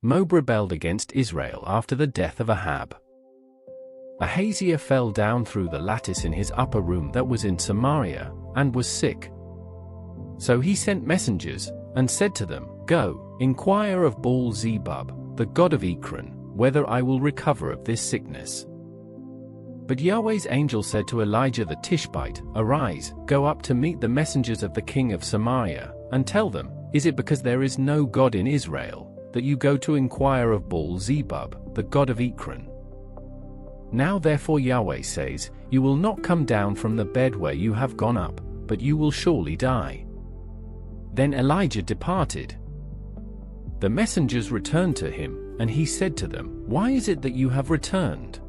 Moab rebelled against Israel after the death of Ahab. Ahaziah fell down through the lattice in his upper room that was in Samaria, and was sick. So he sent messengers, and said to them, Go, inquire of Baal-zebub, the god of Ekron, whether I will recover of this sickness. But Yahweh's angel said to Elijah the Tishbite, Arise, go up to meet the messengers of the king of Samaria, and tell them, Is it because there is no God in Israel, that you go to inquire of Baal-zebub, the god of Ekron? Now therefore Yahweh says, You will not come down from the bed where you have gone up, but you will surely die. Then Elijah departed. The messengers returned to him, and he said to them, Why is it that you have returned?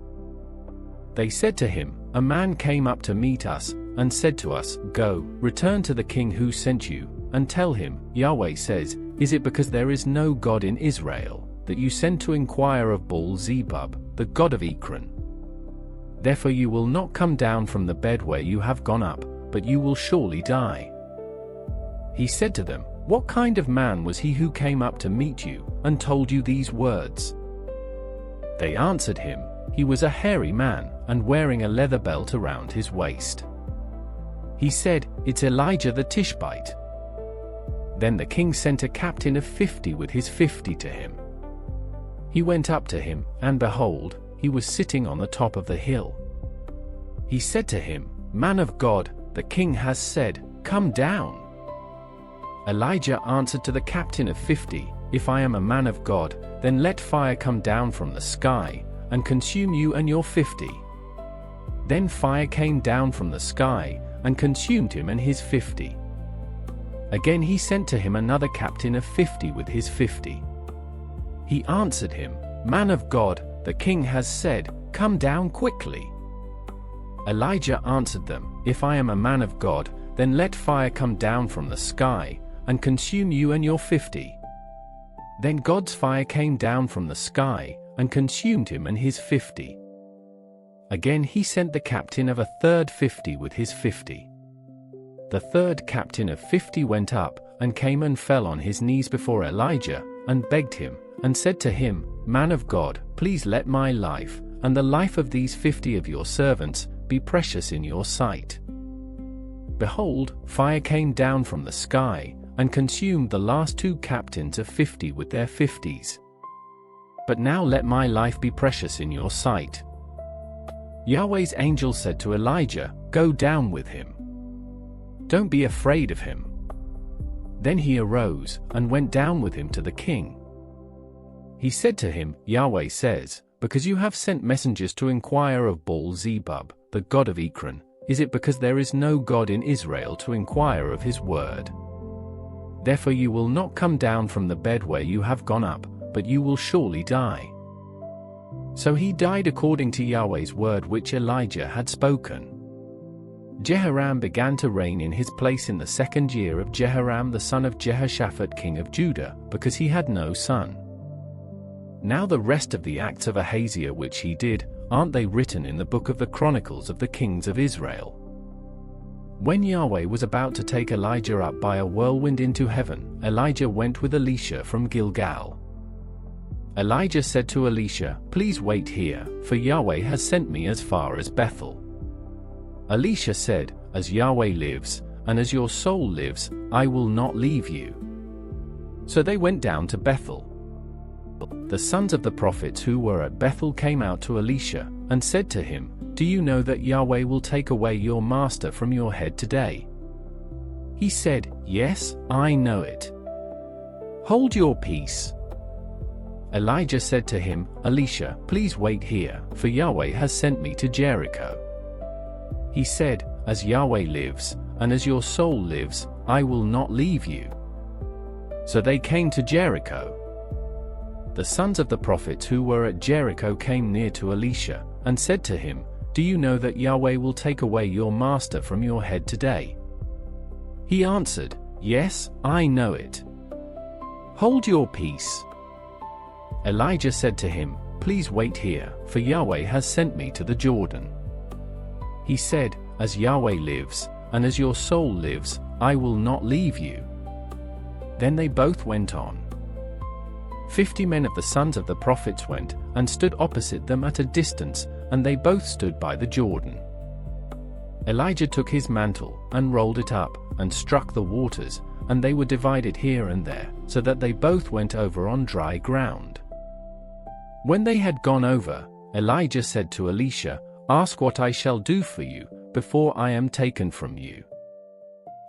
They said to him, A man came up to meet us, and said to us, Go, return to the king who sent you, and tell him, Yahweh says, Is it because there is no God in Israel, that you send to inquire of Baal-zebub, the god of Ekron? Therefore you will not come down from the bed where you have gone up, but you will surely die. He said to them, What kind of man was he who came up to meet you, and told you these words? They answered him, He was a hairy man, and wearing a leather belt around his waist. He said, It's Elijah the Tishbite. Then the king sent a captain of 50 with his 50 to him. He went up to him, and behold, he was sitting on the top of the hill. He said to him, Man of God, the king has said, Come down. Elijah answered to the captain of 50, If I am a man of God, then let fire come down from the sky, and consume you and your 50. Then fire came down from the sky, and consumed him and his 50. Again he sent to him another captain of 50 with his 50. He answered him, Man of God, the king has said, Come down quickly. Elijah answered them, If I am a man of God, then let fire come down from the sky, and consume you and your 50. Then God's fire came down from the sky, and consumed him and his 50. Again he sent the captain of a third 50 with his 50. The third captain of 50 went up, and came and fell on his knees before Elijah, and begged him, and said to him, Man of God, please let my life, and the life of these 50 of your servants, be precious in your sight. Behold, fire came down from the sky, and consumed the last 2 captains of 50 with their 50s. But now let my life be precious in your sight. Yahweh's angel said to Elijah, Go down with him. Don't be afraid of him. Then he arose, and went down with him to the king. He said to him, Yahweh says, Because you have sent messengers to inquire of Baal-zebub, the god of Ekron, is it because there is no God in Israel to inquire of his word? Therefore you will not come down from the bed where you have gone up, but you will surely die. So he died according to Yahweh's word which Elijah had spoken. Jehoram began to reign in his place in the 2nd year of Jehoram the son of Jehoshaphat king of Judah, because he had no son. Now the rest of the acts of Ahaziah which he did, aren't they written in the book of the Chronicles of the kings of Israel? When Yahweh was about to take Elijah up by a whirlwind into heaven, Elijah went with Elisha from Gilgal. Elijah said to Elisha, Please wait here, for Yahweh has sent me as far as Bethel. Elisha said, As Yahweh lives, and as your soul lives, I will not leave you. So they went down to Bethel. The sons of the prophets who were at Bethel came out to Elisha, and said to him, Do you know that Yahweh will take away your master from your head today? He said, Yes, I know it. Hold your peace. Elijah said to him, Elisha, please wait here, for Yahweh has sent me to Jericho. He said, As Yahweh lives, and as your soul lives, I will not leave you. So they came to Jericho. The sons of the prophets who were at Jericho came near to Elisha, and said to him, Do you know that Yahweh will take away your master from your head today? He answered, Yes, I know it. Hold your peace. Elijah said to him, Please wait here, for Yahweh has sent me to the Jordan. He said, As Yahweh lives, and as your soul lives, I will not leave you. Then they both went on. 50 men of the sons of the prophets went and stood opposite them at a distance, and they both stood by the Jordan. Elijah took his mantle and rolled it up and struck the waters, and they were divided here and there, so that they both went over on dry ground. When they had gone over, Elijah said to Elisha, "Ask what I shall do for you before I am taken from you."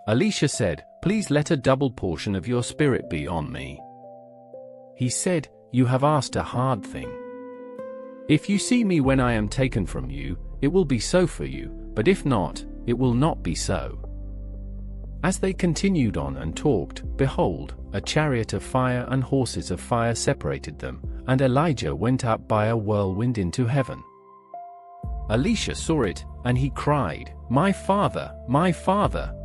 Elisha said, "Please let a double portion of your spirit be on me." He said, "You have asked a hard thing. If you see me when I am taken from you, it will be so for you, but if not, it will not be so." As they continued on and talked, behold, a chariot of fire and horses of fire separated them, and Elijah went up by a whirlwind into heaven. Elisha saw it, and he cried, my father,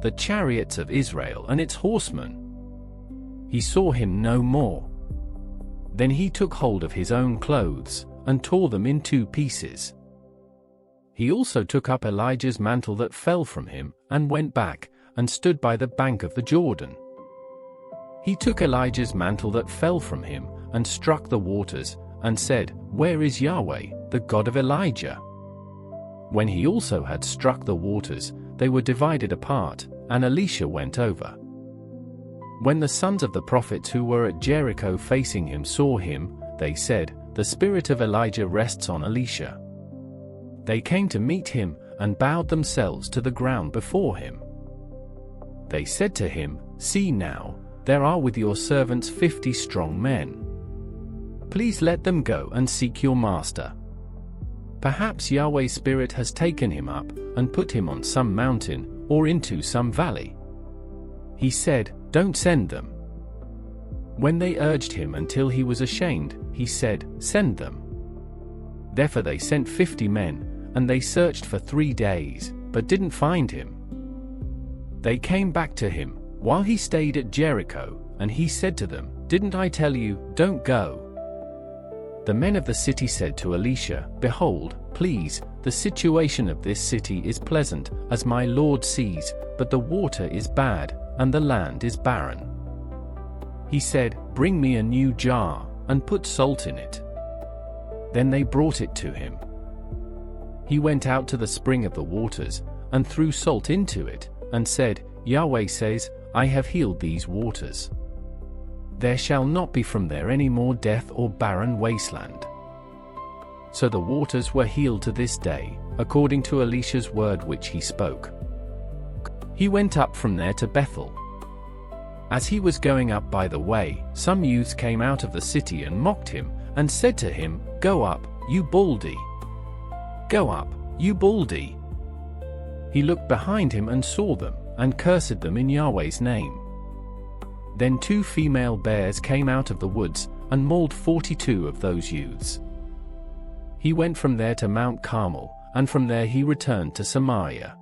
the chariots of Israel and its horsemen." He saw him no more. Then he took hold of his own clothes, and tore them in 2 pieces. He also took up Elijah's mantle that fell from him, and went back, and stood by the bank of the Jordan. He took Elijah's mantle that fell from him, and struck the waters, and said, "Where is Yahweh, the God of Elijah?" When he also had struck the waters, they were divided apart, and Elisha went over. When the sons of the prophets who were at Jericho facing him saw him, they said, "The spirit of Elijah rests on Elisha." They came to meet him, and bowed themselves to the ground before him. They said to him, "See now, there are with your servants 50 strong men. Please let them go and seek your master. Perhaps Yahweh's spirit has taken him up, and put him on some mountain, or into some valley." He said, "Don't send them." When they urged him until he was ashamed, he said, "Send them." Therefore they sent 50 men, and they searched for 3 days, but didn't find him. They came back to him, while he stayed at Jericho, and he said to them, "Didn't I tell you, don't go?" The men of the city said to Elisha, "Behold, please, the situation of this city is pleasant, as my lord sees, but the water is bad, and the land is barren." He said, "Bring me a new jar, and put salt in it." Then they brought it to him. He went out to the spring of the waters, and threw salt into it, and said, "Yahweh says, I have healed these waters. There shall not be from there any more death or barren wasteland." So the waters were healed to this day, according to Elisha's word which he spoke. He went up from there to Bethel. As he was going up by the way, some youths came out of the city and mocked him, and said to him, "Go up, you baldy! Go up, you baldy!" He looked behind him and saw them, and cursed them in Yahweh's name. Then 2 female bears came out of the woods, and mauled 42 of those youths. He went from there to Mount Carmel, and from there he returned to Samaria.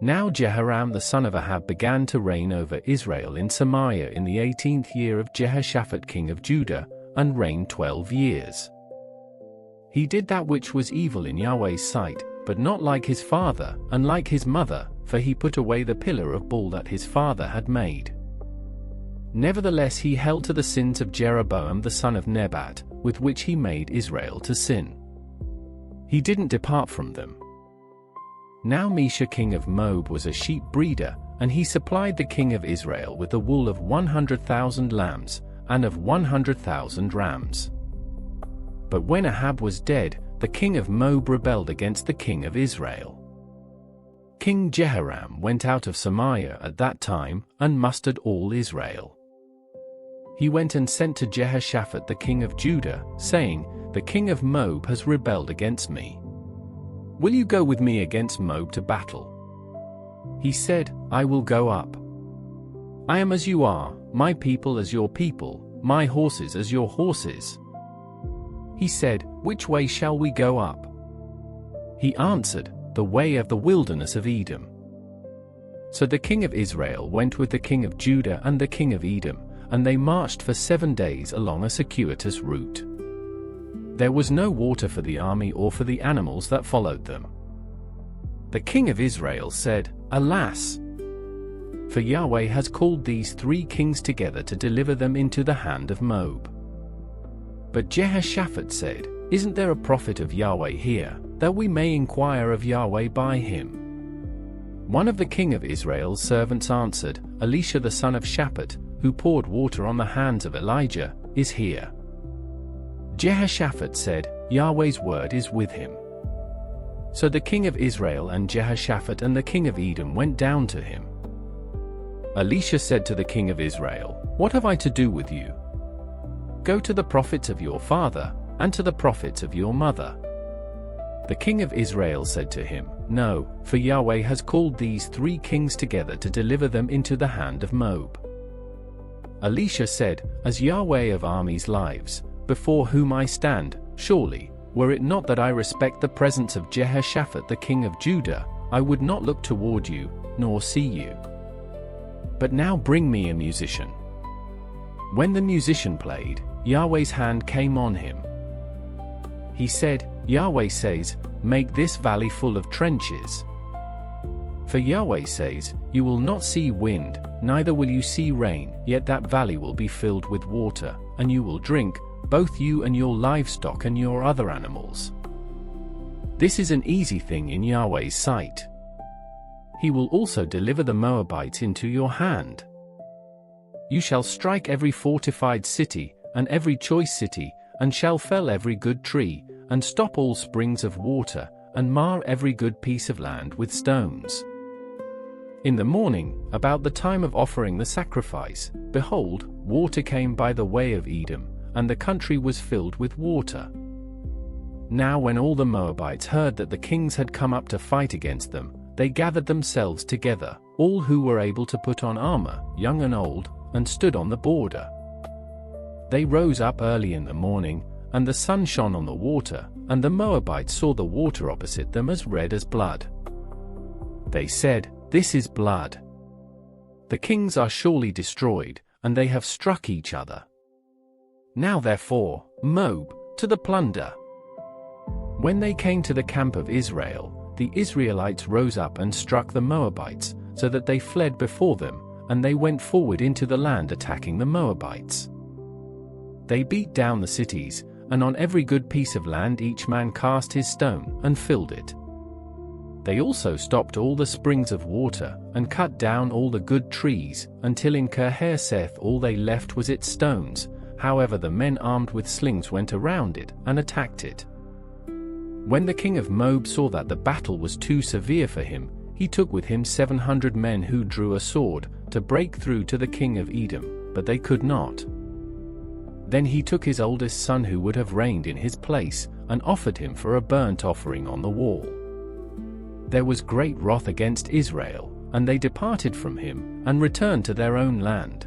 Now Jehoram the son of Ahab began to reign over Israel in Samaria in the 18th year of Jehoshaphat king of Judah, and reigned 12 years. He did that which was evil in Yahweh's sight, but not like his father, and like his mother, for he put away the pillar of Baal that his father had made. Nevertheless he held to the sins of Jeroboam the son of Nebat, with which he made Israel to sin. He didn't depart from them. Now Mesha king of Moab was a sheep breeder, and he supplied the king of Israel with the wool of 100,000 lambs, and of 100,000 rams. But when Ahab was dead, the king of Moab rebelled against the king of Israel. King Jehoram went out of Samaria at that time, and mustered all Israel. He went and sent to Jehoshaphat the king of Judah, saying, "The king of Moab has rebelled against me. Will you go with me against Moab to battle?" He said, "I will go up. I am as you are, my people as your people, my horses as your horses." He said, "Which way shall we go up?" He answered, "The way of the wilderness of Edom." So the king of Israel went with the king of Judah and the king of Edom, and they marched for 7 days along a circuitous route. There was no water for the army or for the animals that followed them. The king of Israel said, "Alas! For Yahweh has called these 3 kings together to deliver them into the hand of Moab." But Jehoshaphat said, "Isn't there a prophet of Yahweh here, that we may inquire of Yahweh by him?" One of the king of Israel's servants answered, "Elisha the son of Shaphat, who poured water on the hands of Elijah, is here." Jehoshaphat said, "Yahweh's word is with him." So the king of Israel and Jehoshaphat and the king of Edom went down to him. Elisha said to the king of Israel, "What have I to do with you? Go to the prophets of your father, and to the prophets of your mother." The king of Israel said to him, "No, for Yahweh has called these 3 kings together to deliver them into the hand of Moab." Elisha said, "As Yahweh of armies lives, before whom I stand, surely, were it not that I respect the presence of Jehoshaphat the king of Judah, I would not look toward you, nor see you. But now bring me a musician." When the musician played, Yahweh's hand came on him. He said, "Yahweh says, make this valley full of trenches." For Yahweh says, "You will not see wind, neither will you see rain, yet that valley will be filled with water, and you will drink, both you and your livestock and your other animals." This is an easy thing in Yahweh's sight. He will also deliver the Moabites into your hand. You shall strike every fortified city, and every choice city, and shall fell every good tree, and stop all springs of water, and mar every good piece of land with stones. In the morning, about the time of offering the sacrifice, behold, water came by the way of Edom, and the country was filled with water. Now when all the Moabites heard that the kings had come up to fight against them, they gathered themselves together, all who were able to put on armor, young and old, and stood on the border. They rose up early in the morning, and the sun shone on the water, and the Moabites saw the water opposite them as red as blood. They said, "This is blood. The kings are surely destroyed, and they have struck each other. Now therefore, Moab, to the plunder." When they came to the camp of Israel, the Israelites rose up and struck the Moabites, so that they fled before them, and they went forward into the land attacking the Moabites. They beat down the cities, and on every good piece of land each man cast his stone, and filled it. They also stopped all the springs of water, and cut down all the good trees, until in Kirhareseth all they left was its stones. However the men armed with slings went around it, and attacked it. When the king of Moab saw that the battle was too severe for him, he took with him 700 men who drew a sword, to break through to the king of Edom, but they could not. Then he took his oldest son who would have reigned in his place, and offered him for a burnt offering on the wall. There was great wrath against Israel, and they departed from him, and returned to their own land.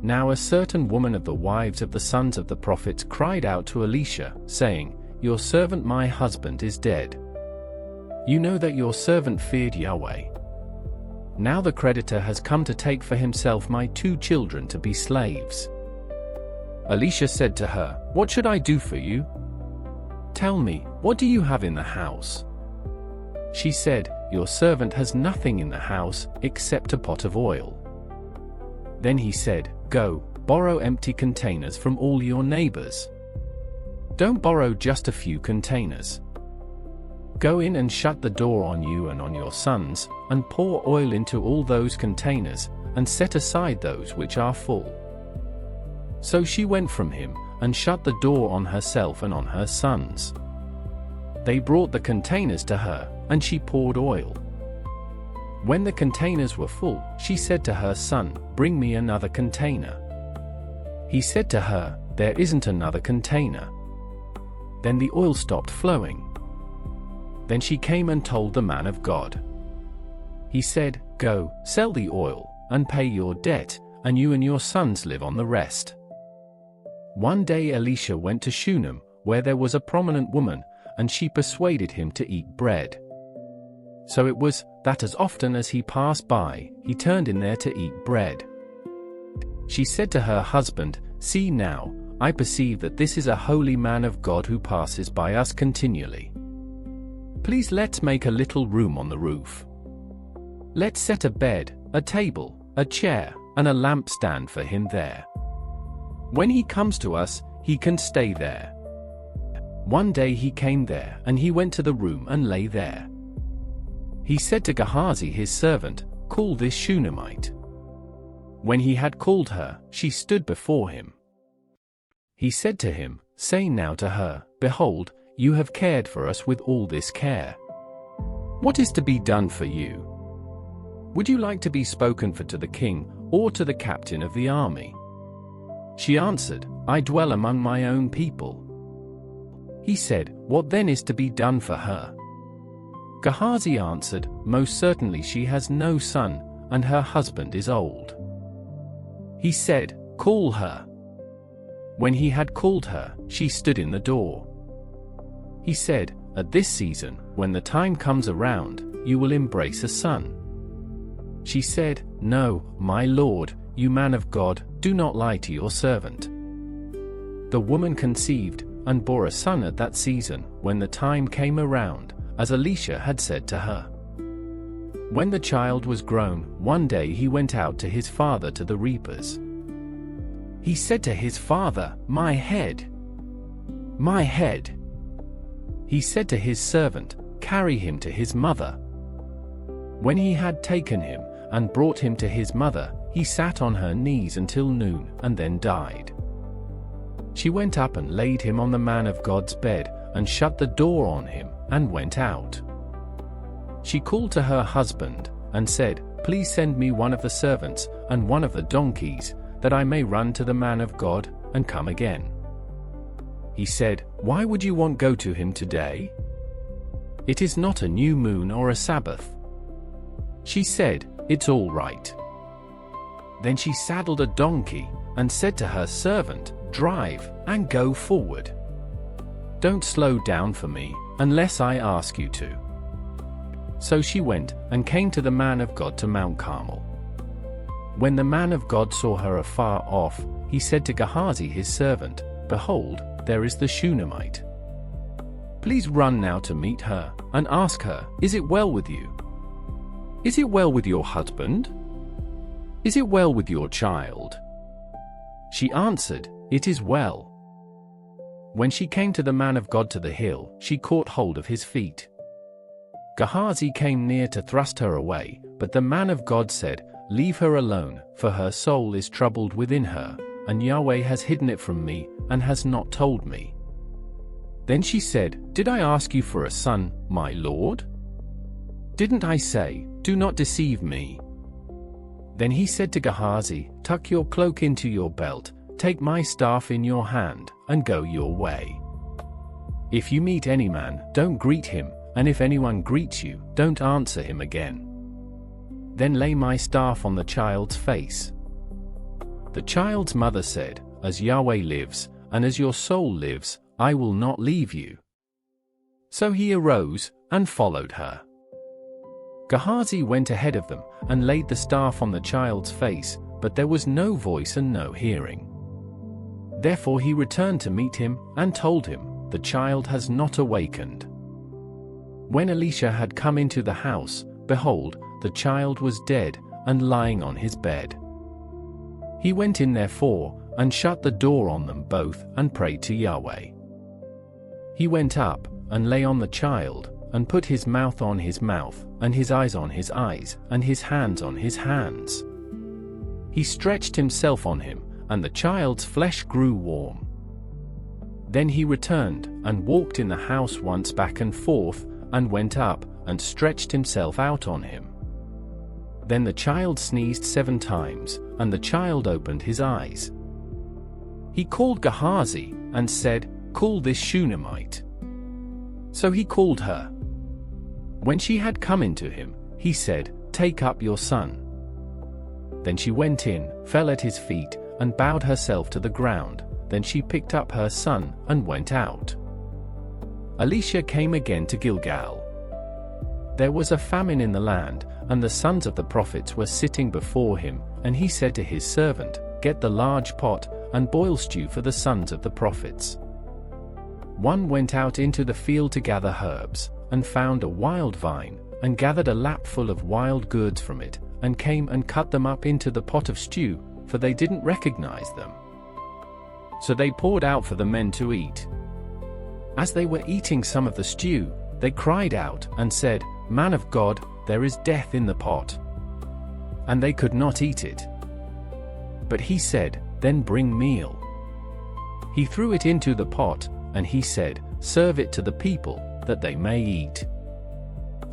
Now a certain woman of the wives of the sons of the prophets cried out to Elisha, saying, "Your servant my husband is dead. You know that your servant feared Yahweh. Now the creditor has come to take for himself my 2 children to be slaves." Elisha said to her, "What should I do for you? Tell me, what do you have in the house?" She said, "Your servant has nothing in the house, except a pot of oil." Then he said, "Go, borrow empty containers from all your neighbors. Don't borrow just a few containers. Go in and shut the door on you and on your sons, and pour oil into all those containers, and set aside those which are full." So she went from him, and shut the door on herself and on her sons. They brought the containers to her, and she poured oil. When the containers were full, she said to her son, "Bring me another container." He said to her, "There isn't another container." Then the oil stopped flowing. Then she came and told the man of God. He said, "Go, sell the oil, and pay your debt, and you and your sons live on the rest." One day Elisha went to Shunem, where there was a prominent woman, and she persuaded him to eat bread. So it was, that as often as he passed by, he turned in there to eat bread. She said to her husband, "See now, I perceive that this is a holy man of God who passes by us continually. Please let's make a little room on the roof. Let's set a bed, a table, a chair, and a lampstand for him there. When he comes to us, he can stay there. One day he came there, and he went to the room and lay there. He said to Gehazi his servant, "Call this Shunammite." When he had called her, she stood before him. He said to him, "Say now to her, Behold, you have cared for us with all this care. What is to be done for you? Would you like to be spoken for to the king, or to the captain of the army?" She answered, "I dwell among my own people." He said, "What then is to be done for her?" Gehazi answered, "Most certainly she has no son, and her husband is old." He said, "Call her." When he had called her, she stood in the door. He said, "At this season, when the time comes around, you will embrace a son." She said, "No, my lord, you man of God, do not lie to your servant." The woman conceived, and bore a son at that season, when the time came around, as Elisha had said to her. When the child was grown, one day he went out to his father to the reapers. He said to his father, "My head! My head!" He said to his servant, "Carry him to his mother." When he had taken him, and brought him to his mother, he sat on her knees until noon, and then died. She went up and laid him on the man of God's bed, and shut the door on him, and went out. She called to her husband, and said, "Please send me one of the servants, and one of the donkeys, that I may run to the man of God, and come again." He said, "Why would you want go to him today? It is not a new moon or a Sabbath." She said, "It's all right." Then she saddled a donkey, and said to her servant, "Drive, and go forward. Don't slow down for me, unless I ask you to." So she went, and came to the man of God to Mount Carmel. When the man of God saw her afar off, he said to Gehazi his servant, "Behold, there is the Shunammite. Please run now to meet her, and ask her, Is it well with you? Is it well with your husband? Is it well with your child?" She answered, "It is well." When she came to the man of God to the hill, she caught hold of his feet. Gehazi came near to thrust her away, but the man of God said, "Leave her alone, for her soul is troubled within her, and Yahweh has hidden it from me, and has not told me." Then she said, "Did I ask you for a son, my lord? Didn't I say, 'Do not deceive me'?" Then he said to Gehazi, "Tuck your cloak into your belt, take my staff in your hand, and go your way. If you meet any man, don't greet him, and if anyone greets you, don't answer him again. Then lay my staff on the child's face." The child's mother said, "As Yahweh lives, and as your soul lives, I will not leave you." So he arose, and followed her. Gehazi went ahead of them, and laid the staff on the child's face, but there was no voice and no hearing. Therefore he returned to meet him, and told him, "The child has not awakened." When Elisha had come into the house, behold, the child was dead, and lying on his bed. He went in therefore, and shut the door on them both, and prayed to Yahweh. He went up, and lay on the child, and put his mouth on his mouth, and his eyes on his eyes, and his hands on his hands. He stretched himself on him, and the child's flesh grew warm. Then he returned, and walked in the house once back and forth, and went up, and stretched himself out on him. Then the child sneezed 7 times, and the child opened his eyes. He called Gehazi, and said, "Call this Shunammite." So he called her. When she had come into him, he said, "Take up your son." Then she went in, fell at his feet, and bowed herself to the ground. Then she picked up her son, and went out. Elisha came again to Gilgal. There was a famine in the land, and the sons of the prophets were sitting before him, and he said to his servant, "Get the large pot, and boil stew for the sons of the prophets." One went out into the field to gather herbs, and found a wild vine, and gathered a lapful of wild gourds from it, and came and cut them up into the pot of stew, for they didn't recognize them. So they poured out for the men to eat. As they were eating some of the stew, they cried out and said, "Man of God, there is death in the pot." And they could not eat it. But he said, "Then bring meal." He threw it into the pot, and he said, "Serve it to the people, that they may eat."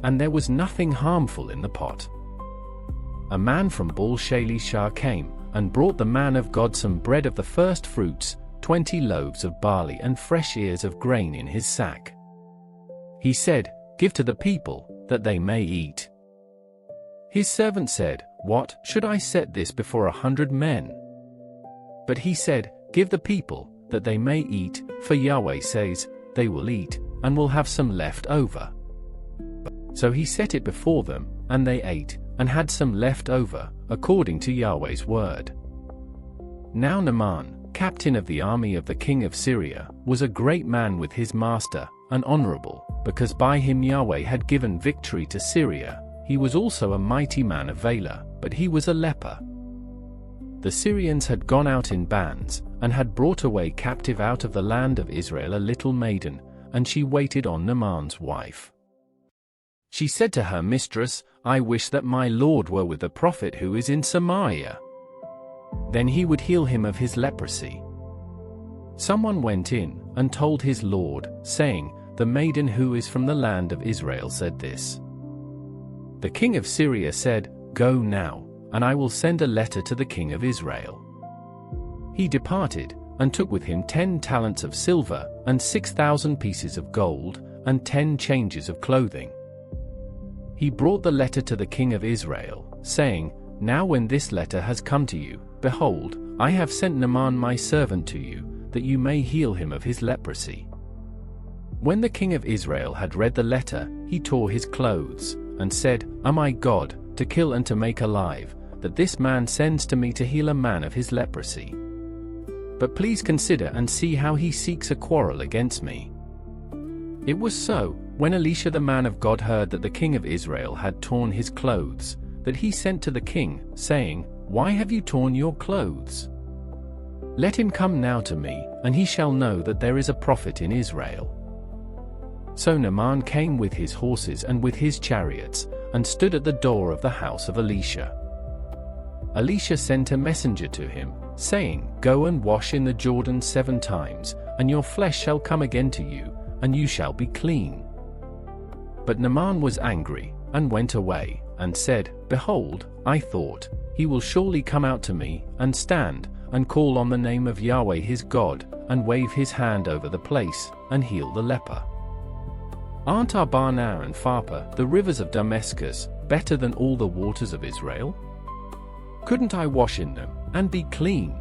And there was nothing harmful in the pot. A man from Elisha came, and brought the man of God some bread of the first fruits, 20 loaves of barley and fresh ears of grain in his sack. He said, "Give to the people, that they may eat." His servant said, "What, should I set this before 100 men?" But he said, "Give the people, that they may eat, for Yahweh says, they will eat, and will have some left over." So he set it before them, and they ate, and had some left over, according to Yahweh's word. Now Naaman, captain of the army of the king of Syria, was a great man with his master, and honorable, because by him Yahweh had given victory to Syria. He was also a mighty man of valor, but he was a leper. The Syrians had gone out in bands, and had brought away captive out of the land of Israel a little maiden, and she waited on Naaman's wife. She said to her mistress, "I wish that my lord were with the prophet who is in Samaria. Then he would heal him of his leprosy." Someone went in, and told his lord, saying, "The maiden who is from the land of Israel said this." The king of Syria said, "Go now, and I will send a letter to the king of Israel." He departed, and took with him 10 talents of silver, and 6,000 pieces of gold, and 10 changes of clothing. He brought the letter to the king of Israel, saying, "Now when this letter has come to you, behold, I have sent Naaman my servant to you, that you may heal him of his leprosy." When the king of Israel had read the letter, he tore his clothes, and said, "Am I God, to kill and to make alive, that this man sends to me to heal a man of his leprosy? But please consider and see how he seeks a quarrel against me." It was so, when Elisha the man of God heard that the king of Israel had torn his clothes, that he sent to the king, saying, "Why have you torn your clothes? Let him come now to me, and he shall know that there is a prophet in Israel." So Naaman came with his horses and with his chariots, and stood at the door of the house of Elisha. Elisha sent a messenger to him, saying, "Go and wash in the Jordan 7 times, and your flesh shall come again to you, and you shall be clean." But Naaman was angry, and went away, and said, "Behold, I thought, he will surely come out to me, and stand, and call on the name of Yahweh his God, and wave his hand over the place, and heal the leper. Aren't Abana and Pharpar, the rivers of Damascus, better than all the waters of Israel? Couldn't I wash in them, and be clean?"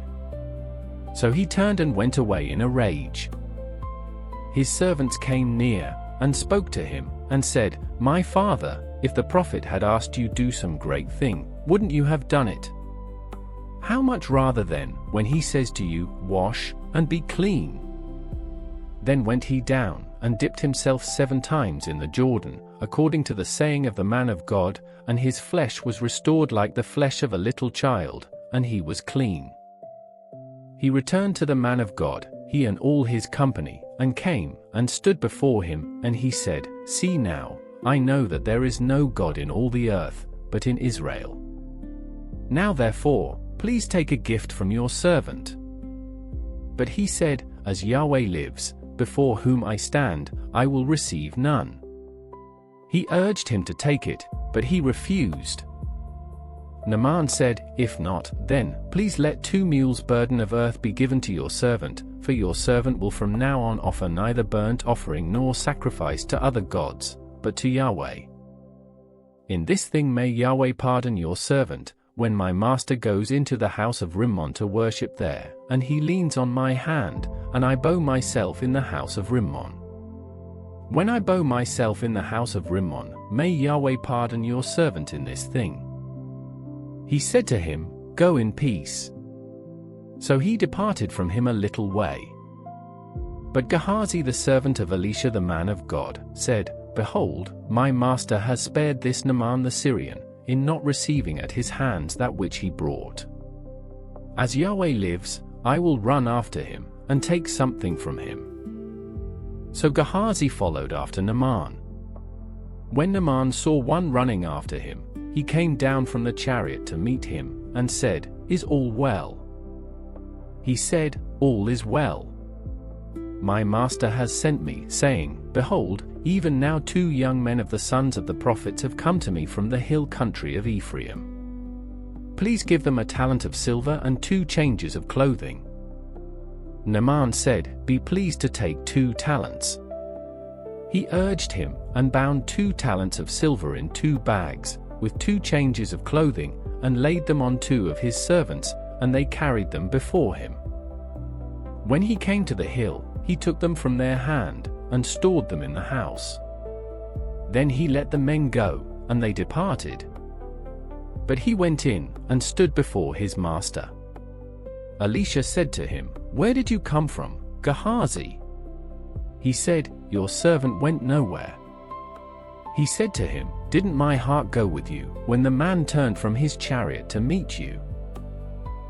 So he turned and went away in a rage. His servants came near, and spoke to him, and said, "My father, if the prophet had asked you do some great thing, wouldn't you have done it? How much rather then, when he says to you, 'Wash, and be clean'?" Then went he down, and dipped himself 7 times in the Jordan, according to the saying of the man of God, and his flesh was restored like the flesh of a little child, and he was clean. He returned to the man of God, he and all his company, and came, and stood before him, and he said, "See now, I know that there is no God in all the earth, but in Israel. Now therefore, please take a gift from your servant." But he said, "As Yahweh lives, before whom I stand, I will receive none." He urged him to take it, but he refused. Naaman said, "If not, then, please let 2 mules' burden of earth be given to your servant, for your servant will from now on offer neither burnt offering nor sacrifice to other gods, but to Yahweh. In this thing may Yahweh pardon your servant, when my master goes into the house of Rimmon to worship there, and he leans on my hand, and I bow myself in the house of Rimmon. When I bow myself in the house of Rimmon, may Yahweh pardon your servant in this thing." He said to him, "Go in peace." So he departed from him a little way. But Gehazi the servant of Elisha the man of God, said, "Behold, my master has spared this Naaman the Syrian, in not receiving at his hands that which he brought. As Yahweh lives, I will run after him, and take something from him." So Gehazi followed after Naaman. When Naaman saw one running after him, he came down from the chariot to meet him, and said, "Is all well?" He said, "All is well. My master has sent me, saying, Behold, even now 2 young men of the sons of the prophets have come to me from the hill country of Ephraim. Please give them a talent of silver and 2 changes of clothing." Naaman said, "Be pleased to take 2 talents." He urged him, and bound 2 talents of silver in 2 bags, with 2 changes of clothing, and laid them on 2 of his servants, and they carried them before him. When he came to the hill, he took them from their hand, and stored them in the house. Then he let the men go, and they departed. But he went in, and stood before his master. Elisha said to him, "Where did you come from, Gehazi?" He said, "Your servant went nowhere." He said to him, "Didn't my heart go with you, when the man turned from his chariot to meet you?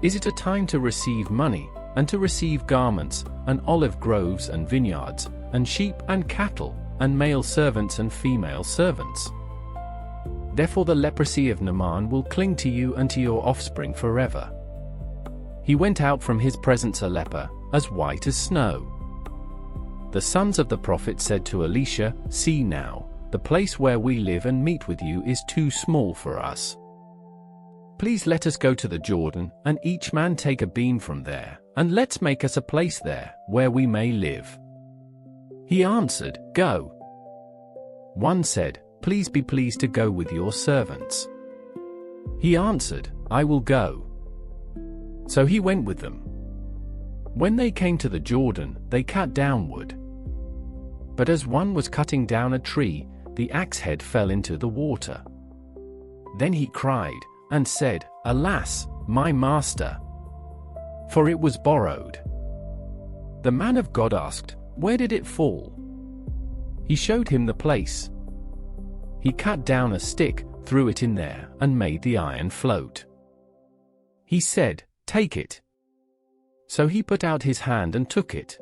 Is it a time to receive money, and to receive garments, and olive groves and vineyards, and sheep and cattle, and male servants and female servants? Therefore the leprosy of Naaman will cling to you and to your offspring forever." He went out from his presence a leper, as white as snow. The sons of the prophet said to Elisha, "See now, the place where we live and meet with you is too small for us. Please let us go to the Jordan, and each man take a beam from there, and let's make us a place there, where we may live." He answered, "Go." One said, "Please be pleased to go with your servants." He answered, "I will go." So he went with them. When they came to the Jordan, they cut down wood. But as one was cutting down a tree, the axe head fell into the water. Then he cried, and said, "Alas, my master! For it was borrowed." The man of God asked, "Where did it fall?" He showed him the place. He cut down a stick, threw it in there, and made the iron float. He said, "Take it." So he put out his hand and took it.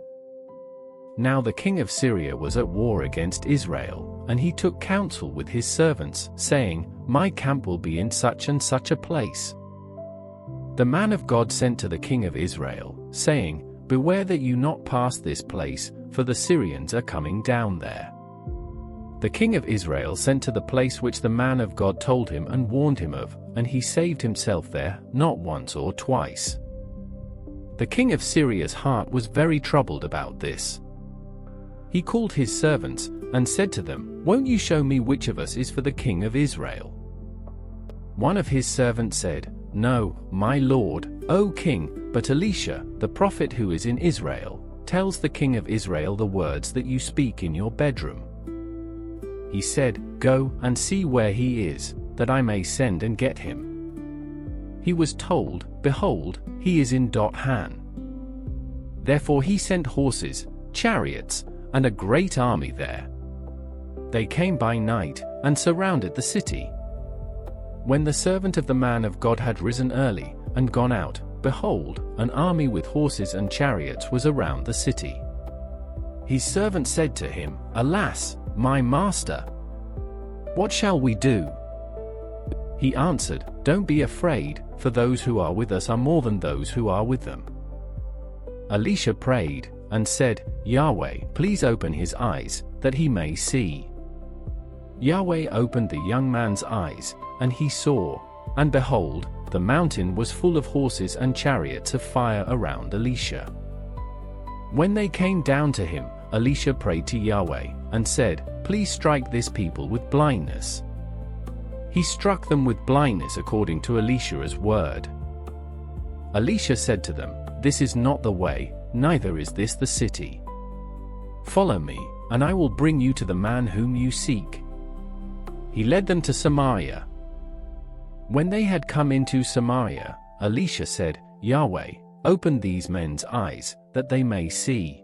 Now the king of Syria was at war against Israel, and he took counsel with his servants, saying, "My camp will be in such and such a place." The man of God sent to the king of Israel, saying, "Beware that you not pass this place, for the Syrians are coming down there." The king of Israel sent to the place which the man of God told him and warned him of, and he saved himself there, not once or twice. The king of Syria's heart was very troubled about this. He called his servants, and said to them, "Won't you show me which of us is for the king of Israel?" One of his servants said, "No, my lord, O king, but Elisha, the prophet who is in Israel, tells the king of Israel the words that you speak in your bedroom." He said, "Go and see where he is, that I may send and get him." He was told, "Behold, he is in Dothan." Therefore he sent horses, chariots, and a great army there. They came by night, and surrounded the city. When the servant of the man of God had risen early, and gone out, behold, an army with horses and chariots was around the city. His servant said to him, "Alas, my master! What shall we do?" He answered, "Don't be afraid, for those who are with us are more than those who are with them." Elisha prayed, and said, "Yahweh, please open his eyes, that he may see." Yahweh opened the young man's eyes, and he saw, and behold, the mountain was full of horses and chariots of fire around Elisha. When they came down to him, Elisha prayed to Yahweh, and said, "Please strike this people with blindness." He struck them with blindness according to Elisha's word. Elisha said to them, "This is not the way, neither is this the city. Follow me, and I will bring you to the man whom you seek." He led them to Samaria. When they had come into Samaria, Elisha said, "Yahweh, open these men's eyes, that they may see."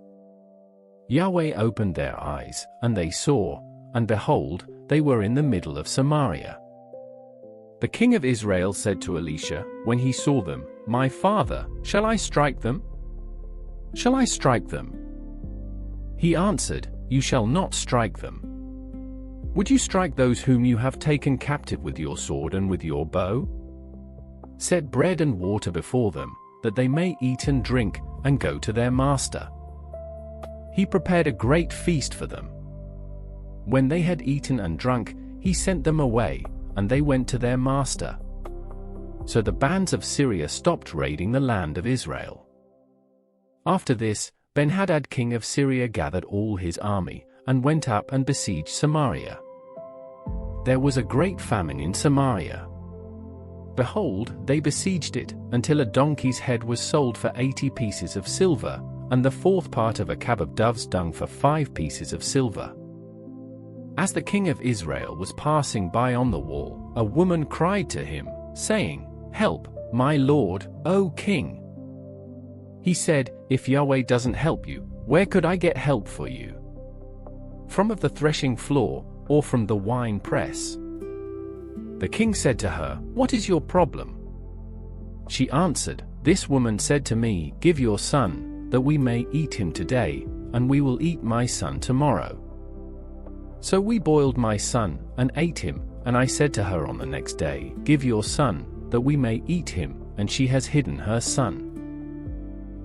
Yahweh opened their eyes, and they saw, and behold, they were in the middle of Samaria. The king of Israel said to Elisha, when he saw them, "My father, shall I strike them?" shall I strike them?" He answered, "You shall not strike them. Would you strike those whom you have taken captive with your sword and with your bow? Set bread and water before them, that they may eat and drink, and go to their master." He prepared a great feast for them. When they had eaten and drunk, he sent them away, and they went to their master. So the bands of Syria stopped raiding the land of Israel. After this, Ben-Hadad king of Syria gathered all his army, and went up and besieged Samaria. There was a great famine in Samaria. Behold, they besieged it, until a donkey's head was sold for 80 pieces of silver, and the fourth part of a cab of dove's dung for 5 pieces of silver. As the king of Israel was passing by on the wall, a woman cried to him, saying, "Help, my lord, O king." He said, "If Yahweh doesn't help you, where could I get help for you? From of the threshing floor, or from the wine press?" The king said to her, "What is your problem?" She answered, "This woman said to me, 'Give your son, that we may eat him today, and we will eat my son tomorrow.' So we boiled my son, and ate him, and I said to her on the next day, 'Give your son, that we may eat him,' and she has hidden her son."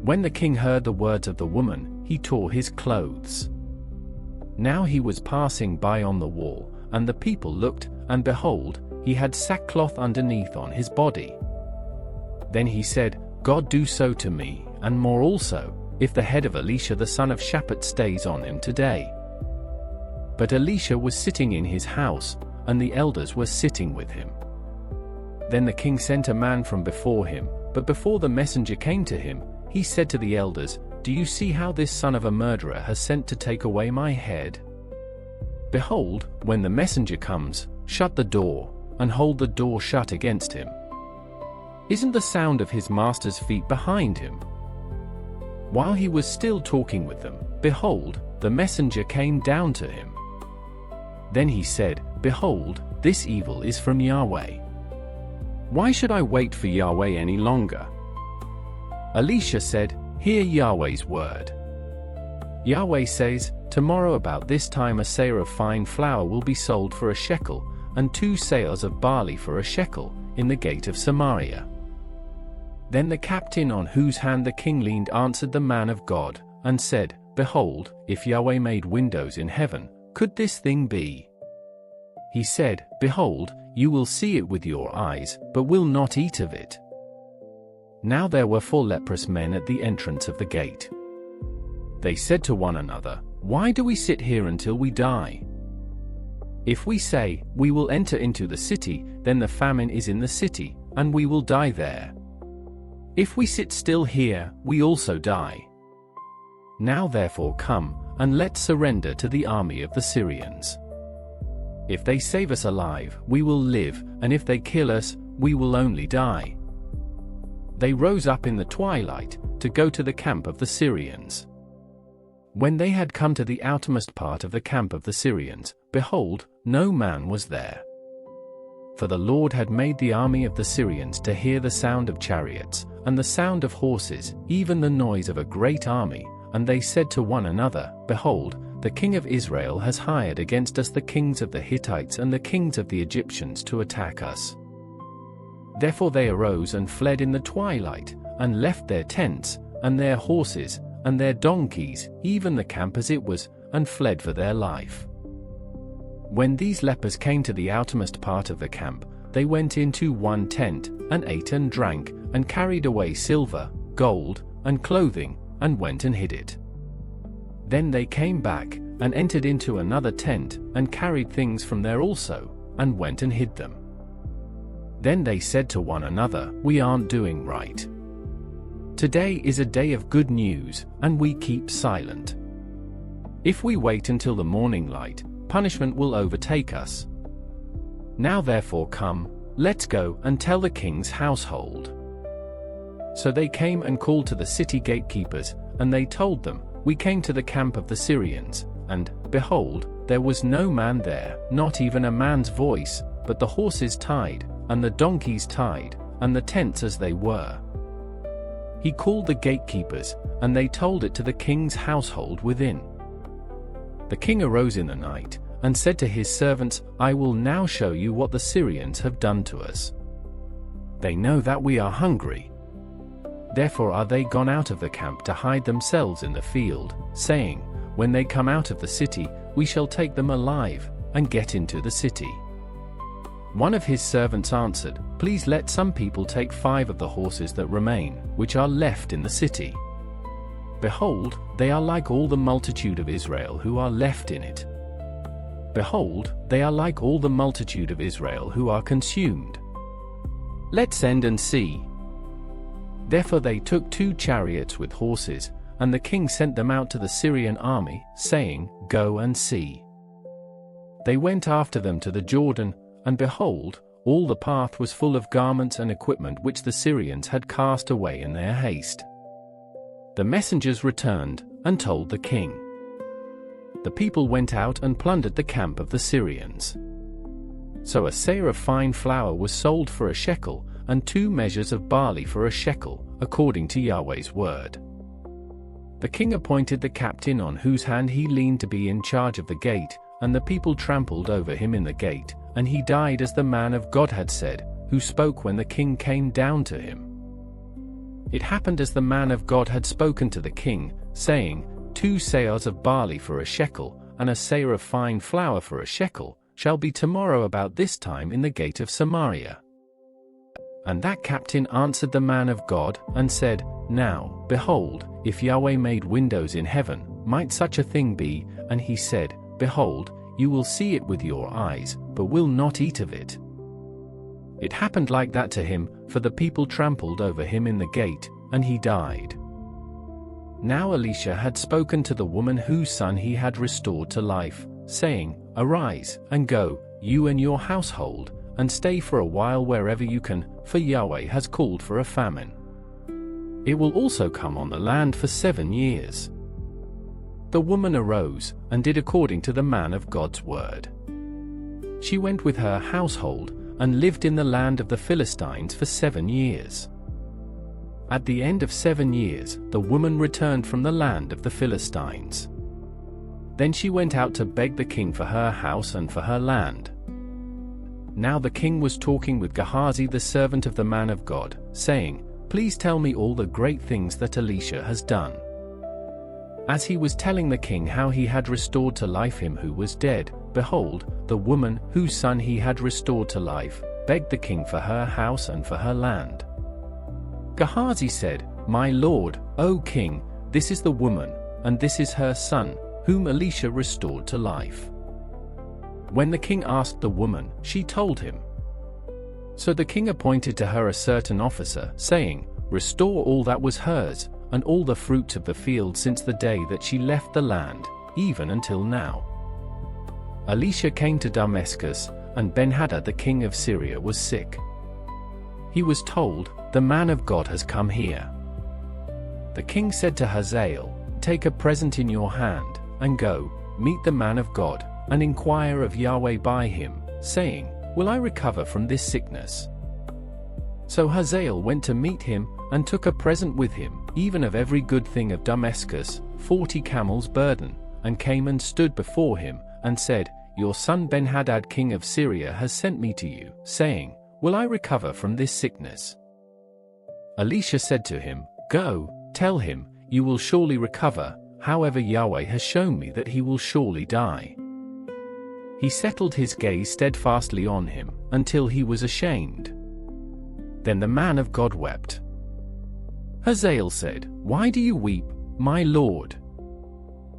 When the king heard the words of the woman, he tore his clothes. Now he was passing by on the wall, and the people looked, and behold, he had sackcloth underneath on his body. Then he said, "God do so to me, and more also, if the head of Elisha the son of Shaphat stays on him today." But Elisha was sitting in his house, and the elders were sitting with him. Then the king sent a man from before him, but before the messenger came to him, he said to the elders, "Do you see how this son of a murderer has sent to take away my head? Behold, when the messenger comes, shut the door, and hold the door shut against him. Isn't the sound of his master's feet behind him?" While he was still talking with them, behold, the messenger came down to him. Then he said, "Behold, this evil is from Yahweh. Why should I wait for Yahweh any longer?" Elisha said, "Hear Yahweh's word. Yahweh says, tomorrow about this time a seah of fine flour will be sold for a shekel, and 2 seahs of barley for a shekel, in the gate of Samaria." Then the captain on whose hand the king leaned answered the man of God, and said, "Behold, if Yahweh made windows in heaven, could this thing be?" He said, "Behold, you will see it with your eyes, but will not eat of it." Now there were 4 leprous men at the entrance of the gate. They said to one another, "Why do we sit here until we die? If we say, 'We will enter into the city,' then the famine is in the city, and we will die there. If we sit still here, we also die. Now therefore come, and let's surrender to the army of the Syrians. If they save us alive, we will live, and if they kill us, we will only die." They rose up in the twilight, to go to the camp of the Syrians. When they had come to the outermost part of the camp of the Syrians, behold, no man was there. For the Lord had made the army of the Syrians to hear the sound of chariots, and the sound of horses, even the noise of a great army, and they said to one another, "Behold, the king of Israel has hired against us the kings of the Hittites and the kings of the Egyptians to attack us." Therefore they arose and fled in the twilight, and left their tents, and their horses, and their donkeys, even the camp as it was, and fled for their life. When these lepers came to the outermost part of the camp, they went into one tent, and ate and drank, and carried away silver, gold, and clothing, and went and hid it. Then they came back, and entered into another tent, and carried things from there also, and went and hid them. Then they said to one another, "We aren't doing right. Today is a day of good news, and we keep silent. If we wait until the morning light, punishment will overtake us. Now therefore come, let's go and tell the king's household." So they came and called to the city gatekeepers, and they told them, "We came to the camp of the Syrians, and, behold, there was no man there, not even a man's voice, but the horses tied, and the donkeys tied, and the tents as they were." he called the gatekeepers, and they told it to the king's household within. The king arose in the night, and said to his servants, I will now show you what the Syrians have done to us. They know that we are hungry. Therefore are they gone out of the camp to hide themselves in the field, saying, when they come out of the city, we shall take them alive, and get into the city. One of his servants answered, Please let some people take 5 of the horses that remain, which are left in the city. Behold, they are like all the multitude of Israel who are left in it. Behold, they are like all the multitude of Israel who are consumed. Let's send and see. Therefore they took 2 chariots with horses, and the king sent them out to the Syrian army, saying, Go and see. They went after them to the Jordan, and behold, all the path was full of garments and equipment which the Syrians had cast away in their haste. The messengers returned, and told the king. The people went out and plundered the camp of the Syrians. So a seah of fine flour was sold for a shekel, and 2 measures of barley for a shekel, according to Yahweh's word. The king appointed the captain on whose hand he leaned to be in charge of the gate, and the people trampled over him in the gate, and he died as the man of God had said, who spoke when the king came down to him. It happened as the man of God had spoken to the king, saying, 2 seahs of barley for a shekel, and a seah of fine flour for a shekel, shall be tomorrow about this time in the gate of Samaria. And that captain answered the man of God, and said, Now, behold, if Yahweh made windows in heaven, might such a thing be? And he said, Behold, you will see it with your eyes, but will not eat of it. It happened like that to him, for the people trampled over him in the gate, and he died. Now Elisha had spoken to the woman whose son he had restored to life, saying, Arise, and go, you and your household, and stay for a while wherever you can, for Yahweh has called for a famine. It will also come on the land for 7 years. The woman arose, and did according to the man of God's word. She went with her household, and lived in the land of the Philistines for 7 years. At the end of 7 years, the woman returned from the land of the Philistines. Then she went out to beg the king for her house and for her land. Now the king was talking with Gehazi the servant of the man of God, saying, Please tell me all the great things that Elisha has done. As he was telling the king how he had restored to life him who was dead, behold, the woman whose son he had restored to life, begged the king for her house and for her land. Gehazi said, My lord, O king, this is the woman, and this is her son, whom Elisha restored to life. When the king asked the woman, she told him. So the king appointed to her a certain officer, saying, Restore all that was hers, and all the fruits of the field since the day that she left the land, even until now. Elisha came to Damascus, and Ben-Hadad the king of Syria was sick. He was told, The man of God has come here. The king said to Hazael, Take a present in your hand, and go, meet the man of God, and inquire of Yahweh by him, saying, Will I recover from this sickness? So Hazael went to meet him, and took a present with him, even of every good thing of Damascus, 40 camels' burden, and came and stood before him, and said, Your son Ben-Hadad king of Syria has sent me to you, saying, Will I recover from this sickness? Elisha said to him, Go, tell him, you will surely recover, however Yahweh has shown me that he will surely die. He settled his gaze steadfastly on him, until he was ashamed. Then the man of God wept. Hazael said, Why do you weep, my lord?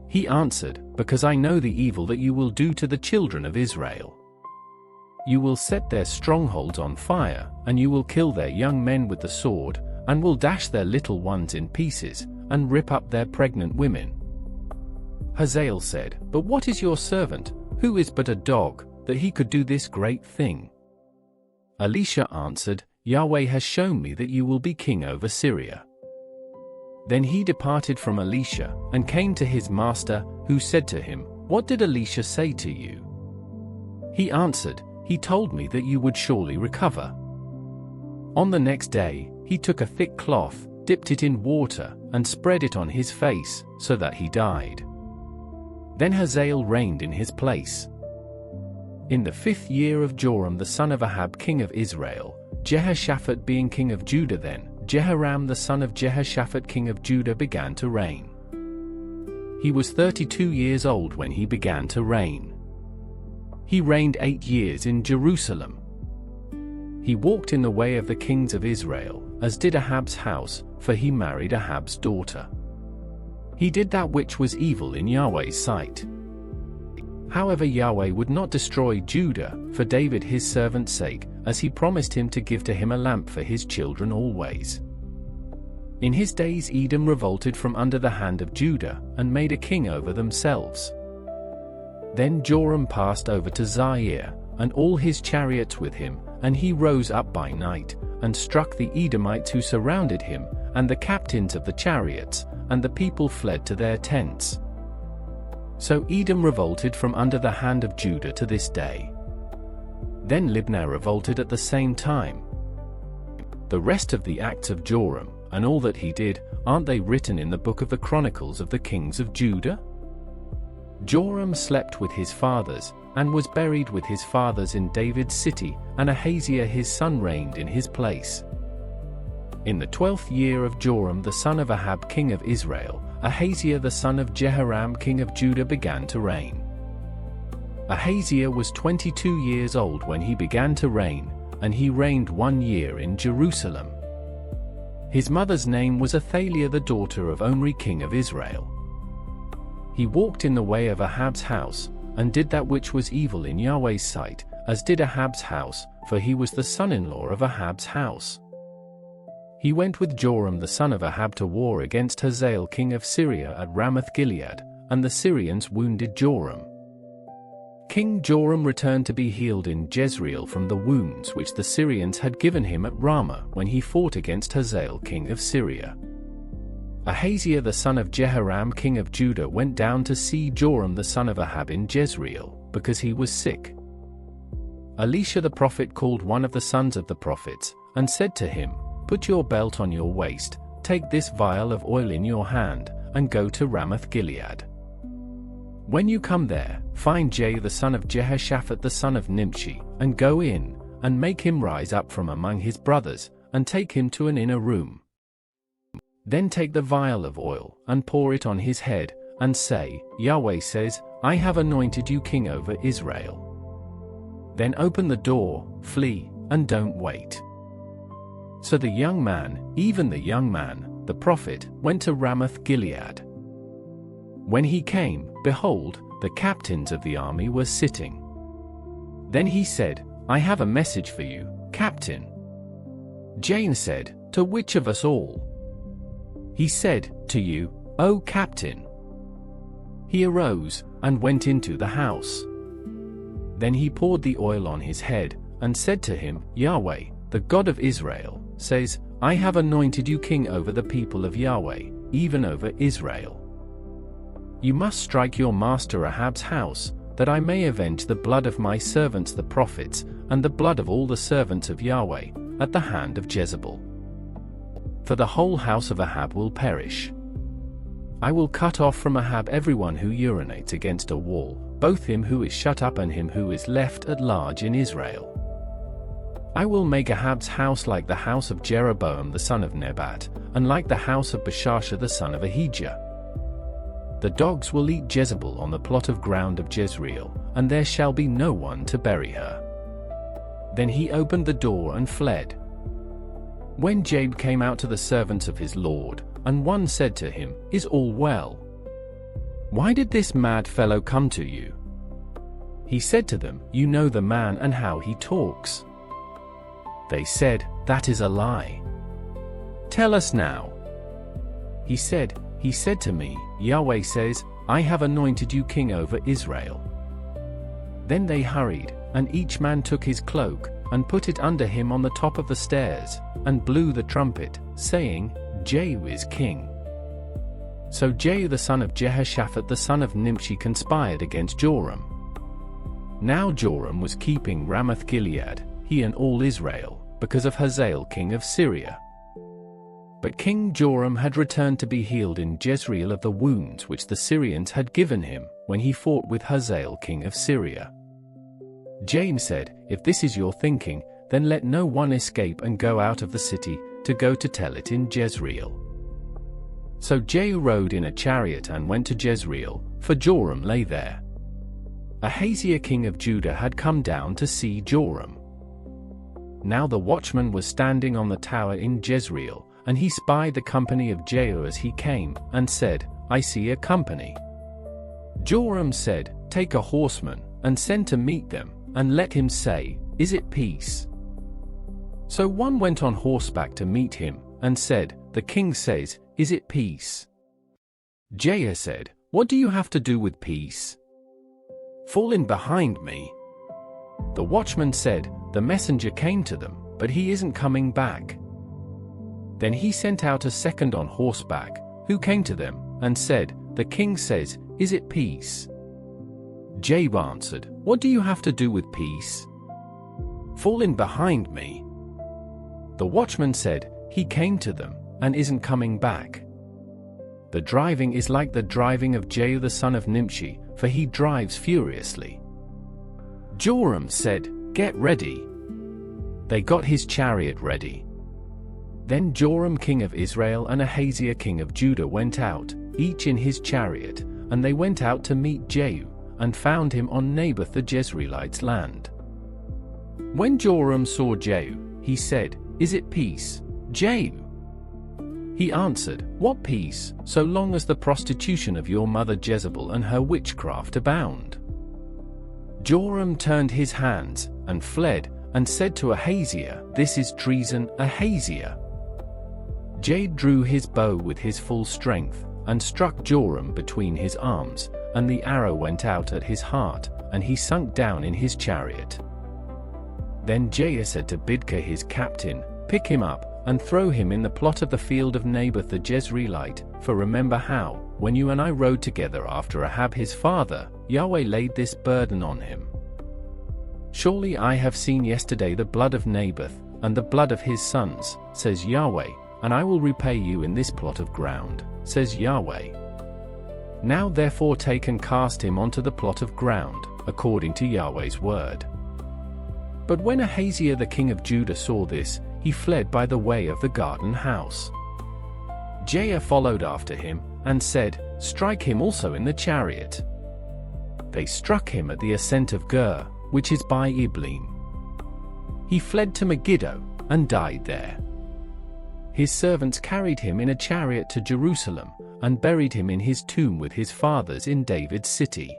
He answered, Because I know the evil that you will do to the children of Israel. You will set their strongholds on fire, and you will kill their young men with the sword, and will dash their little ones in pieces, and rip up their pregnant women. Hazael said, But what is your servant, who is but a dog, that he could do this great thing? Elisha answered, Yahweh has shown me that you will be king over Syria. Then he departed from Elisha, and came to his master, who said to him, What did Elisha say to you? He answered, He told me that you would surely recover. On the next day, he took a thick cloth, dipped it in water, and spread it on his face, so that he died. Then Hazael reigned in his place. In the 5th year of Joram the son of Ahab king of Israel, Jehoshaphat being king of Judah, then Jehoram the son of Jehoshaphat king of Judah began to reign. He was 32 years old when he began to reign. He reigned 8 years in Jerusalem. He walked in the way of the kings of Israel, as did Ahab's house, for he married Ahab's daughter. He did that which was evil in Yahweh's sight. However, Yahweh would not destroy Judah, for David his servant's sake, as he promised him to give to him a lamp for his children always. In his days Edom revolted from under the hand of Judah, and made a king over themselves. Then Joram passed over to Zaire, and all his chariots with him, and he rose up by night, and struck the Edomites who surrounded him, and the captains of the chariots, and the people fled to their tents. So Edom revolted from under the hand of Judah to this day. Then Libnah revolted at the same time. The rest of the acts of Joram, and all that he did, aren't they written in the book of the Chronicles of the kings of Judah? Joram slept with his fathers, and was buried with his fathers in David's city, and Ahaziah his son reigned in his place. In the 12th year of Joram the son of Ahab king of Israel, Ahaziah the son of Jehoram king of Judah began to reign. Ahaziah was 22 years old when he began to reign, and he reigned 1 year in Jerusalem. His mother's name was Athaliah the daughter of Omri king of Israel. He walked in the way of Ahab's house, and did that which was evil in Yahweh's sight, as did Ahab's house, for he was the son-in-law of Ahab's house. He went with Joram the son of Ahab to war against Hazael king of Syria at Ramoth-Gilead, and the Syrians wounded Joram. King Joram returned to be healed in Jezreel from the wounds which the Syrians had given him at Ramah when he fought against Hazael king of Syria. Ahaziah the son of Jehoram king of Judah went down to see Joram the son of Ahab in Jezreel, because he was sick. Elisha the prophet called one of the sons of the prophets, and said to him, "Put your belt on your waist, take this vial of oil in your hand, and go to Ramoth-Gilead. When you come there, find Jehu the son of Jehoshaphat the son of Nimshi, and go in, and make him rise up from among his brothers, and take him to an inner room. Then take the vial of oil, and pour it on his head, and say, 'Yahweh says, I have anointed you king over Israel.' Then open the door, flee, and don't wait." So the young man, even the young man, the prophet, went to Ramoth-Gilead. When he came, behold, the captains of the army were sitting. Then he said, "I have a message for you, captain." Jane said, "To which of us all?" He said, "To you, O captain." He arose, and went into the house. Then he poured the oil on his head, and said to him, "Yahweh, the God of Israel, says, I have anointed you king over the people of Yahweh, even over Israel. You must strike your master Ahab's house, that I may avenge the blood of my servants the prophets, and the blood of all the servants of Yahweh, at the hand of Jezebel. For the whole house of Ahab will perish. I will cut off from Ahab everyone who urinates against a wall, both him who is shut up and him who is left at large in Israel. I will make Ahab's house like the house of Jeroboam the son of Nebat, and like the house of Baasha the son of Ahijah. The dogs will eat Jezebel on the plot of ground of Jezreel, and there shall be no one to bury her." Then he opened the door and fled. When Jehu came out to the servants of his lord, and one said to him, "Is all well? Why did this mad fellow come to you?" He said to them, "You know the man and how he talks." They said, "That is a lie. Tell us now." He said to me, "Yahweh says, I have anointed you king over Israel." Then they hurried, and each man took his cloak, and put it under him on the top of the stairs, and blew the trumpet, saying, "Jehu is king." So Jehu the son of Jehoshaphat the son of Nimshi conspired against Joram. Now Joram was keeping Ramoth-Gilead, he and all Israel, because of Hazael king of Syria. But King Joram had returned to be healed in Jezreel of the wounds which the Syrians had given him when he fought with Hazael king of Syria. Jehu said, "If this is your thinking, then let no one escape and go out of the city to go to tell it in Jezreel." So Jehu rode in a chariot and went to Jezreel, for Joram lay there. Ahaziah king of Judah had come down to see Joram. Now the watchman was standing on the tower in Jezreel, and he spied the company of Jehu as he came, and said, "I see a company." Joram said, "Take a horseman, and send to meet them, and let him say, 'Is it peace?'" So one went on horseback to meet him, and said, "The king says, 'Is it peace?'" Jehu said, "What do you have to do with peace? Fall in behind me." The watchman said, "The messenger came to them, but he isn't coming back." Then he sent out a second on horseback, who came to them, and said, "The king says, 'Is it peace?'" Jehu answered, "What do you have to do with peace? Fall in behind me." The watchman said, "He came to them, and isn't coming back. The driving is like the driving of Jehu the son of Nimshi, for he drives furiously." Joram said, "Get ready." They got his chariot ready. Then Joram king of Israel and Ahaziah king of Judah went out, each in his chariot, and they went out to meet Jehu, and found him on Naboth the Jezreelite's land. When Joram saw Jehu, he said, "Is it peace, Jehu?" He answered, "What peace, so long as the prostitution of your mother Jezebel and her witchcraft abound?" Joram turned his hands, and fled, and said to Ahaziah, "This is treason, Ahaziah." Jehu drew his bow with his full strength, and struck Joram between his arms, and the arrow went out at his heart, and he sunk down in his chariot. Then Jehu said to Bidkar his captain, "Pick him up, and throw him in the plot of the field of Naboth the Jezreelite, for remember how, when you and I rode together after Ahab his father, Yahweh laid this burden on him. Surely I have seen yesterday the blood of Naboth, and the blood of his sons, says Yahweh, and I will repay you in this plot of ground, says Yahweh. Now therefore take and cast him onto the plot of ground, according to Yahweh's word." But when Ahaziah the king of Judah saw this, he fled by the way of the garden house. Jehu followed after him, and said, "Strike him also in the chariot." They struck him at the ascent of Gur, which is by Ibleam. He fled to Megiddo, and died there. His servants carried him in a chariot to Jerusalem, and buried him in his tomb with his fathers in David's city.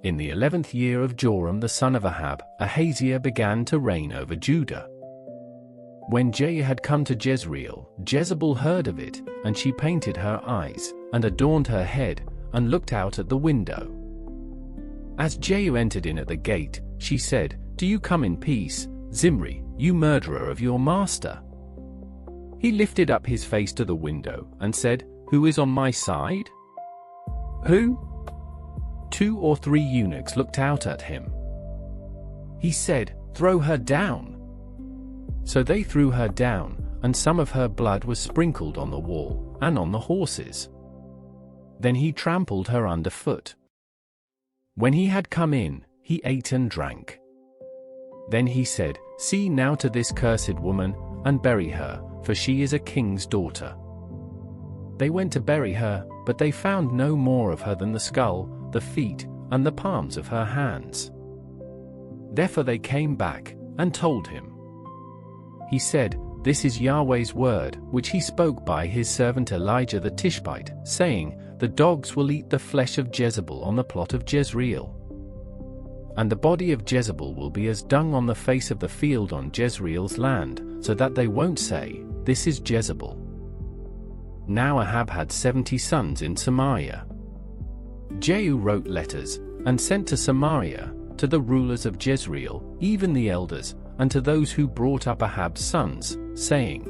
In the 11th year of Joram the son of Ahab, Ahaziah began to reign over Judah. When Jehu had come to Jezreel, Jezebel heard of it, and she painted her eyes, and adorned her head, and looked out at the window. As Jehu entered in at the gate, she said, "Do you come in peace, Zimri, you murderer of your master?" He lifted up his face to the window, and said, "Who is on my side?" "Who?" 2 or 3 eunuchs looked out at him. He said, "Throw her down." So they threw her down, and some of her blood was sprinkled on the wall, and on the horses. Then he trampled her underfoot. When he had come in, he ate and drank. Then he said, "See now to this cursed woman, and bury her, for she is a king's daughter." They went to bury her, but they found no more of her than the skull, the feet, and the palms of her hands. Therefore they came back, and told him. He said, "This is Yahweh's word, which he spoke by his servant Elijah the Tishbite, saying, The dogs will eat the flesh of Jezebel on the plot of Jezreel. And the body of Jezebel will be as dung on the face of the field on Jezreel's land, so that they won't say, This is Jezebel." Now Ahab had 70 sons in Samaria. Jehu wrote letters, and sent to Samaria, to the rulers of Jezreel, even the elders, and to those who brought up Ahab's sons, saying,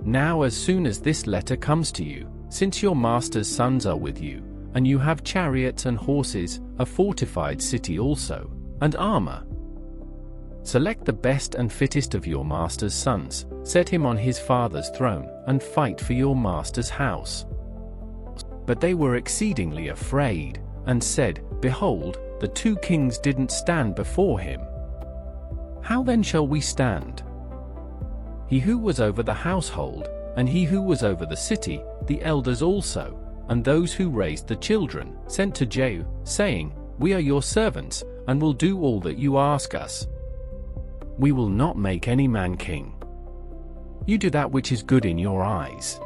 "Now as soon as this letter comes to you, since your master's sons are with you, and you have chariots and horses, a fortified city also, and armor, Select the best and fittest of your master's sons, set him on his father's throne, and fight for your master's house." But they were exceedingly afraid, and said, "Behold, the 2 kings didn't stand before him. How then shall we stand? He who was over the household, and he who was over the city, the elders also, and those who raised the children, sent to Jehu, saying, We are your servants, and will do all that you ask us. We will not make any man king. You do that which is good in your eyes."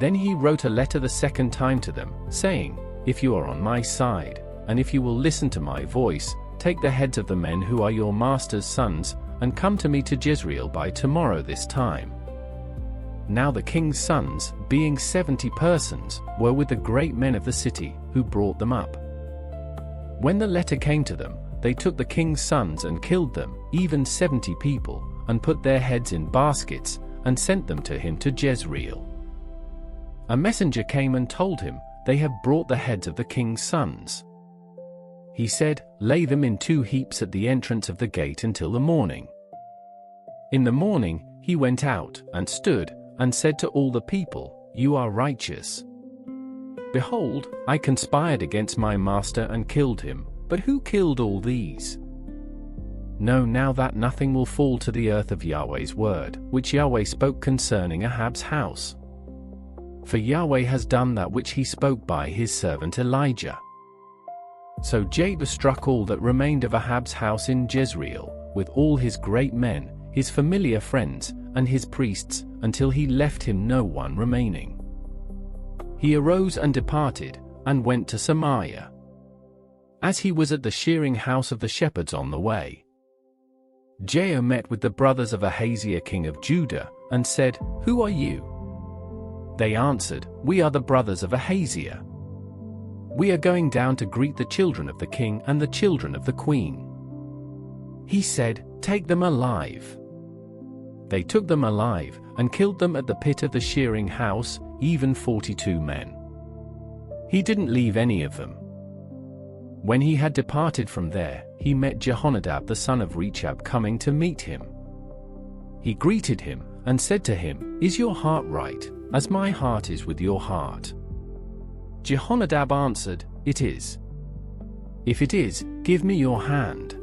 Then he wrote a letter the second time to them, saying, "If you are on my side, and if you will listen to my voice, take the heads of the men who are your master's sons, and come to me to Jezreel by tomorrow this time." Now the king's sons, being 70 persons, were with the great men of the city, who brought them up. When the letter came to them, they took the king's sons and killed them, even 70 people, and put their heads in baskets, and sent them to him to Jezreel. A messenger came and told him, "They have brought the heads of the king's sons." He said, "Lay them in 2 heaps at the entrance of the gate until the morning." In the morning, he went out, and stood, and said to all the people, "You are righteous. Behold, I conspired against my master and killed him, but who killed all these? Know now that nothing will fall to the earth of Yahweh's word, which Yahweh spoke concerning Ahab's house. For Yahweh has done that which he spoke by his servant Elijah." So Jehu struck all that remained of Ahab's house in Jezreel, with all his great men, his familiar friends, and his priests, until he left him no one remaining. He arose and departed, and went to Samaria. As he was at the shearing house of the shepherds on the way, Jehu met with the brothers of Ahaziah king of Judah, and said, "Who are you?" They answered, "We are the brothers of Ahaziah. We are going down to greet the children of the king and the children of the queen." He said, "Take them alive." They took them alive, and killed them at the pit of the shearing house, even 42 men. He didn't leave any of them. When he had departed from there, he met Jehonadab the son of Rechab coming to meet him. He greeted him, and said to him, "Is your heart right, as my heart is with your heart?" Jehonadab answered, "It is." "If it is, give me your hand."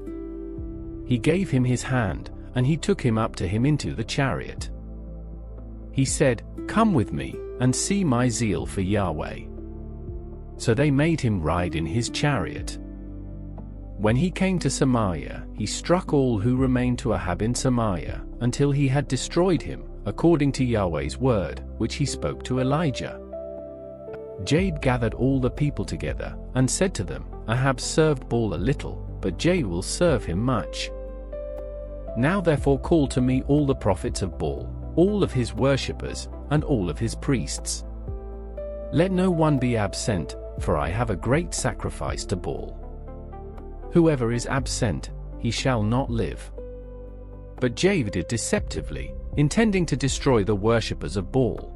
He gave him his hand, and he took him up to him into the chariot. He said, "Come with me, and see my zeal for Yahweh." So they made him ride in his chariot. When he came to Samaria, he struck all who remained to Ahab in Samaria, until he had destroyed him, according to Yahweh's word, which he spoke to Elijah. Jehu gathered all the people together, and said to them, "Ahab served Baal a little, but Jehu will serve him much. Now therefore call to me all the prophets of Baal, all of his worshippers, and all of his priests. Let no one be absent, for I have a great sacrifice to Baal. Whoever is absent, he shall not live." But Jehu did deceptively, intending to destroy the worshippers of Baal.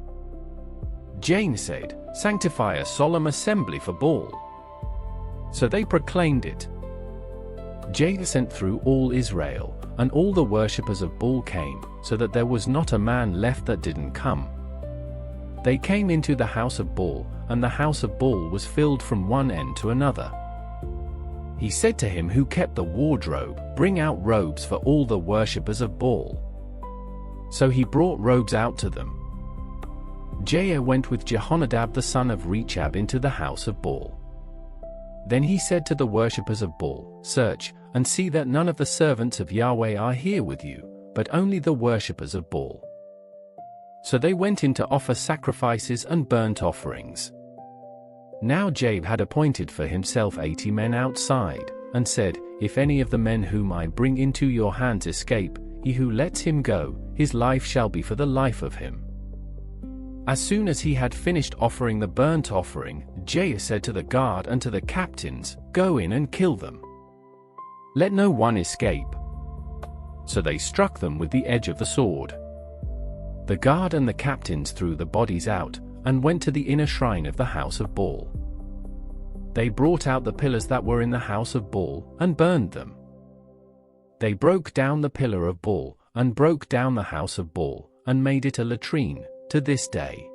Jehu said, "Sanctify a solemn assembly for Baal." So they proclaimed it. Jehu sent through all Israel, and all the worshippers of Baal came, so that there was not a man left that didn't come. They came into the house of Baal, and the house of Baal was filled from one end to another. He said to him who kept the wardrobe, "Bring out robes for all the worshippers of Baal." So he brought robes out to them. Jehu went with Jehonadab the son of Rechab into the house of Baal. Then he said to the worshippers of Baal, "Search, and see that none of the servants of Yahweh are here with you, but only the worshippers of Baal." So they went in to offer sacrifices and burnt offerings. Now Jehu had appointed for himself 80 men outside, and said, "If any of the men whom I bring into your hands escape, he who lets him go, his life shall be for the life of him." As soon as he had finished offering the burnt offering, Jehu said to the guard and to the captains, "Go in and kill them. Let no one escape." So they struck them with the edge of the sword. The guard and the captains threw the bodies out, and went to the inner shrine of the house of Baal. They brought out the pillars that were in the house of Baal, and burned them. They broke down the pillar of Baal, and broke down the house of Baal, and made it a latrine, to this day.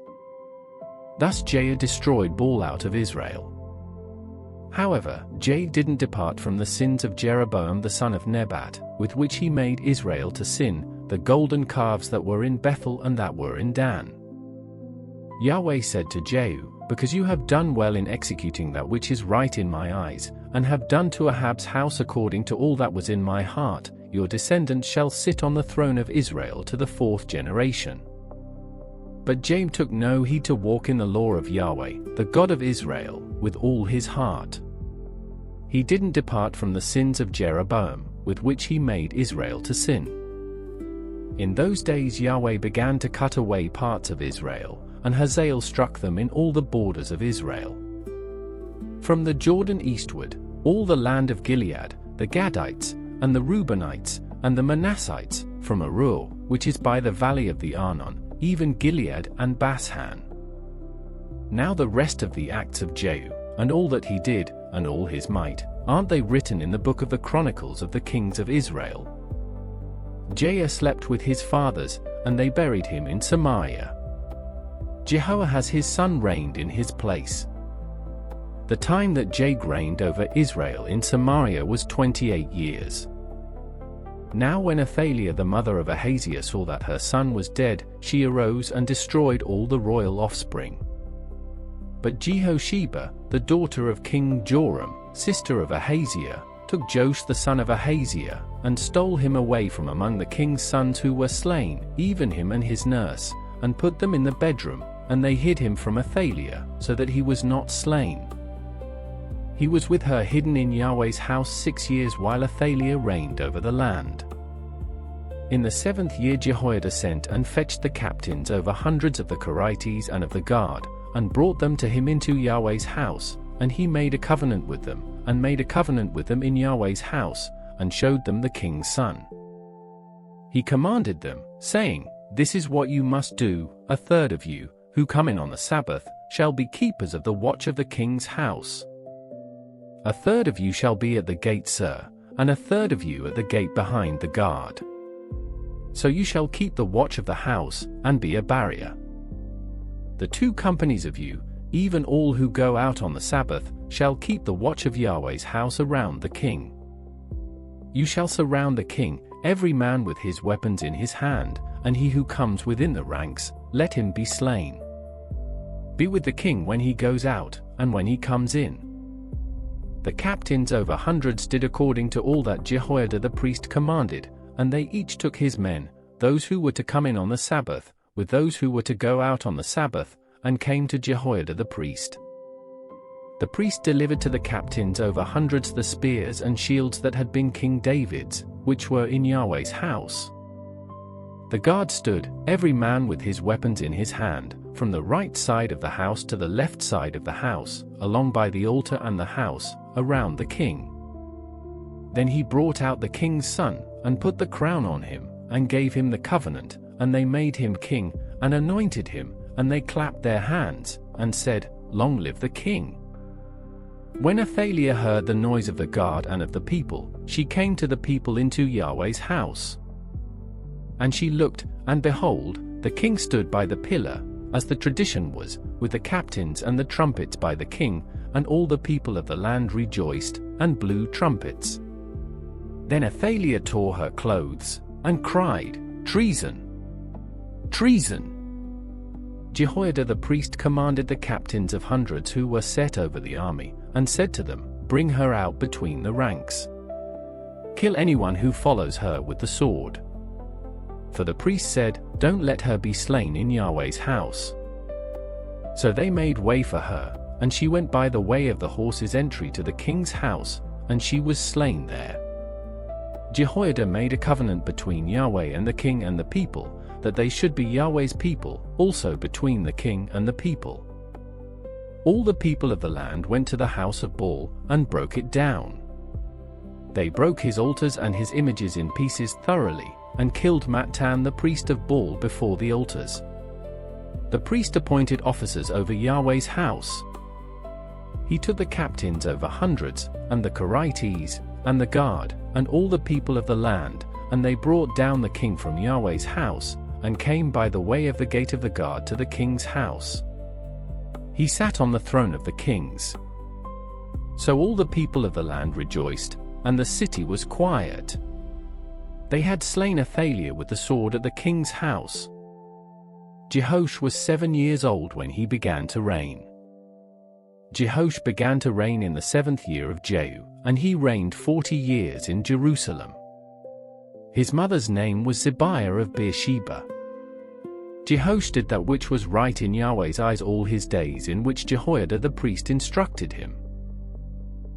Thus Jah destroyed Baal out of Israel. However, Jah didn't depart from the sins of Jeroboam the son of Nebat, with which he made Israel to sin, the golden calves that were in Bethel and that were in Dan. Yahweh said to Jehu, because you have done well in executing that which is right in my eyes, and have done to Ahab's house according to all that was in my heart, your descendants shall sit on the throne of Israel to the 4th generation. But Jah took no heed to walk in the law of Yahweh, the God of Israel, with all his heart. He didn't depart from the sins of Jeroboam, with which he made Israel to sin. In those days Yahweh began to cut away parts of Israel, and Hazael struck them in all the borders of Israel. From the Jordan eastward, all the land of Gilead, the Gadites, and the Reubenites, and the Manassites, from Aroer, which is by the valley of the Arnon, even Gilead and Bashan. Now the rest of the acts of Jehu, and all that he did, and all his might, aren't they written in the book of the Chronicles of the kings of Israel? Jah slept with his fathers, and they buried him in Samaria. Jehoahaz his son reigned in his place. The time that Jah reigned over Israel in Samaria was 28 years. Now when Athaliah the mother of Ahaziah saw that her son was dead, she arose and destroyed all the royal offspring. But Jehosheba, the daughter of King Joram, sister of Ahaziah, took Joash the son of Ahaziah, and stole him away from among the king's sons who were slain, even him and his nurse, and put them in the bedroom, and they hid him from Athaliah, so that he was not slain. He was with her hidden in Yahweh's house 6 years while Athaliah reigned over the land. In the 7th year Jehoiada sent and fetched the captains over hundreds of the Korites and of the guard, and brought them to him into Yahweh's house, and he made a covenant with them, and made a covenant with them in Yahweh's house, and showed them the king's son. He commanded them, saying, This is what you must do, 1/3 of you, who come in on the Sabbath, shall be keepers of the watch of the king's house. 1/3 of you shall be at the gate, sir, and 1/3 of you at the gate behind the guard. So you shall keep the watch of the house, and be a barrier. The 2 companies of you, even all who go out on the Sabbath, shall keep the watch of Yahweh's house around the king. You shall surround the king, every man with his weapons in his hand, and he who comes within the ranks, let him be slain. Be with the king when he goes out, and when he comes in. The captains over hundreds did according to all that Jehoiada the priest commanded, and they each took his men, those who were to come in on the Sabbath, with those who were to go out on the Sabbath, and came to Jehoiada the priest. The priest delivered to the captains over hundreds the spears and shields that had been King David's, which were in Yahweh's house. The guard stood, every man with his weapons in his hand, from the right side of the house to the left side of the house, along by the altar and the house, around the king. Then he brought out the king's son, and put the crown on him, and gave him the covenant, and they made him king, and anointed him, and they clapped their hands, and said, Long live the king. When Athaliah heard the noise of the guard and of the people, she came to the people into Yahweh's house. And she looked, and behold, the king stood by the pillar, as the tradition was, with the captains and the trumpets by the king, and all the people of the land rejoiced, and blew trumpets. Then Athaliah tore her clothes, and cried, Treason! Treason! Jehoiada the priest commanded the captains of hundreds who were set over the army, and said to them, Bring her out between the ranks. Kill anyone who follows her with the sword. For the priest said, Don't let her be slain in Yahweh's house. So they made way for her, and she went by the way of the horse's entry to the king's house, and she was slain there. Jehoiada made a covenant between Yahweh and the king and the people, that they should be Yahweh's people, also between the king and the people. All the people of the land went to the house of Baal, and broke it down. They broke his altars and his images in pieces thoroughly, and killed Mattan the priest of Baal before the altars. The priest appointed officers over Yahweh's house. He took the captains over hundreds, and the Korites, and the guard, and all the people of the land, and they brought down the king from Yahweh's house, and came by the way of the gate of the guard to the king's house. He sat on the throne of the kings. So all the people of the land rejoiced, and the city was quiet. They had slain Athaliah with the sword at the king's house. Jehoash was 7 years old when he began to reign. Jehoash began to reign in the 7th year of Jehu, and he reigned 40 years in Jerusalem. His mother's name was Zibiah of Beersheba. Jehoash did that which was right in Yahweh's eyes all his days, in which Jehoiada the priest instructed him.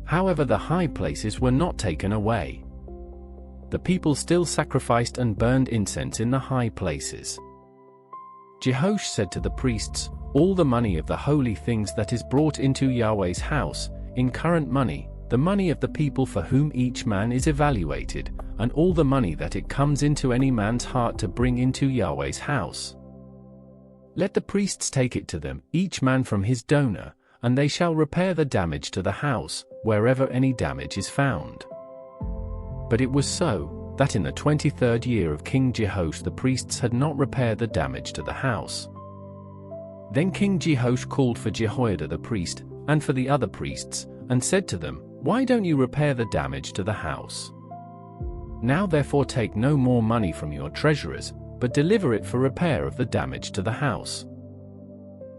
However, the high places were not taken away. The people still sacrificed and burned incense in the high places. Jehoash said to the priests, "All the money of the holy things that is brought into Yahweh's house, in current money, the money of the people for whom each man is evaluated, and all the money that it comes into any man's heart to bring into Yahweh's house. Let the priests take it to them, each man from his donor, and they shall repair the damage to the house, wherever any damage is found." But it was so, that in the 23rd year of King Jehoash the priests had not repaired the damage to the house. Then King Jehoash called for Jehoiada the priest, and for the other priests, and said to them, "Why don't you repair the damage to the house? Now therefore take no more money from your treasurers, but deliver it for repair of the damage to the house."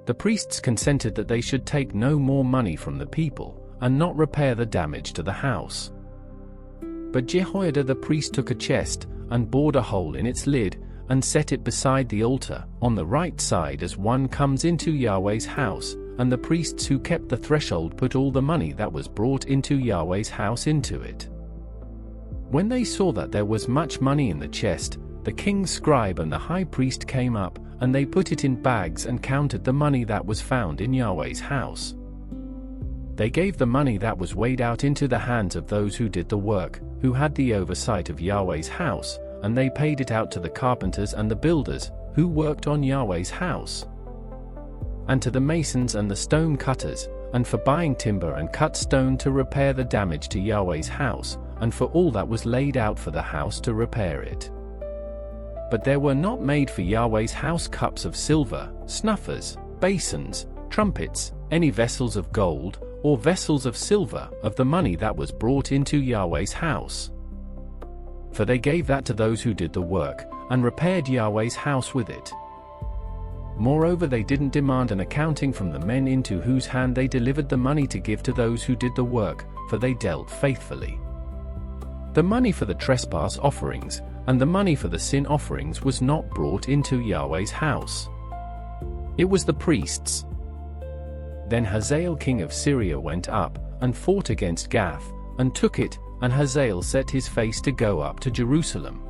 The priests consented that they should take no more money from the people, and not repair the damage to the house. But Jehoiada the priest took a chest, and bored a hole in its lid, and set it beside the altar, on the right side as one comes into Yahweh's house, and the priests who kept the threshold put all the money that was brought into Yahweh's house into it. When they saw that there was much money in the chest, the king's scribe and the high priest came up, and they put it in bags and counted the money that was found in Yahweh's house. They gave the money that was weighed out into the hands of those who did the work, who had the oversight of Yahweh's house, and they paid it out to the carpenters and the builders, who worked on Yahweh's house, and to the masons and the stone cutters, and for buying timber and cut stone to repair the damage to Yahweh's house, and for all that was laid out for the house to repair it. But there were not made for Yahweh's house cups of silver, snuffers, basins, trumpets, any vessels of gold, or vessels of silver, of the money that was brought into Yahweh's house. For they gave that to those who did the work, and repaired Yahweh's house with it. Moreover, they didn't demand an accounting from the men into whose hand they delivered the money to give to those who did the work, for they dealt faithfully. The money for the trespass offerings, and the money for the sin offerings was not brought into Yahweh's house. It was the priests. Then Hazael king of Syria went up, and fought against Gath, and took it, and Hazael set his face to go up to Jerusalem.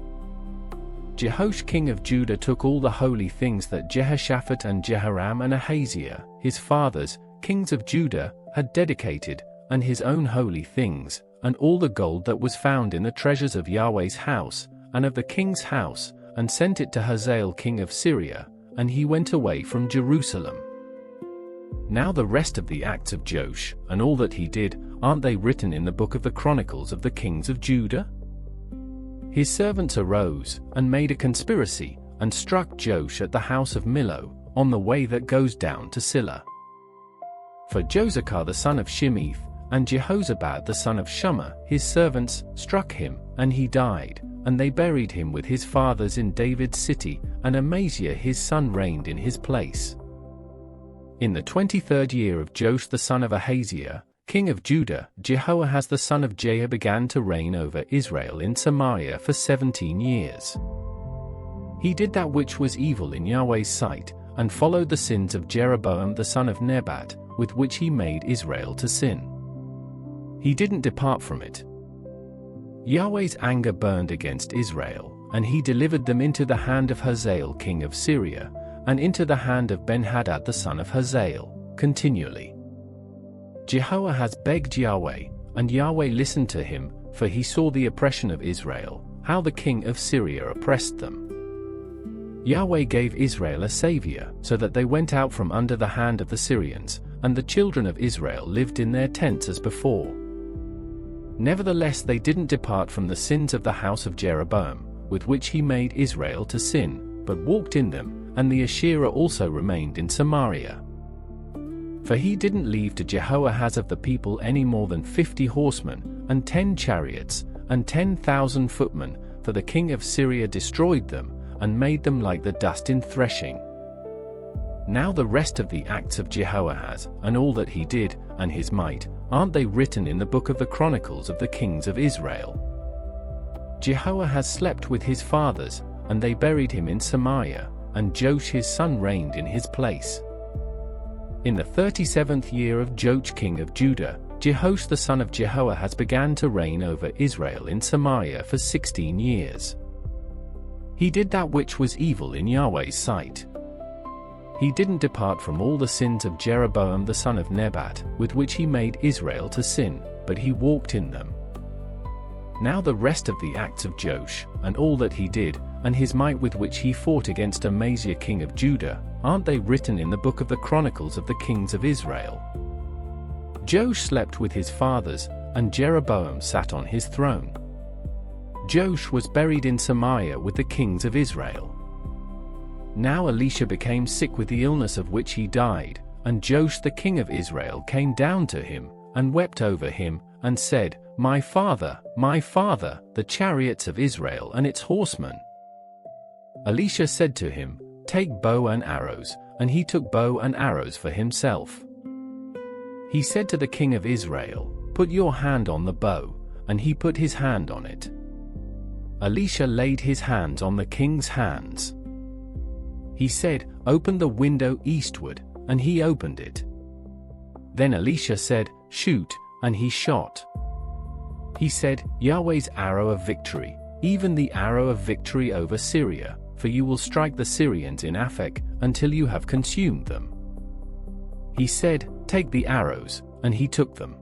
Jehoash king of Judah took all the holy things that Jehoshaphat and Jehoram and Ahaziah, his fathers, kings of Judah, had dedicated, and his own holy things, and all the gold that was found in the treasures of Yahweh's house, and of the king's house, and sent it to Hazael king of Syria, and he went away from Jerusalem. Now the rest of the acts of Joash, and all that he did, aren't they written in the book of the Chronicles of the kings of Judah? His servants arose, and made a conspiracy, and struck Joash at the house of Millo, on the way that goes down to Silla. For Josachar the son of Shimith, and Jehozabad the son of Shumah, his servants, struck him, and he died, and they buried him with his fathers in David's city, and Amaziah his son reigned in his place. In the 23rd year of Joash the son of Ahaziah, king of Judah, Jehoahaz the son of Jair began to reign over Israel in Samaria for 17 years. He did that which was evil in Yahweh's sight, and followed the sins of Jeroboam the son of Nebat, with which he made Israel to sin. He didn't depart from it. Yahweh's anger burned against Israel, and he delivered them into the hand of Hazael king of Syria, and into the hand of Ben-Hadad the son of Hazael, continually. Jehoahaz begged Yahweh, and Yahweh listened to him, for he saw the oppression of Israel, how the king of Syria oppressed them. Yahweh gave Israel a savior, so that they went out from under the hand of the Syrians, and the children of Israel lived in their tents as before. Nevertheless they didn't depart from the sins of the house of Jeroboam, with which he made Israel to sin, but walked in them, and the Asherah also remained in Samaria. For he didn't leave to Jehoahaz of the people any more than 50 horsemen, and 10 chariots, and 10,000 footmen, for the king of Syria destroyed them, and made them like the dust in threshing. Now the rest of the acts of Jehoahaz, and all that he did, and his might, aren't they written in the book of the Chronicles of the kings of Israel? Jehoahaz slept with his fathers, and they buried him in Samaria, and Joash his son reigned in his place. In the 37th year of Joash king of Judah, Jehoash the son of Jehoahaz began to reign over Israel in Samaria for 16 years. He did that which was evil in Yahweh's sight. He didn't depart from all the sins of Jeroboam the son of Nebat, with which he made Israel to sin, but he walked in them. Now the rest of the acts of Joash, and all that he did, and his might with which he fought against Amaziah king of Judah, aren't they written in the book of the Chronicles of the kings of Israel? Joash slept with his fathers, and Jeroboam sat on his throne. Joash was buried in Samaria with the kings of Israel. Now Elisha became sick with the illness of which he died, and Joash the king of Israel came down to him, and wept over him, and said, my father, the chariots of Israel and its horsemen. Elisha said to him, take bow and arrows, and he took bow and arrows for himself. He said to the king of Israel, put your hand on the bow, and he put his hand on it. Elisha laid his hands on the king's hands. He said, open the window eastward, and he opened it. Then Elisha said, shoot, and he shot. He said, Yahweh's arrow of victory, even the arrow of victory over Syria, for you will strike the Syrians in Aphek, until you have consumed them. He said, take the arrows, and he took them.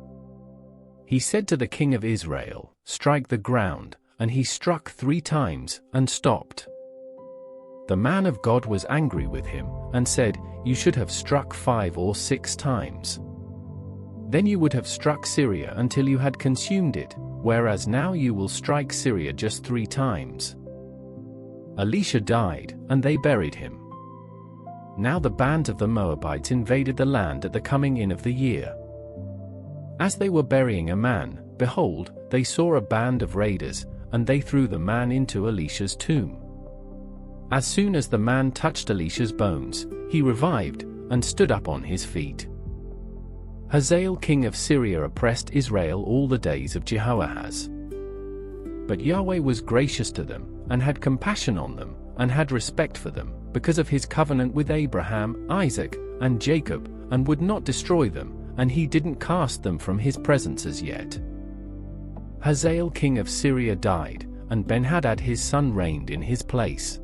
He said to the king of Israel, strike the ground, and he struck 3 times, and stopped. The man of God was angry with him, and said, you should have struck 5 or 6 times. Then you would have struck Syria until you had consumed it, whereas now you will strike Syria just 3 times. Elisha died, and they buried him. Now the band of the Moabites invaded the land at the coming in of the year. As they were burying a man, behold, they saw a band of raiders, and they threw the man into Elisha's tomb. As soon as the man touched Elisha's bones, he revived, and stood up on his feet. Hazael king of Syria oppressed Israel all the days of Jehoahaz. But Yahweh was gracious to them, and had compassion on them, and had respect for them, because of his covenant with Abraham, Isaac, and Jacob, and would not destroy them, and he didn't cast them from his presence as yet. Hazael king of Syria died, and Ben-Hadad his son reigned in his place.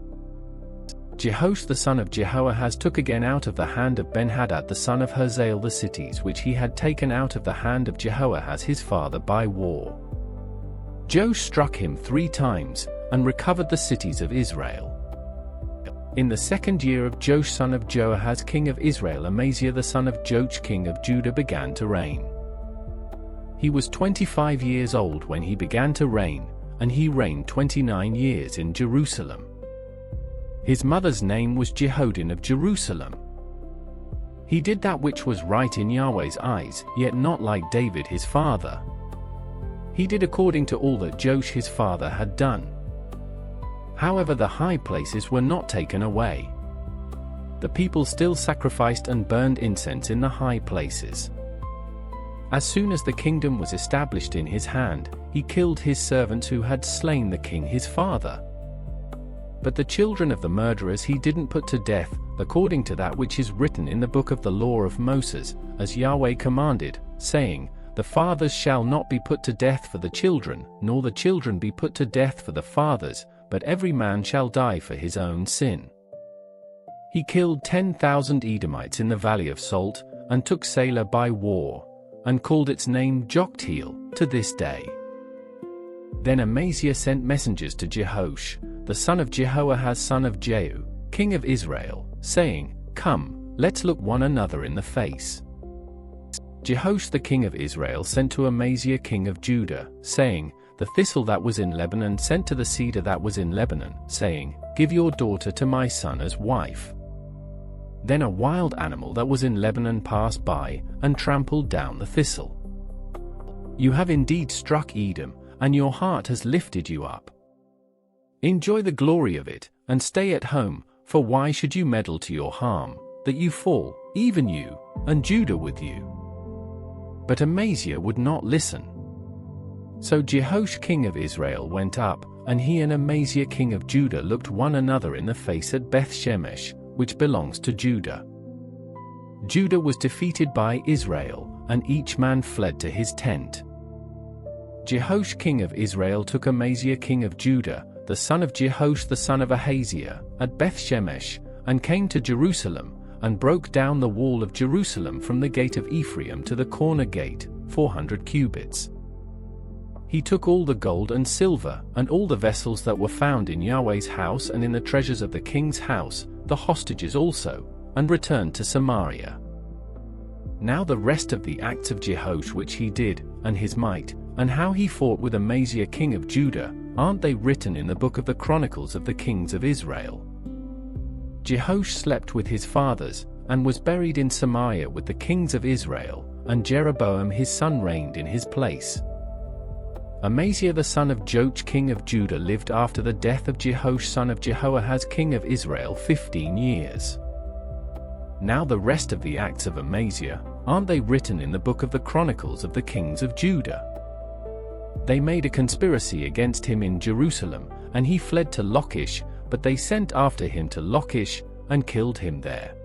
Jehoash the son of Jehoahaz took again out of the hand of Ben-Hadad the son of Hazael the cities which he had taken out of the hand of Jehoahaz his father by war. Joash struck him 3 times, and recovered the cities of Israel. In the 2nd year of Joash son of Joahaz king of Israel, Amaziah the son of Joash king of Judah began to reign. He was 25 years old when he began to reign, and he reigned 29 years in Jerusalem. His mother's name was Jehoadin of Jerusalem. He did that which was right in Yahweh's eyes, yet not like David his father. He did according to all that Joash his father had done. However, the high places were not taken away. The people still sacrificed and burned incense in the high places. As soon as the kingdom was established in his hand, he killed his servants who had slain the king his father. But the children of the murderers he didn't put to death, according to that which is written in the book of the law of Moses, as Yahweh commanded, saying, the fathers shall not be put to death for the children, nor the children be put to death for the fathers, but every man shall die for his own sin. He killed 10,000 Edomites in the valley of Salt, and took Selah by war, and called its name Joktheel, to this day. Then Amaziah sent messengers to Jehoash, the son of Jehoahaz son of Jehu, king of Israel, saying, come, let's look one another in the face. Jehoash the king of Israel sent to Amaziah king of Judah, saying, The thistle that was in Lebanon sent to the cedar that was in Lebanon, saying, Give your daughter to my son as wife. Then a wild animal that was in Lebanon passed by, and trampled down the thistle. You have indeed struck Edom, and your heart has lifted you up. Enjoy the glory of it, and stay at home, for why should you meddle to your harm, that you fall, even you, and Judah with you? But Amaziah would not listen. So Jehoash king of Israel went up, and he and Amaziah king of Judah looked one another in the face at Beth-shemesh, which belongs to Judah. Judah was defeated by Israel, and each man fled to his tent. Jehoash king of Israel took Amaziah king of Judah, the son of Jehoash the son of Ahaziah, at Beth-shemesh, and came to Jerusalem, and broke down the wall of Jerusalem from the gate of Ephraim to the corner gate, 400 cubits. He took all the gold and silver, and all the vessels that were found in Yahweh's house and in the treasures of the king's house, the hostages also, and returned to Samaria. Now the rest of the acts of Jehoash which he did, and his might, and how he fought with Amaziah king of Judah, aren't they written in the book of the Chronicles of the kings of Israel? Jehoash slept with his fathers, and was buried in Samaria with the kings of Israel, and Jeroboam his son reigned in his place. Amaziah the son of Joach king of Judah lived after the death of Jehoash son of Jehoahaz king of Israel 15 years. Now the rest of the acts of Amaziah, aren't they written in the book of the Chronicles of the kings of Judah? They made a conspiracy against him in Jerusalem, and he fled to Lachish, but they sent after him to Lachish, and killed him there.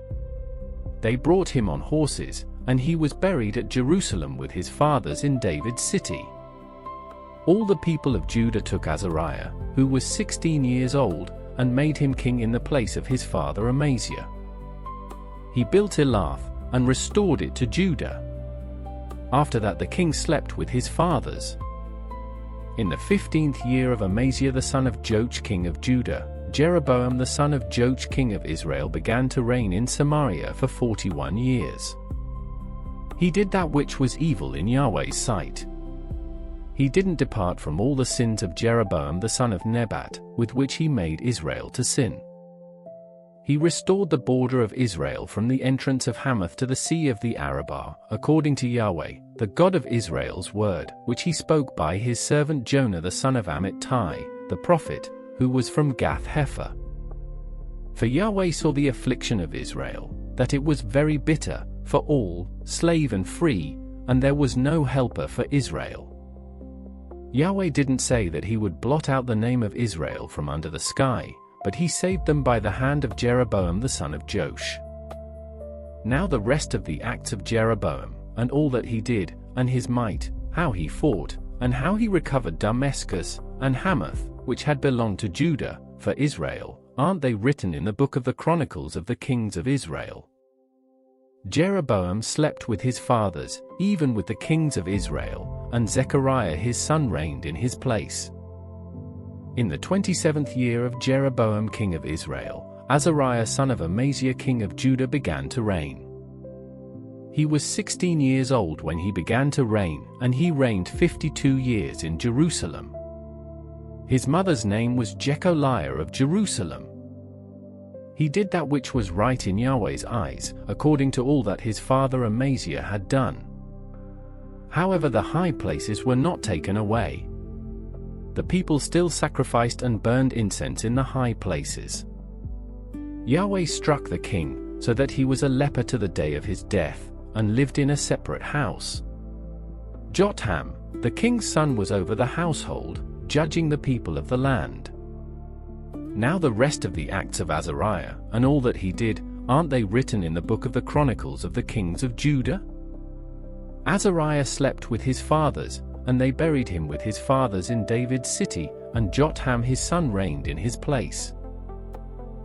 They brought him on horses, and he was buried at Jerusalem with his fathers in David's city. All the people of Judah took Azariah, who was 16 years old, and made him king in the place of his father Amaziah. He built Elath, and restored it to Judah. After that the king slept with his fathers. In the 15th year of Amaziah the son of Joach king of Judah, Jeroboam the son of Joach king of Israel began to reign in Samaria for 41 years. He did that which was evil in Yahweh's sight. He didn't depart from all the sins of Jeroboam the son of Nebat, with which he made Israel to sin. He restored the border of Israel from the entrance of Hamath to the sea of the Arabah, according to Yahweh, the God of Israel's word, which he spoke by his servant Jonah the son of Amittai, the prophet, who was from Gath-hepher. For Yahweh saw the affliction of Israel, that it was very bitter, for all, slave and free, and there was no helper for Israel. Yahweh didn't say that he would blot out the name of Israel from under the sky, but he saved them by the hand of Jeroboam the son of Joash. Now the rest of the acts of Jeroboam, and all that he did, and his might, how he fought, and how he recovered Damascus, and Hamath, which had belonged to Judah, for Israel, aren't they written in the book of the Chronicles of the kings of Israel? Jeroboam slept with his fathers, even with the kings of Israel, and Zechariah his son reigned in his place. In the 27th year of Jeroboam king of Israel, Azariah son of Amaziah king of Judah began to reign. He was 16 years old when he began to reign, and he reigned 52 years in Jerusalem. His mother's name was Jecholiah of Jerusalem. He did that which was right in Yahweh's eyes, according to all that his father Amaziah had done. However, the high places were not taken away. The people still sacrificed and burned incense in the high places. Yahweh struck the king, so that he was a leper to the day of his death, and lived in a separate house. Jotham, the king's son, was over the household, judging the people of the land. Now the rest of the acts of Azariah, and all that he did, aren't they written in the book of the Chronicles of the kings of Judah? Azariah slept with his fathers, and they buried him with his fathers in David's city, and Jotham his son reigned in his place.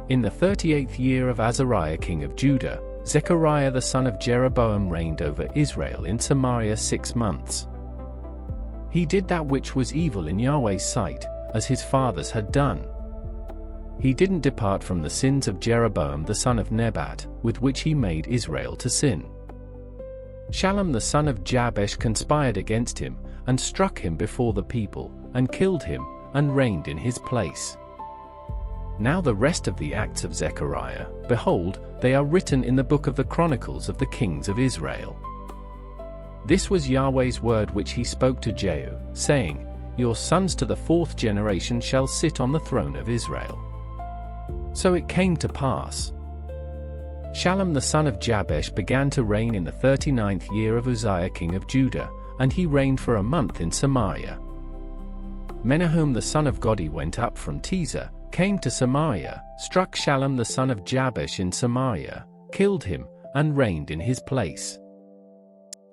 In the 38th year of Azariah king of Judah, Zechariah the son of Jeroboam reigned over Israel in Samaria 6 months. He did that which was evil in Yahweh's sight, as his fathers had done. He didn't depart from the sins of Jeroboam the son of Nebat, with which he made Israel to sin. Shallum the son of Jabesh conspired against him, and struck him before the people, and killed him, and reigned in his place. Now the rest of the acts of Zechariah, behold, they are written in the book of the Chronicles of the kings of Israel. This was Yahweh's word which he spoke to Jehu, saying, Your sons to the 4th generation shall sit on the throne of Israel. So it came to pass. Shallum the son of Jabesh began to reign in the 39th year of Uzziah king of Judah, and he reigned for a month in Samaria. Menahem the son of Godi went up from Tirzah, came to Samaria, struck Shallum the son of Jabesh in Samaria, killed him, and reigned in his place.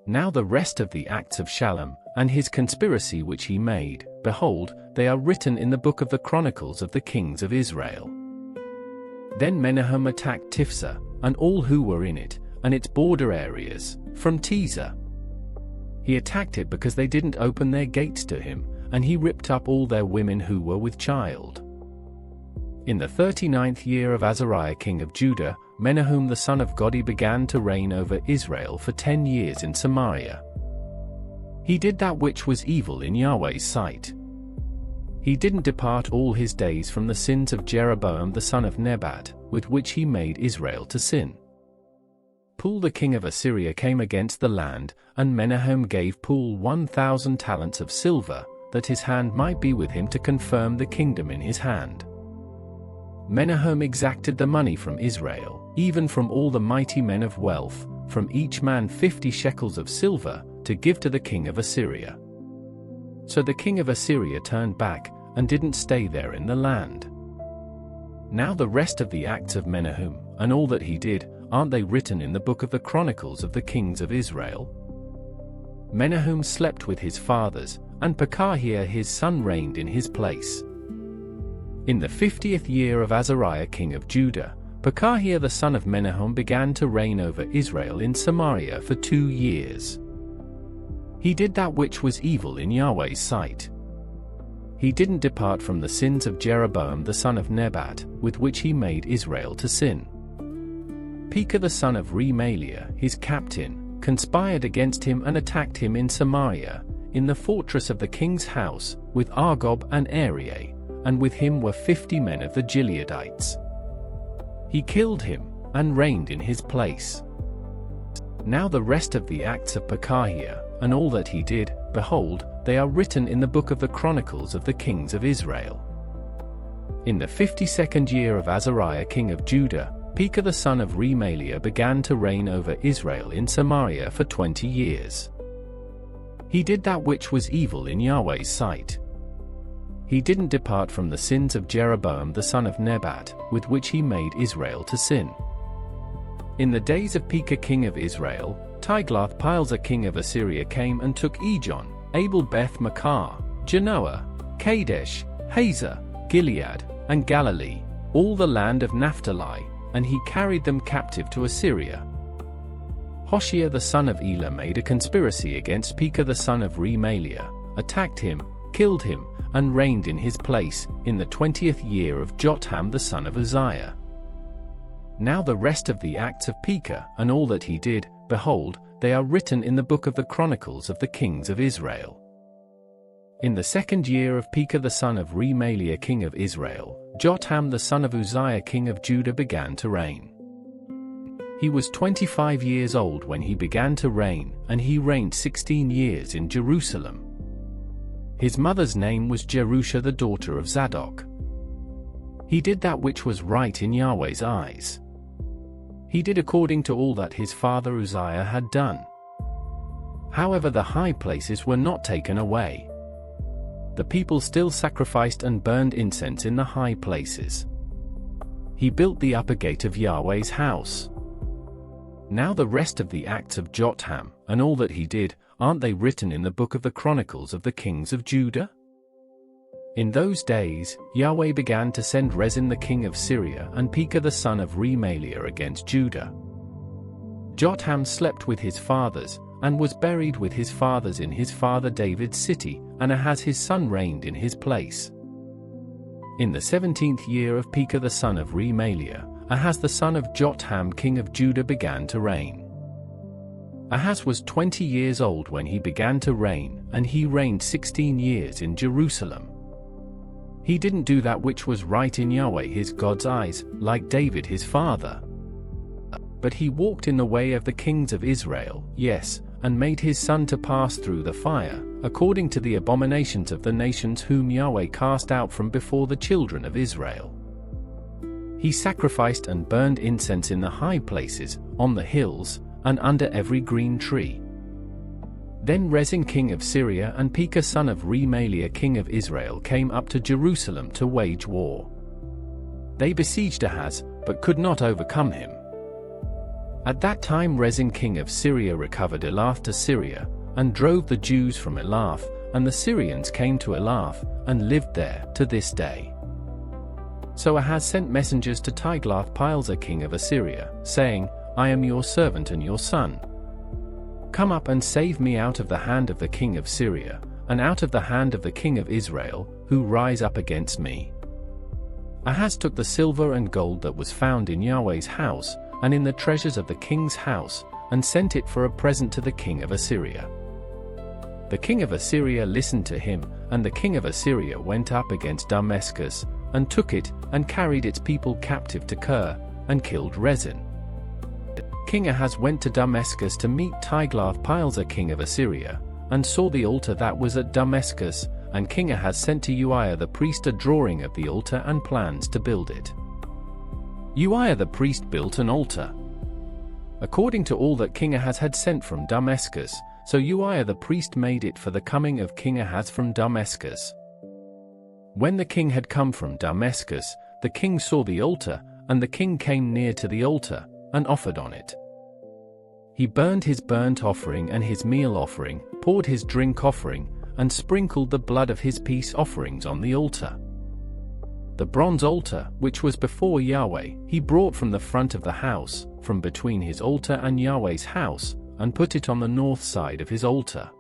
Now the rest of the acts of Shallum, and his conspiracy which he made, behold, they are written in the book of the Chronicles of the kings of Israel. Then Menahem attacked Tiphsah, and all who were in it, and its border areas, from Tirzah. He attacked it because they didn't open their gates to him, and he ripped up all their women who were with child. In the 39th year of Azariah king of Judah, Menahem the son of Godi began to reign over Israel for 10 years in Samaria. He did that which was evil in Yahweh's sight. He didn't depart all his days from the sins of Jeroboam the son of Nebat, with which he made Israel to sin. Pul the king of Assyria came against the land, and Menahem gave Pul 1,000 talents of silver, that his hand might be with him to confirm the kingdom in his hand. Menahem exacted the money from Israel, even from all the mighty men of wealth, from each man 50 shekels of silver, to give to the king of Assyria. So the king of Assyria turned back, and didn't stay there in the land. Now the rest of the acts of Menahem, and all that he did, aren't they written in the book of the Chronicles of the kings of Israel? Menahem slept with his fathers, and Pekahiah his son reigned in his place. In the 50th year of Azariah king of Judah, Pekahiah the son of Menahem began to reign over Israel in Samaria for 2 years. He did that which was evil in Yahweh's sight. He didn't depart from the sins of Jeroboam the son of Nebat, with which he made Israel to sin. Pekah the son of Remaliah, his captain, conspired against him and attacked him in Samaria, in the fortress of the king's house, with Argob and Arieh, and with him were 50 men of the Gileadites. He killed him, and reigned in his place. Now the rest of the acts of Pekahiah, and all that he did, behold, they are written in the book of the Chronicles of the kings of Israel. In the 52nd year of Azariah king of Judah, Pekah the son of Remaliah began to reign over Israel in Samaria for 20 years. He did that which was evil in Yahweh's sight. He didn't depart from the sins of Jeroboam the son of Nebat, with which he made Israel to sin. In the days of Pekah king of Israel, Tiglath-Pileser king of Assyria came and took Ijon, Abel-Beth-Maachah, Janoah, Kadesh, Hazor, Gilead, and Galilee, all the land of Naphtali, and he carried them captive to Assyria. Hoshea the son of Elah made a conspiracy against Pekah the son of Remaliah, attacked him, killed him, and reigned in his place, in the 20th year of Jotham the son of Uzziah. Now the rest of the acts of Pekah, and all that he did, behold, they are written in the book of the Chronicles of the kings of Israel. In the 2nd year of Pekah the son of Remaliah king of Israel, Jotham the son of Uzziah king of Judah began to reign. He was 25 years old when he began to reign, and he reigned 16 years in Jerusalem. His mother's name was Jerusha the daughter of Zadok. He did that which was right in Yahweh's eyes. He did according to all that his father Uzziah had done. However, the high places were not taken away. The people still sacrificed and burned incense in the high places. He built the upper gate of Yahweh's house. Now the rest of the acts of Jotham, and all that he did, aren't they written in the book of the Chronicles of the kings of Judah? In those days, Yahweh began to send Rezin the king of Syria and Pekah the son of Remaliah against Judah. Jotham slept with his fathers, and was buried with his fathers in his father David's city, and Ahaz his son reigned in his place. In the 17th year of Pekah the son of Remaliah, Ahaz the son of Jotham king of Judah began to reign. Ahaz was 20 years old when he began to reign, and he reigned 16 years in Jerusalem. He didn't do that which was right in Yahweh his God's eyes, like David his father. But he walked in the way of the kings of Israel, yes, and made his son to pass through the fire, according to the abominations of the nations whom Yahweh cast out from before the children of Israel. He sacrificed and burned incense in the high places, on the hills, and under every green tree. Then Rezin king of Syria and Pekah son of Remaliah king of Israel came up to Jerusalem to wage war. They besieged Ahaz, but could not overcome him. At that time Rezin king of Syria recovered Elath to Syria, and drove the Jews from Elath, and the Syrians came to Elath, and lived there to this day. So Ahaz sent messengers to Tiglath-Pileser king of Assyria, saying, I am your servant and your son. Come up and save me out of the hand of the king of Syria, and out of the hand of the king of Israel, who rise up against me. Ahaz took the silver and gold that was found in Yahweh's house, and in the treasures of the king's house, and sent it for a present to the king of Assyria. The king of Assyria listened to him, and the king of Assyria went up against Damascus, and took it, and carried its people captive to Kir, and killed Rezin. King Ahaz went to Damascus to meet Tiglath-Pileser king of Assyria, and saw the altar that was at Damascus, and King Ahaz sent to Uriah the priest a drawing of the altar and plans to build it. Uriah the priest built an altar, according to all that King Ahaz had sent from Damascus, so Uriah the priest made it for the coming of King Ahaz from Damascus. When the king had come from Damascus, the king saw the altar, and the king came near to the altar, and offered on it. He burned his burnt offering and his meal offering, poured his drink offering, and sprinkled the blood of his peace offerings on the altar. The bronze altar, which was before Yahweh, he brought from the front of the house, from between his altar and Yahweh's house, and put it on the north side of his altar.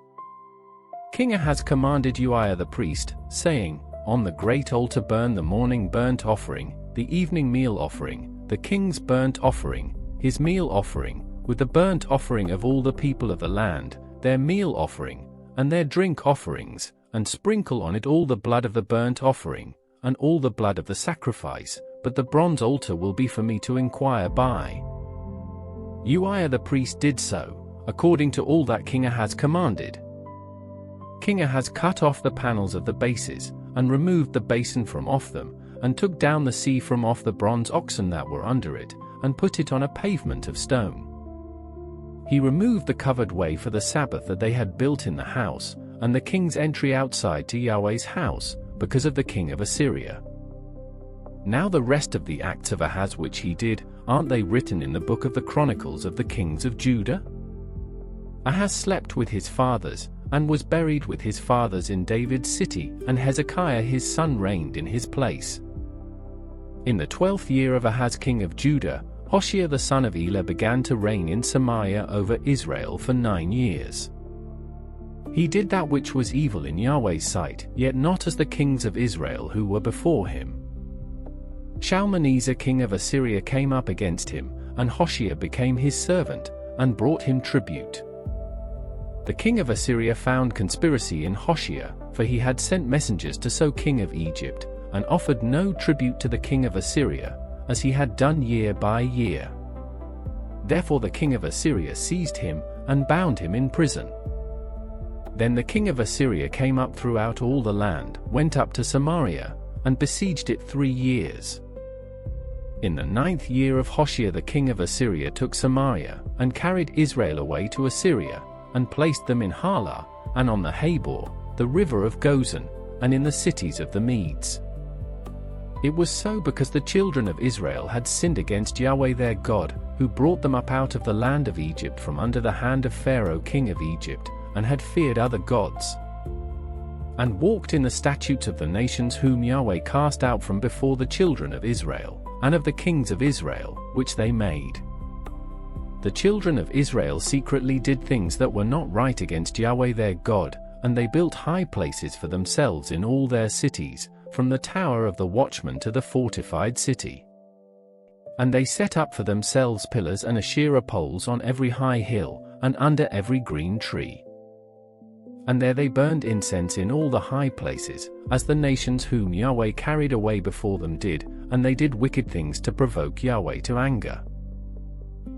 King Ahaz commanded Uriah the priest, saying, On the great altar burn the morning burnt offering, the evening meal offering, the king's burnt offering, his meal offering, with the burnt offering of all the people of the land, their meal offering, and their drink offerings, and sprinkle on it all the blood of the burnt offering, and all the blood of the sacrifice, but the bronze altar will be for me to inquire by. Uriah the priest did so, according to all that King Ahaz commanded. King Ahaz cut off the panels of the bases, and removed the basin from off them, and took down the sea from off the bronze oxen that were under it, and put it on a pavement of stone. He removed the covered way for the Sabbath that they had built in the house, and the king's entry outside to Yahweh's house, because of the king of Assyria. Now the rest of the acts of Ahaz which he did, aren't they written in the book of the Chronicles of the kings of Judah? Ahaz slept with his fathers, and was buried with his fathers in David's city, and Hezekiah his son reigned in his place. In the 12th year of Ahaz king of Judah, Hoshea the son of Elah began to reign in Samaria over Israel for 9 years. He did that which was evil in Yahweh's sight, yet not as the kings of Israel who were before him. Shalmaneser king of Assyria came up against him, and Hoshea became his servant, and brought him tribute. The king of Assyria found conspiracy in Hoshea, for he had sent messengers to So king of Egypt, and offered no tribute to the king of Assyria, as he had done year by year. Therefore the king of Assyria seized him, and bound him in prison. Then the king of Assyria came up throughout all the land, went up to Samaria, and besieged it 3 years. In the 9th year of Hoshea the king of Assyria took Samaria, and carried Israel away to Assyria, and placed them in Halah, and on the Habor, the river of Gozan, and in the cities of the Medes. It was so because the children of Israel had sinned against Yahweh their God, who brought them up out of the land of Egypt from under the hand of Pharaoh king of Egypt, and had feared other gods, and walked in the statutes of the nations whom Yahweh cast out from before the children of Israel, and of the kings of Israel, which they made. The children of Israel secretly did things that were not right against Yahweh their God, and they built high places for themselves in all their cities, from the tower of the watchman to the fortified city. And they set up for themselves pillars and Asherah poles on every high hill, and under every green tree. And there they burned incense in all the high places, as the nations whom Yahweh carried away before them did, and they did wicked things to provoke Yahweh to anger.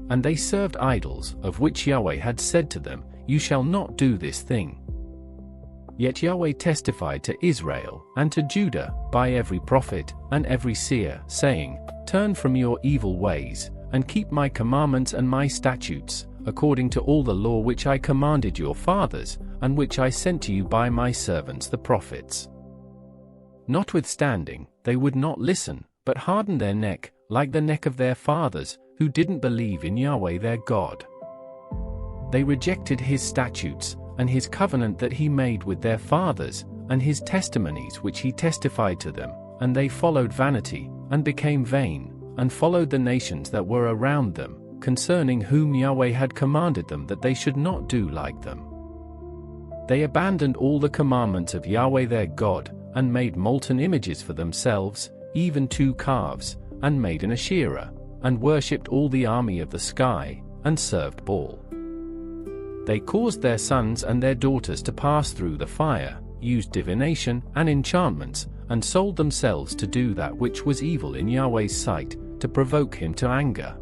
And they served idols, of which Yahweh had said to them, You shall not do this thing. Yet Yahweh testified to Israel and to Judah by every prophet and every seer, saying, Turn from your evil ways, and keep my commandments and my statutes, according to all the law which I commanded your fathers, and which I sent to you by my servants the prophets. Notwithstanding, they would not listen, but hardened their neck, like the neck of their fathers, who didn't believe in Yahweh their God. They rejected his statutes, and his covenant that he made with their fathers, and his testimonies which he testified to them, and they followed vanity, and became vain, and followed the nations that were around them, concerning whom Yahweh had commanded them that they should not do like them. They abandoned all the commandments of Yahweh their God, and made molten images for themselves, even 2 calves, and made an Asherah, and worshipped all the army of the sky, and served Baal. They caused their sons and their daughters to pass through the fire, used divination and enchantments, and sold themselves to do that which was evil in Yahweh's sight, to provoke him to anger.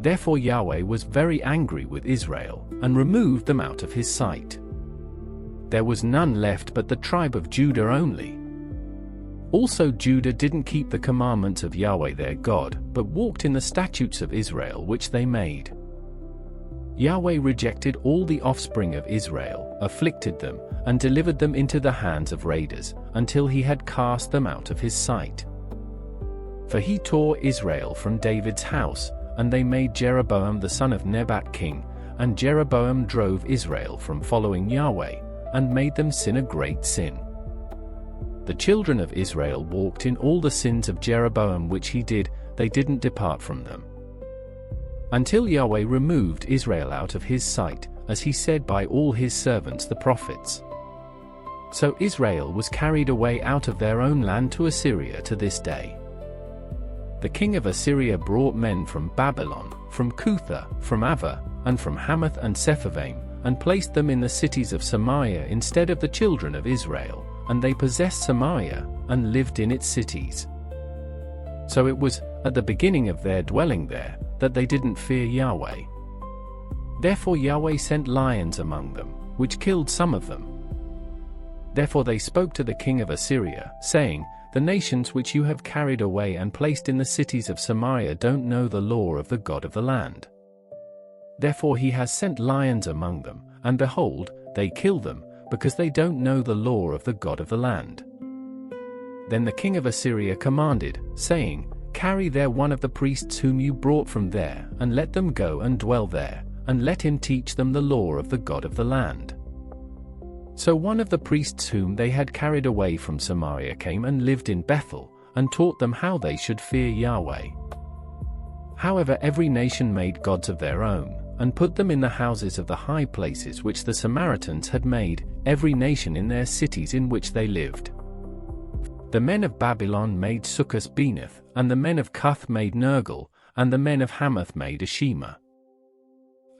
Therefore Yahweh was very angry with Israel, and removed them out of his sight. There was none left but the tribe of Judah only. Also Judah didn't keep the commandments of Yahweh their God, but walked in the statutes of Israel which they made. Yahweh rejected all the offspring of Israel, afflicted them, and delivered them into the hands of raiders, until he had cast them out of his sight. For he tore Israel from David's house, and they made Jeroboam the son of Nebat king, and Jeroboam drove Israel from following Yahweh, and made them sin a great sin. The children of Israel walked in all the sins of Jeroboam which he did, they didn't depart from them. Until Yahweh removed Israel out of his sight, as he said by all his servants the prophets. So Israel was carried away out of their own land to Assyria to this day. The king of Assyria brought men from Babylon, from Cutha, from Ava, and from Hamath and Sepharvaim, and placed them in the cities of Samaria instead of the children of Israel, and they possessed Samaria, and lived in its cities. So it was, at the beginning of their dwelling there, that they didn't fear Yahweh. Therefore Yahweh sent lions among them, which killed some of them. Therefore they spoke to the king of Assyria, saying, The nations which you have carried away and placed in the cities of Samaria don't know the law of the God of the land. Therefore he has sent lions among them, and behold, they kill them, because they don't know the law of the God of the land. Then the king of Assyria commanded, saying, Carry there one of the priests whom you brought from there, and let them go and dwell there, and let him teach them the law of the God of the land. So one of the priests whom they had carried away from Samaria came and lived in Bethel, and taught them how they should fear Yahweh. However, every nation made gods of their own, and put them in the houses of the high places which the Samaritans had made, every nation in their cities in which they lived. The men of Babylon made Succos-Benoth, and the men of Cuth made Nergal, and the men of Hamath made Ashima.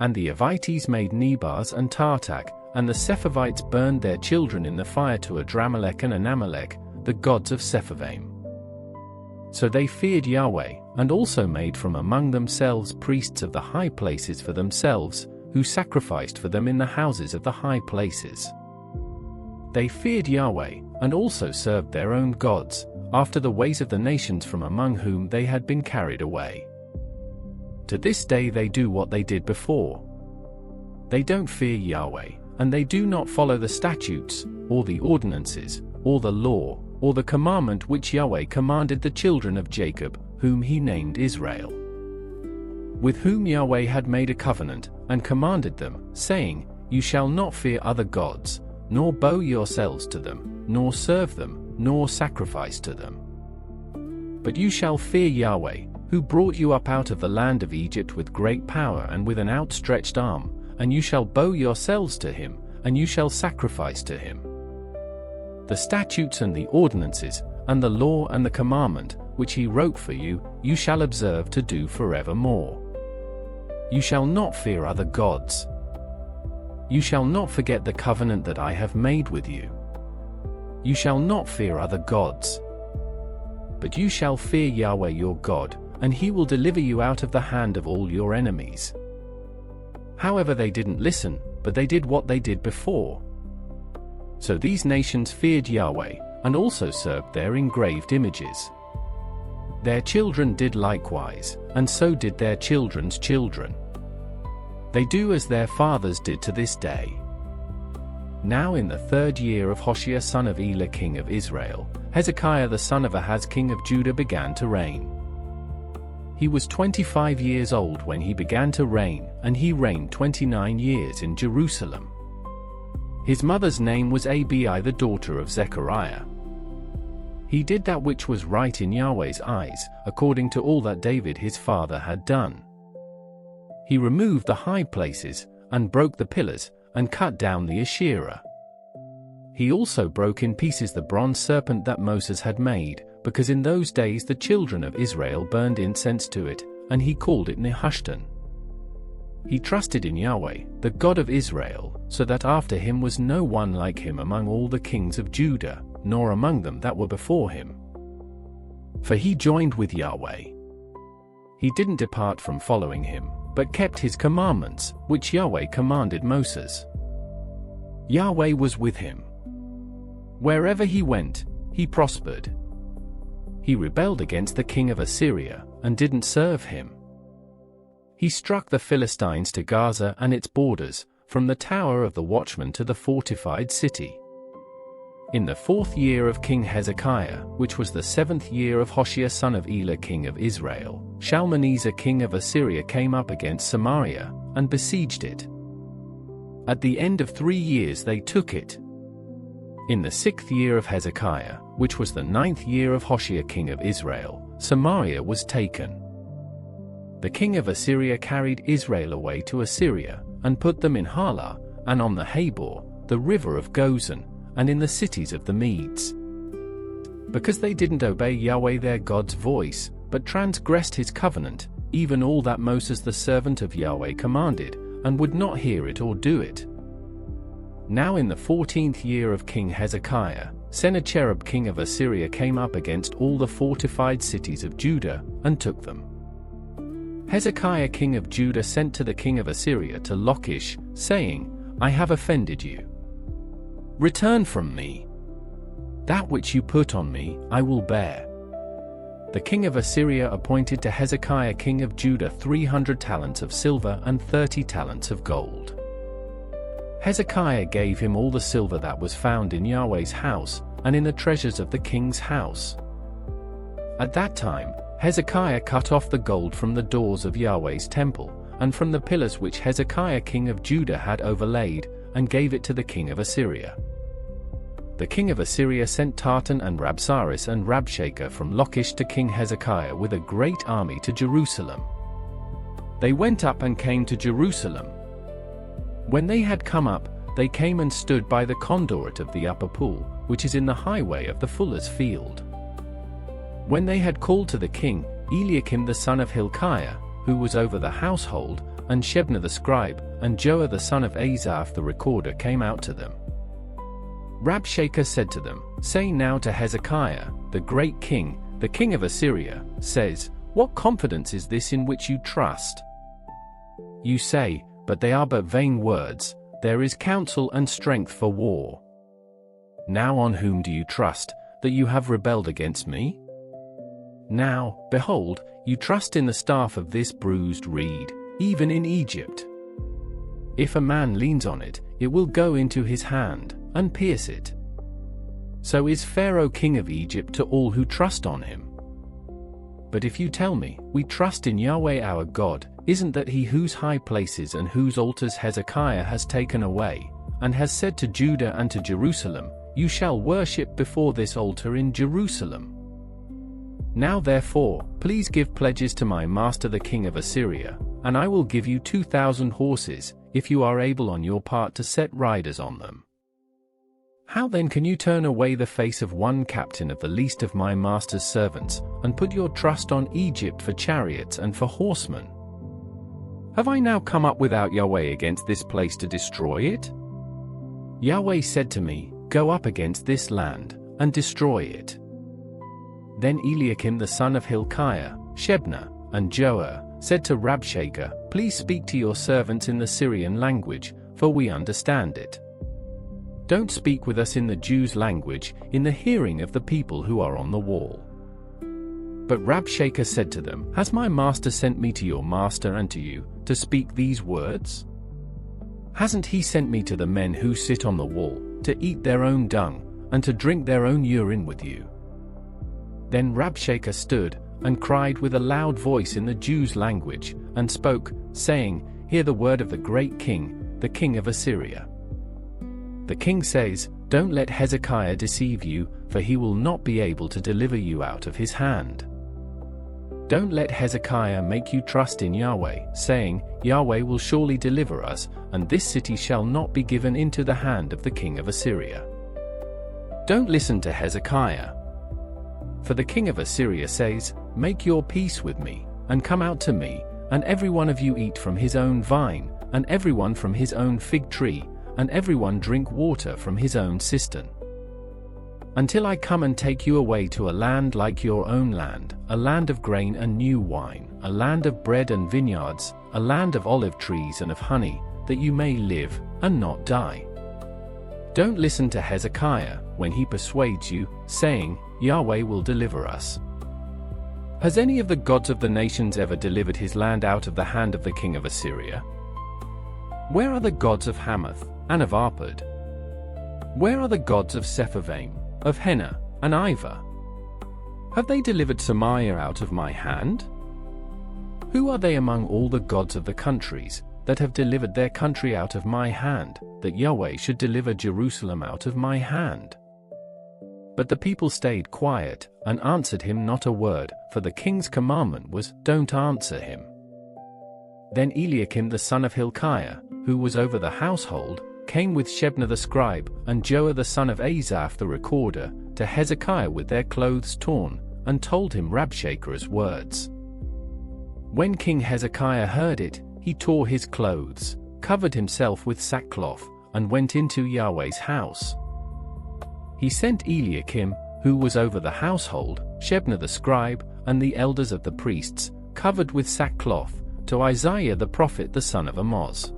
And the Avites made Nebaz and Tartak, and the Sepharvites burned their children in the fire to Adramelech and Anamelech, the gods of Sepharvaim. So they feared Yahweh, and also made from among themselves priests of the high places for themselves, who sacrificed for them in the houses of the high places. They feared Yahweh, and also served their own gods, after the ways of the nations from among whom they had been carried away. To this day they do what they did before. They don't fear Yahweh, and they do not follow the statutes, or the ordinances, or the law, or the commandment which Yahweh commanded the children of Jacob, whom he named Israel, with whom Yahweh had made a covenant, and commanded them, saying, You shall not fear other gods, nor bow yourselves to them, nor serve them, nor sacrifice to them. But you shall fear Yahweh, who brought you up out of the land of Egypt with great power and with an outstretched arm, and you shall bow yourselves to him, and you shall sacrifice to him. The statutes and the ordinances, and the law and the commandment, which he wrote for you, you shall observe to do forevermore. You shall not fear other gods. You shall not forget the covenant that I have made with you. You shall not fear other gods. But you shall fear Yahweh your God, and he will deliver you out of the hand of all your enemies. However, they didn't listen, but they did what they did before. So these nations feared Yahweh, and also served their engraved images. Their children did likewise, and so did their children's children. They do as their fathers did to this day. Now in the 3rd year of Hoshea son of Elah king of Israel, Hezekiah the son of Ahaz king of Judah began to reign. He was 25 years old when he began to reign, and he reigned 29 years in Jerusalem. His mother's name was Abi the daughter of Zechariah. He did that which was right in Yahweh's eyes, according to all that David his father had done. He removed the high places, and broke the pillars, and cut down the Asherah. He also broke in pieces the bronze serpent that Moses had made, because in those days the children of Israel burned incense to it, and he called it Nehushtan. He trusted in Yahweh, the God of Israel, so that after him was no one like him among all the kings of Judah, nor among them that were before him. For he joined with Yahweh. He didn't depart from following him, but kept his commandments, which Yahweh commanded Moses. Yahweh was with him. Wherever he went, he prospered. He rebelled against the king of Assyria, and didn't serve him. He struck the Philistines to Gaza and its borders, from the tower of the watchman to the fortified city. In the 4th year of King Hezekiah, which was the 7th year of Hoshea son of Elah king of Israel, Shalmaneser king of Assyria came up against Samaria, and besieged it. At the end of 3 years they took it. In the 6th year of Hezekiah, which was the 9th year of Hoshea king of Israel, Samaria was taken. The king of Assyria carried Israel away to Assyria, and put them in Halah, and on the Habor, the river of Gozan, and in the cities of the Medes. Because they didn't obey Yahweh their God's voice, but transgressed his covenant, even all that Moses the servant of Yahweh commanded, and would not hear it or do it. Now in the 14th year of King Hezekiah, Sennacherib king of Assyria came up against all the fortified cities of Judah, and took them. Hezekiah king of Judah sent to the king of Assyria to Lachish, saying, I have offended you. Return from me. That which you put on me, I will bear. The king of Assyria appointed to Hezekiah king of Judah 300 talents of silver and 30 talents of gold. Hezekiah gave him all the silver that was found in Yahweh's house, and in the treasures of the king's house. At that time, Hezekiah cut off the gold from the doors of Yahweh's temple, and from the pillars which Hezekiah king of Judah had overlaid, and gave it to the king of Assyria. The king of Assyria sent Tartan and Rabsaris and Rabshakeh from Lachish to King Hezekiah with a great army to Jerusalem. They went up and came to Jerusalem. When they had come up, they came and stood by the conduit of the upper pool, which is in the highway of the fuller's field. When they had called to the king, Eliakim the son of Hilkiah, who was over the household, and Shebna the scribe, and Joah the son of Asaph the recorder came out to them. Rabshakeh said to them, Say now to Hezekiah, the great king, the king of Assyria, says, What confidence is this in which you trust? You say, but they are but vain words, there is counsel and strength for war. Now on whom do you trust, that you have rebelled against me? Now, behold, you trust in the staff of this bruised reed, even in Egypt. If a man leans on it, it will go into his hand, and pierce it. So is Pharaoh king of Egypt to all who trust on him. But if you tell me, we trust in Yahweh our God, isn't that he whose high places and whose altars Hezekiah has taken away, and has said to Judah and to Jerusalem, You shall worship before this altar in Jerusalem. Now therefore, please give pledges to my master the king of Assyria, and I will give you 2,000 horses, if you are able on your part to set riders on them. How then can you turn away the face of one captain of the least of my master's servants, and put your trust on Egypt for chariots and for horsemen? Have I now come up without Yahweh against this place to destroy it? Yahweh said to me, Go up against this land, and destroy it. Then Eliakim the son of Hilkiah, Shebna, and Joah, said to Rabshakeh, Please speak to your servants in the Syrian language, for we understand it. Don't speak with us in the Jews' language, in the hearing of the people who are on the wall. But Rabshakeh said to them, Has my master sent me to your master and to you, to speak these words? Hasn't he sent me to the men who sit on the wall, to eat their own dung, and to drink their own urine with you? Then Rabshakeh stood, and cried with a loud voice in the Jews' language, and spoke, saying, Hear the word of the great king, the king of Assyria. The king says, Don't let Hezekiah deceive you, for he will not be able to deliver you out of his hand. Don't let Hezekiah make you trust in Yahweh, saying, Yahweh will surely deliver us, and this city shall not be given into the hand of the king of Assyria. Don't listen to Hezekiah. For the king of Assyria says, Make your peace with me, and come out to me, and every one of you eat from his own vine, and everyone from his own fig tree, and everyone drink water from his own cistern. Until I come and take you away to a land like your own land, a land of grain and new wine, a land of bread and vineyards, a land of olive trees and of honey, that you may live, and not die. Don't listen to Hezekiah, when he persuades you, saying, Yahweh will deliver us. Has any of the gods of the nations ever delivered his land out of the hand of the king of Assyria? Where are the gods of Hamath, and of Arpad? Where are the gods of Sepharvaim, of Hena, and Ivah? Have they delivered Samaria out of my hand? Who are they among all the gods of the countries, that have delivered their country out of my hand, that Yahweh should deliver Jerusalem out of my hand? But the people stayed quiet, and answered him not a word, for the king's commandment was, Don't answer him. Then Eliakim the son of Hilkiah, who was over the household, came with Shebna the scribe, and Joah the son of Asaph the recorder, to Hezekiah with their clothes torn, and told him Rabshakeh's words. When King Hezekiah heard it, he tore his clothes, covered himself with sackcloth, and went into Yahweh's house. He sent Eliakim, who was over the household, Shebna the scribe, and the elders of the priests, covered with sackcloth, to Isaiah the prophet the son of Amoz.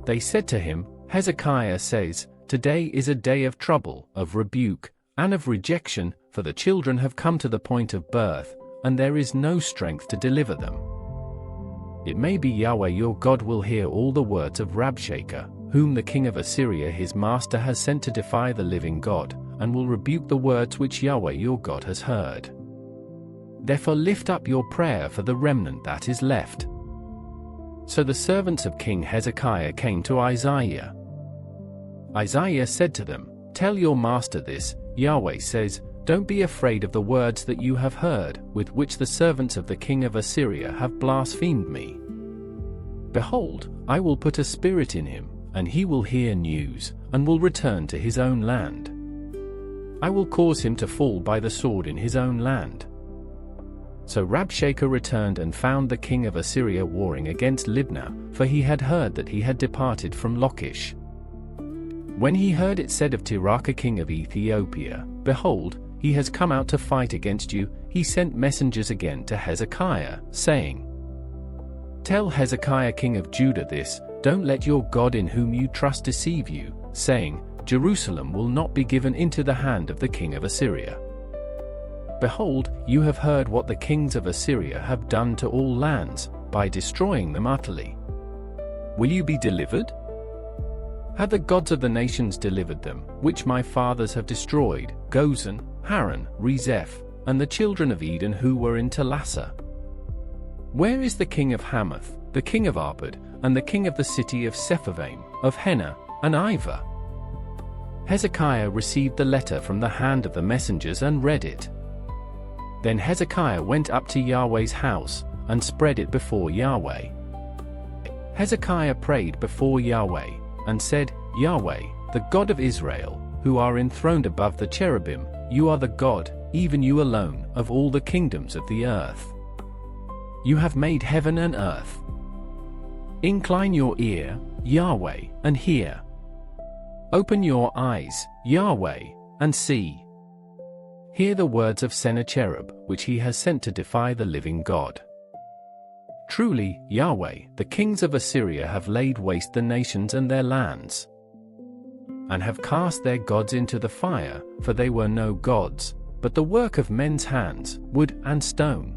They said to him, Hezekiah says, Today is a day of trouble, of rebuke, and of rejection, for the children have come to the point of birth, and there is no strength to deliver them. It may be Yahweh your God will hear all the words of Rabshakeh, whom the king of Assyria his master has sent to defy the living God, and will rebuke the words which Yahweh your God has heard. Therefore lift up your prayer for the remnant that is left. So the servants of King Hezekiah came to Isaiah. Isaiah said to them, Tell your master this, Yahweh says, Don't be afraid of the words that you have heard, with which the servants of the king of Assyria have blasphemed me. Behold, I will put a spirit in him, and he will hear news, and will return to his own land. I will cause him to fall by the sword in his own land. So Rabshakeh returned and found the king of Assyria warring against Libnah, for he had heard that he had departed from Lachish. When he heard it said of Tirhakah king of Ethiopia, Behold, he has come out to fight against you, he sent messengers again to Hezekiah, saying, Tell Hezekiah king of Judah this, Don't let your God in whom you trust deceive you, saying, Jerusalem will not be given into the hand of the king of Assyria. Behold, you have heard what the kings of Assyria have done to all lands, by destroying them utterly. Will you be delivered? Have the gods of the nations delivered them, which my fathers have destroyed, Gozan, Haran, Rezeph, and the children of Eden who were in Telassar? Where is the king of Hamath, the king of Arpad, and the king of the city of Sepharvaim, of Hena, and Ivah? Hezekiah received the letter from the hand of the messengers and read it. Then Hezekiah went up to Yahweh's house, and spread it before Yahweh. Hezekiah prayed before Yahweh, and said, Yahweh, the God of Israel, who are enthroned above the cherubim, you are the God, even you alone, of all the kingdoms of the earth. You have made heaven and earth. Incline your ear, Yahweh, and hear. Open your eyes, Yahweh, and see. Hear the words of Sennacherib, which he has sent to defy the living God. Truly, Yahweh, the kings of Assyria have laid waste the nations and their lands, and have cast their gods into the fire, for they were no gods, but the work of men's hands, wood and stone.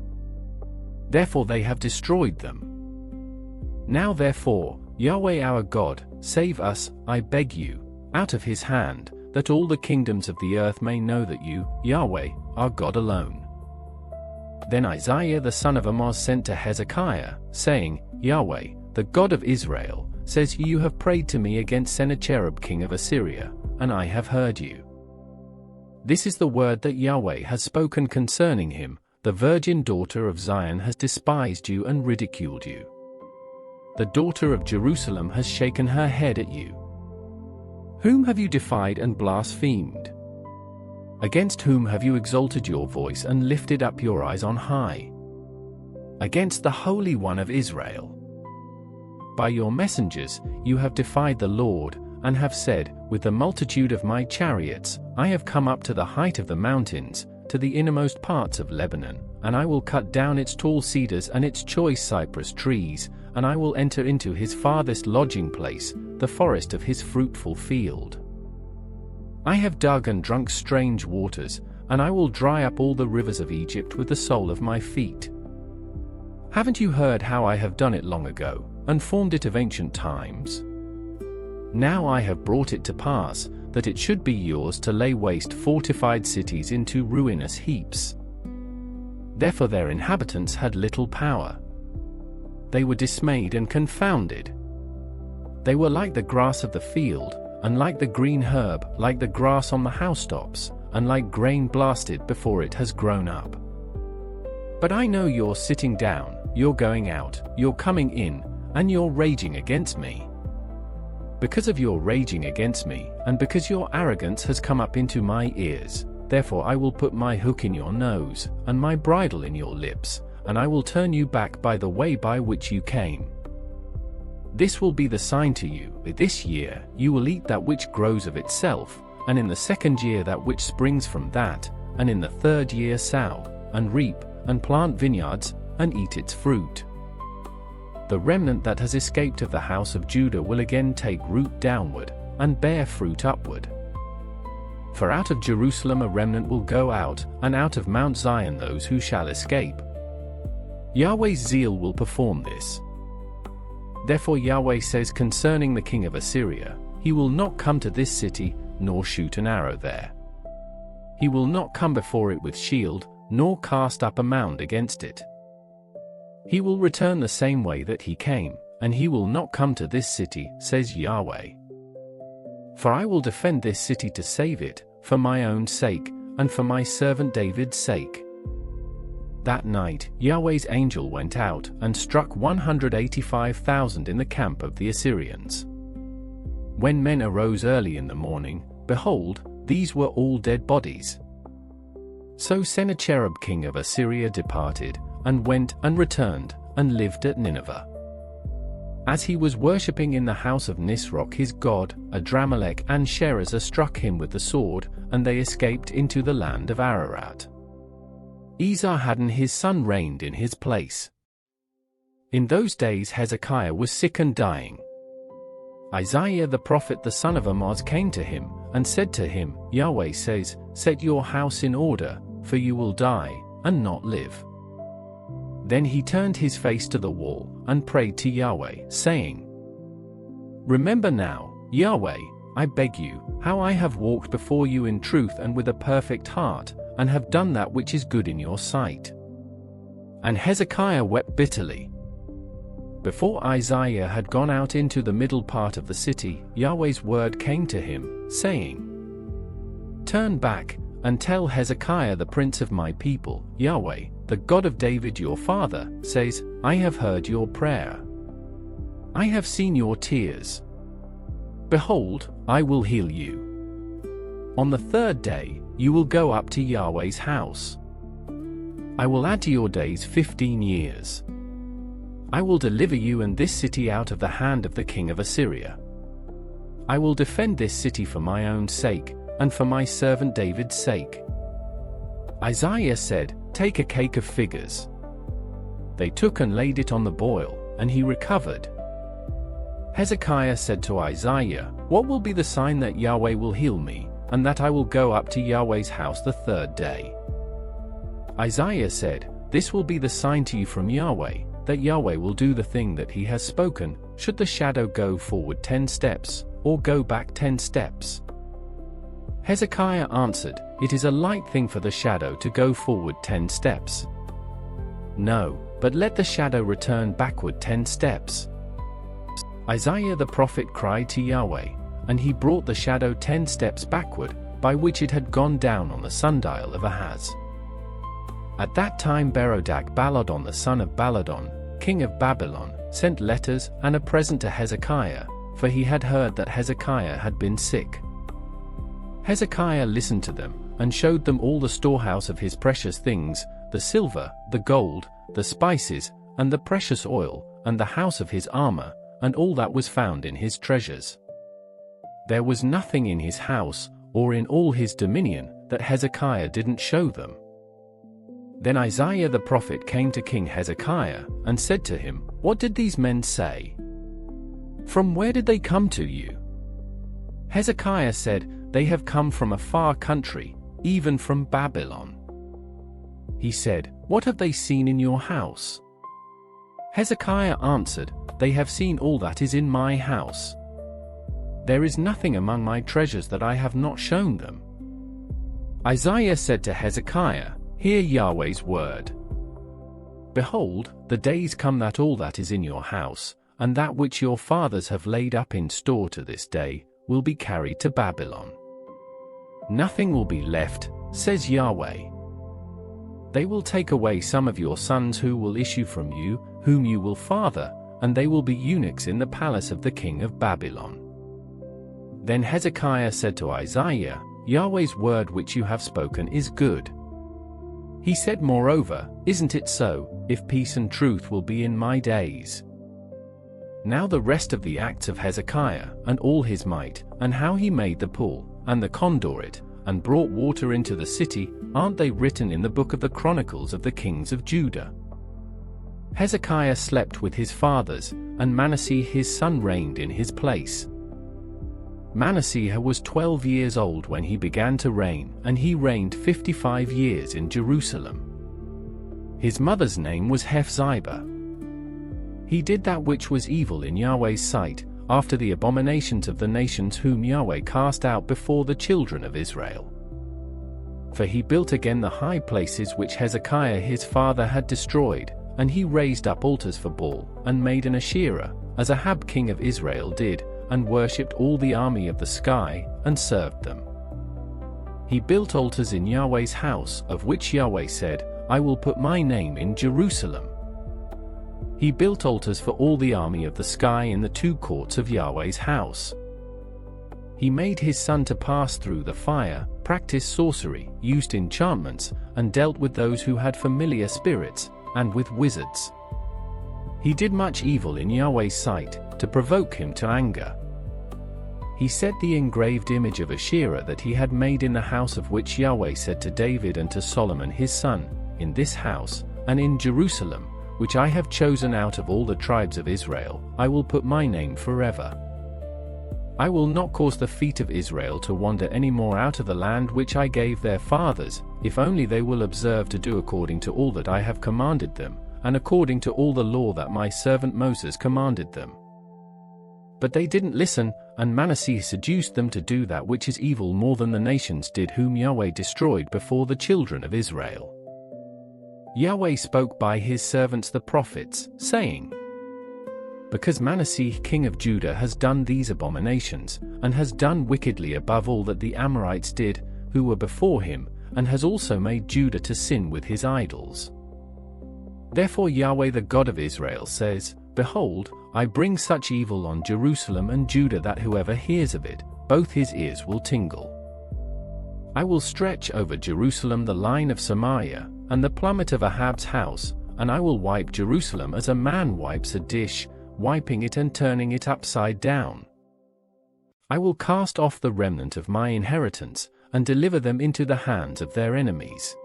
Therefore they have destroyed them. Now therefore, Yahweh our God, save us, I beg you, out of his hand, that all the kingdoms of the earth may know that you, Yahweh, are God alone. Then Isaiah the son of Amoz sent to Hezekiah, saying, Yahweh, the God of Israel, says, you have prayed to me against Sennacherib king of Assyria, and I have heard you. This is the word that Yahweh has spoken concerning him, the virgin daughter of Zion has despised you and ridiculed you. The daughter of Jerusalem has shaken her head at you. Whom have you defied and blasphemed? Against whom have you exalted your voice and lifted up your eyes on high? Against the Holy One of Israel. By your messengers you have defied the Lord, and have said, with the multitude of my chariots, I have come up to the height of the mountains, to the innermost parts of Lebanon, and I will cut down its tall cedars and its choice cypress trees, and I will enter into his farthest lodging place, the forest of his fruitful field. I have dug and drunk strange waters, and I will dry up all the rivers of Egypt with the sole of my feet. Haven't you heard how I have done it long ago, and formed it of ancient times? Now I have brought it to pass, that it should be yours to lay waste fortified cities into ruinous heaps. Therefore their inhabitants had little power. They were dismayed and confounded. They were like the grass of the field, and like the green herb, like the grass on the housetops, and like grain blasted before it has grown up. But I know you're sitting down, you're going out, you're coming in, and you're raging against me. Because of your raging against me, and because your arrogance has come up into my ears, therefore I will put my hook in your nose, and my bridle in your lips, and I will turn you back by the way by which you came. This will be the sign to you, this year you will eat that which grows of itself, and in the second year that which springs from that, and in the third year sow, and reap, and plant vineyards, and eat its fruit. The remnant that has escaped of the house of Judah will again take root downward, and bear fruit upward. For out of Jerusalem a remnant will go out, and out of Mount Zion those who shall escape. Yahweh's zeal will perform this. Therefore Yahweh says concerning the king of Assyria, he will not come to this city, nor shoot an arrow there. He will not come before it with shield, nor cast up a mound against it. He will return the same way that he came, and he will not come to this city, says Yahweh. For I will defend this city to save it, for my own sake, and for my servant David's sake. That night, Yahweh's angel went out, and struck 185,000 in the camp of the Assyrians. When men arose early in the morning, behold, these were all dead bodies. So Sennacherib king of Assyria departed, and went, and returned, and lived at Nineveh. As he was worshipping in the house of Nisroch his god, Adramelech and Sherezer struck him with the sword, and they escaped into the land of Ararat. Esarhaddon his son reigned in his place. In those days Hezekiah was sick and dying. Isaiah the prophet the son of Amoz came to him, and said to him, Yahweh says, set your house in order, for you will die, and not live. Then he turned his face to the wall, and prayed to Yahweh, saying, Remember now, Yahweh, I beg you, how I have walked before you in truth and with a perfect heart, and have done that which is good in your sight. And Hezekiah wept bitterly. Before Isaiah had gone out into the middle part of the city, Yahweh's word came to him, saying, Turn back, and tell Hezekiah the prince of my people, Yahweh, the God of David your father, says, I have heard your prayer. I have seen your tears. Behold, I will heal you. On the third day, you will go up to Yahweh's house. I will add to your days 15 years. I will deliver you and this city out of the hand of the king of Assyria. I will defend this city for my own sake, and for my servant David's sake." Isaiah said, "Take a cake of figures." They took and laid it on the boil, and he recovered. Hezekiah said to Isaiah, "What will be the sign that Yahweh will heal me, and that I will go up to Yahweh's house the third day?" Isaiah said, "This will be the sign to you from Yahweh, that Yahweh will do the thing that he has spoken, should the shadow go forward 10 steps, or go back 10 steps." Hezekiah answered, "It is a light thing for the shadow to go forward 10 steps. No, but let the shadow return backward 10 steps. Isaiah the prophet cried to Yahweh, and he brought the shadow 10 steps backward, by which it had gone down on the sundial of Ahaz. At that time Berodach-Baladan the son of Baladan, king of Babylon, sent letters and a present to Hezekiah, for he had heard that Hezekiah had been sick. Hezekiah listened to them, and showed them all the storehouse of his precious things, the silver, the gold, the spices, and the precious oil, and the house of his armor, and all that was found in his treasures. There was nothing in his house, or in all his dominion, that Hezekiah didn't show them. Then Isaiah the prophet came to King Hezekiah, and said to him, "What did these men say? From where did they come to you?" Hezekiah said, "They have come from a far country, even from Babylon." He said, "What have they seen in your house?" Hezekiah answered, "They have seen all that is in my house. There is nothing among my treasures that I have not shown them." Isaiah said to Hezekiah, "Hear Yahweh's word. Behold, the days come that all that is in your house, and that which your fathers have laid up in store to this day, will be carried to Babylon. Nothing will be left, says Yahweh. They will take away some of your sons who will issue from you, whom you will father, and they will be eunuchs in the palace of the king of Babylon." Then Hezekiah said to Isaiah, "Yahweh's word which you have spoken is good." He said moreover, "Isn't it so, if peace and truth will be in my days?" Now the rest of the acts of Hezekiah, and all his might, and how he made the pool, and the conduit, and brought water into the city, aren't they written in the book of the Chronicles of the kings of Judah? Hezekiah slept with his fathers, and Manasseh his son reigned in his place. Manasseh was 12 years old when he began to reign, and he reigned 55 years in Jerusalem. His mother's name was Hephzibah. He did that which was evil in Yahweh's sight, after the abominations of the nations whom Yahweh cast out before the children of Israel. For he built again the high places which Hezekiah his father had destroyed, and he raised up altars for Baal, and made an Asherah, as Ahab king of Israel did, and worshipped all the army of the sky, and served them. He built altars in Yahweh's house, of which Yahweh said, "I will put my name in Jerusalem." He built altars for all the army of the sky in the two courts of Yahweh's house. He made his son to pass through the fire, practiced sorcery, used enchantments, and dealt with those who had familiar spirits, and with wizards. He did much evil in Yahweh's sight, to provoke him to anger. He set the engraved image of Asherah that he had made in the house of which Yahweh said to David and to Solomon his son, "In this house, and in Jerusalem, which I have chosen out of all the tribes of Israel, I will put my name forever. I will not cause the feet of Israel to wander any more out of the land which I gave their fathers, if only they will observe to do according to all that I have commanded them, and according to all the law that my servant Moses commanded them." But they didn't listen, and Manasseh seduced them to do that which is evil more than the nations did whom Yahweh destroyed before the children of Israel. Yahweh spoke by his servants the prophets, saying, "Because Manasseh king of Judah has done these abominations, and has done wickedly above all that the Amorites did, who were before him, and has also made Judah to sin with his idols. Therefore Yahweh the God of Israel says, Behold, I bring such evil on Jerusalem and Judah that whoever hears of it, both his ears will tingle. I will stretch over Jerusalem the line of Samaria, and the plummet of Ahab's house, and I will wipe Jerusalem as a man wipes a dish, wiping it and turning it upside down. I will cast off the remnant of my inheritance, and deliver them into the hands of their enemies.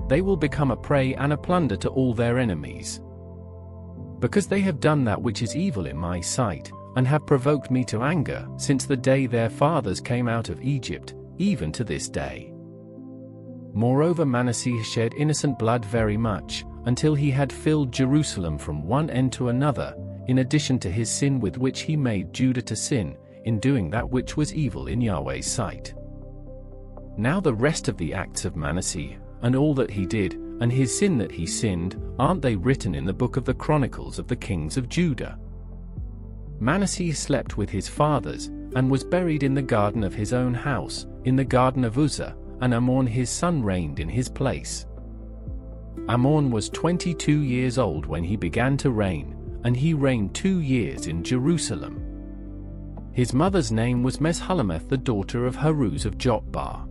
They will become a prey and a plunder to all their enemies. Because they have done that which is evil in my sight, and have provoked me to anger, since the day their fathers came out of Egypt, even to this day. Moreover, Manasseh shed innocent blood very much, until he had filled Jerusalem from one end to another, in addition to his sin with which he made Judah to sin, in doing that which was evil in Yahweh's sight. Now the rest of the acts of Manasseh, and all that he did, and his sin that he sinned, aren't they written in the book of the Chronicles of the kings of Judah? Manasseh slept with his fathers, and was buried in the garden of his own house, in the garden of Uzzah, and Amon his son reigned in his place. Amon was 22 years old when he began to reign, and he reigned 2 years in Jerusalem. His mother's name was Meshulameth, the daughter of Haruz of Jotbah.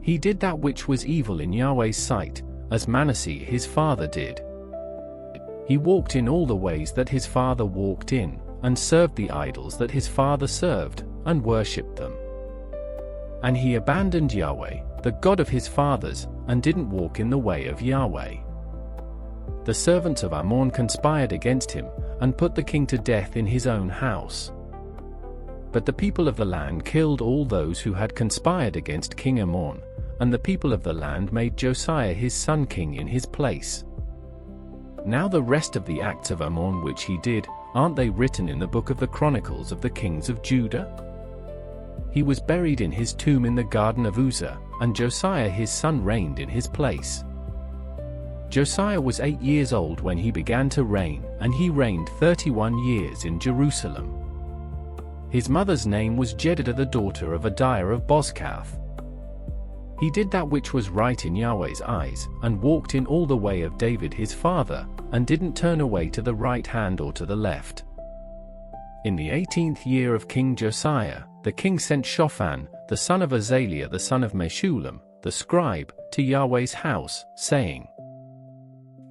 He did that which was evil in Yahweh's sight, as Manasseh his father did. He walked in all the ways that his father walked in, and served the idols that his father served, and worshipped them. And he abandoned Yahweh, the God of his fathers, and didn't walk in the way of Yahweh. The servants of Amon conspired against him, and put the king to death in his own house. But the people of the land killed all those who had conspired against King Amon, and the people of the land made Josiah his son king in his place. Now the rest of the acts of Amon which he did, aren't they written in the book of the Chronicles of the kings of Judah? He was buried in his tomb in the garden of Uzzah, and Josiah his son reigned in his place. Josiah was 8 years old when he began to reign, and he reigned 31 years in Jerusalem. His mother's name was Jedidah, the daughter of Adiah of Bozkath. He did that which was right in Yahweh's eyes, and walked in all the way of David his father, and didn't turn away to the right hand or to the left. In the 18th year of King Josiah, the king sent Shaphan, the son of Azaliah the son of Meshullam, the scribe, to Yahweh's house, saying,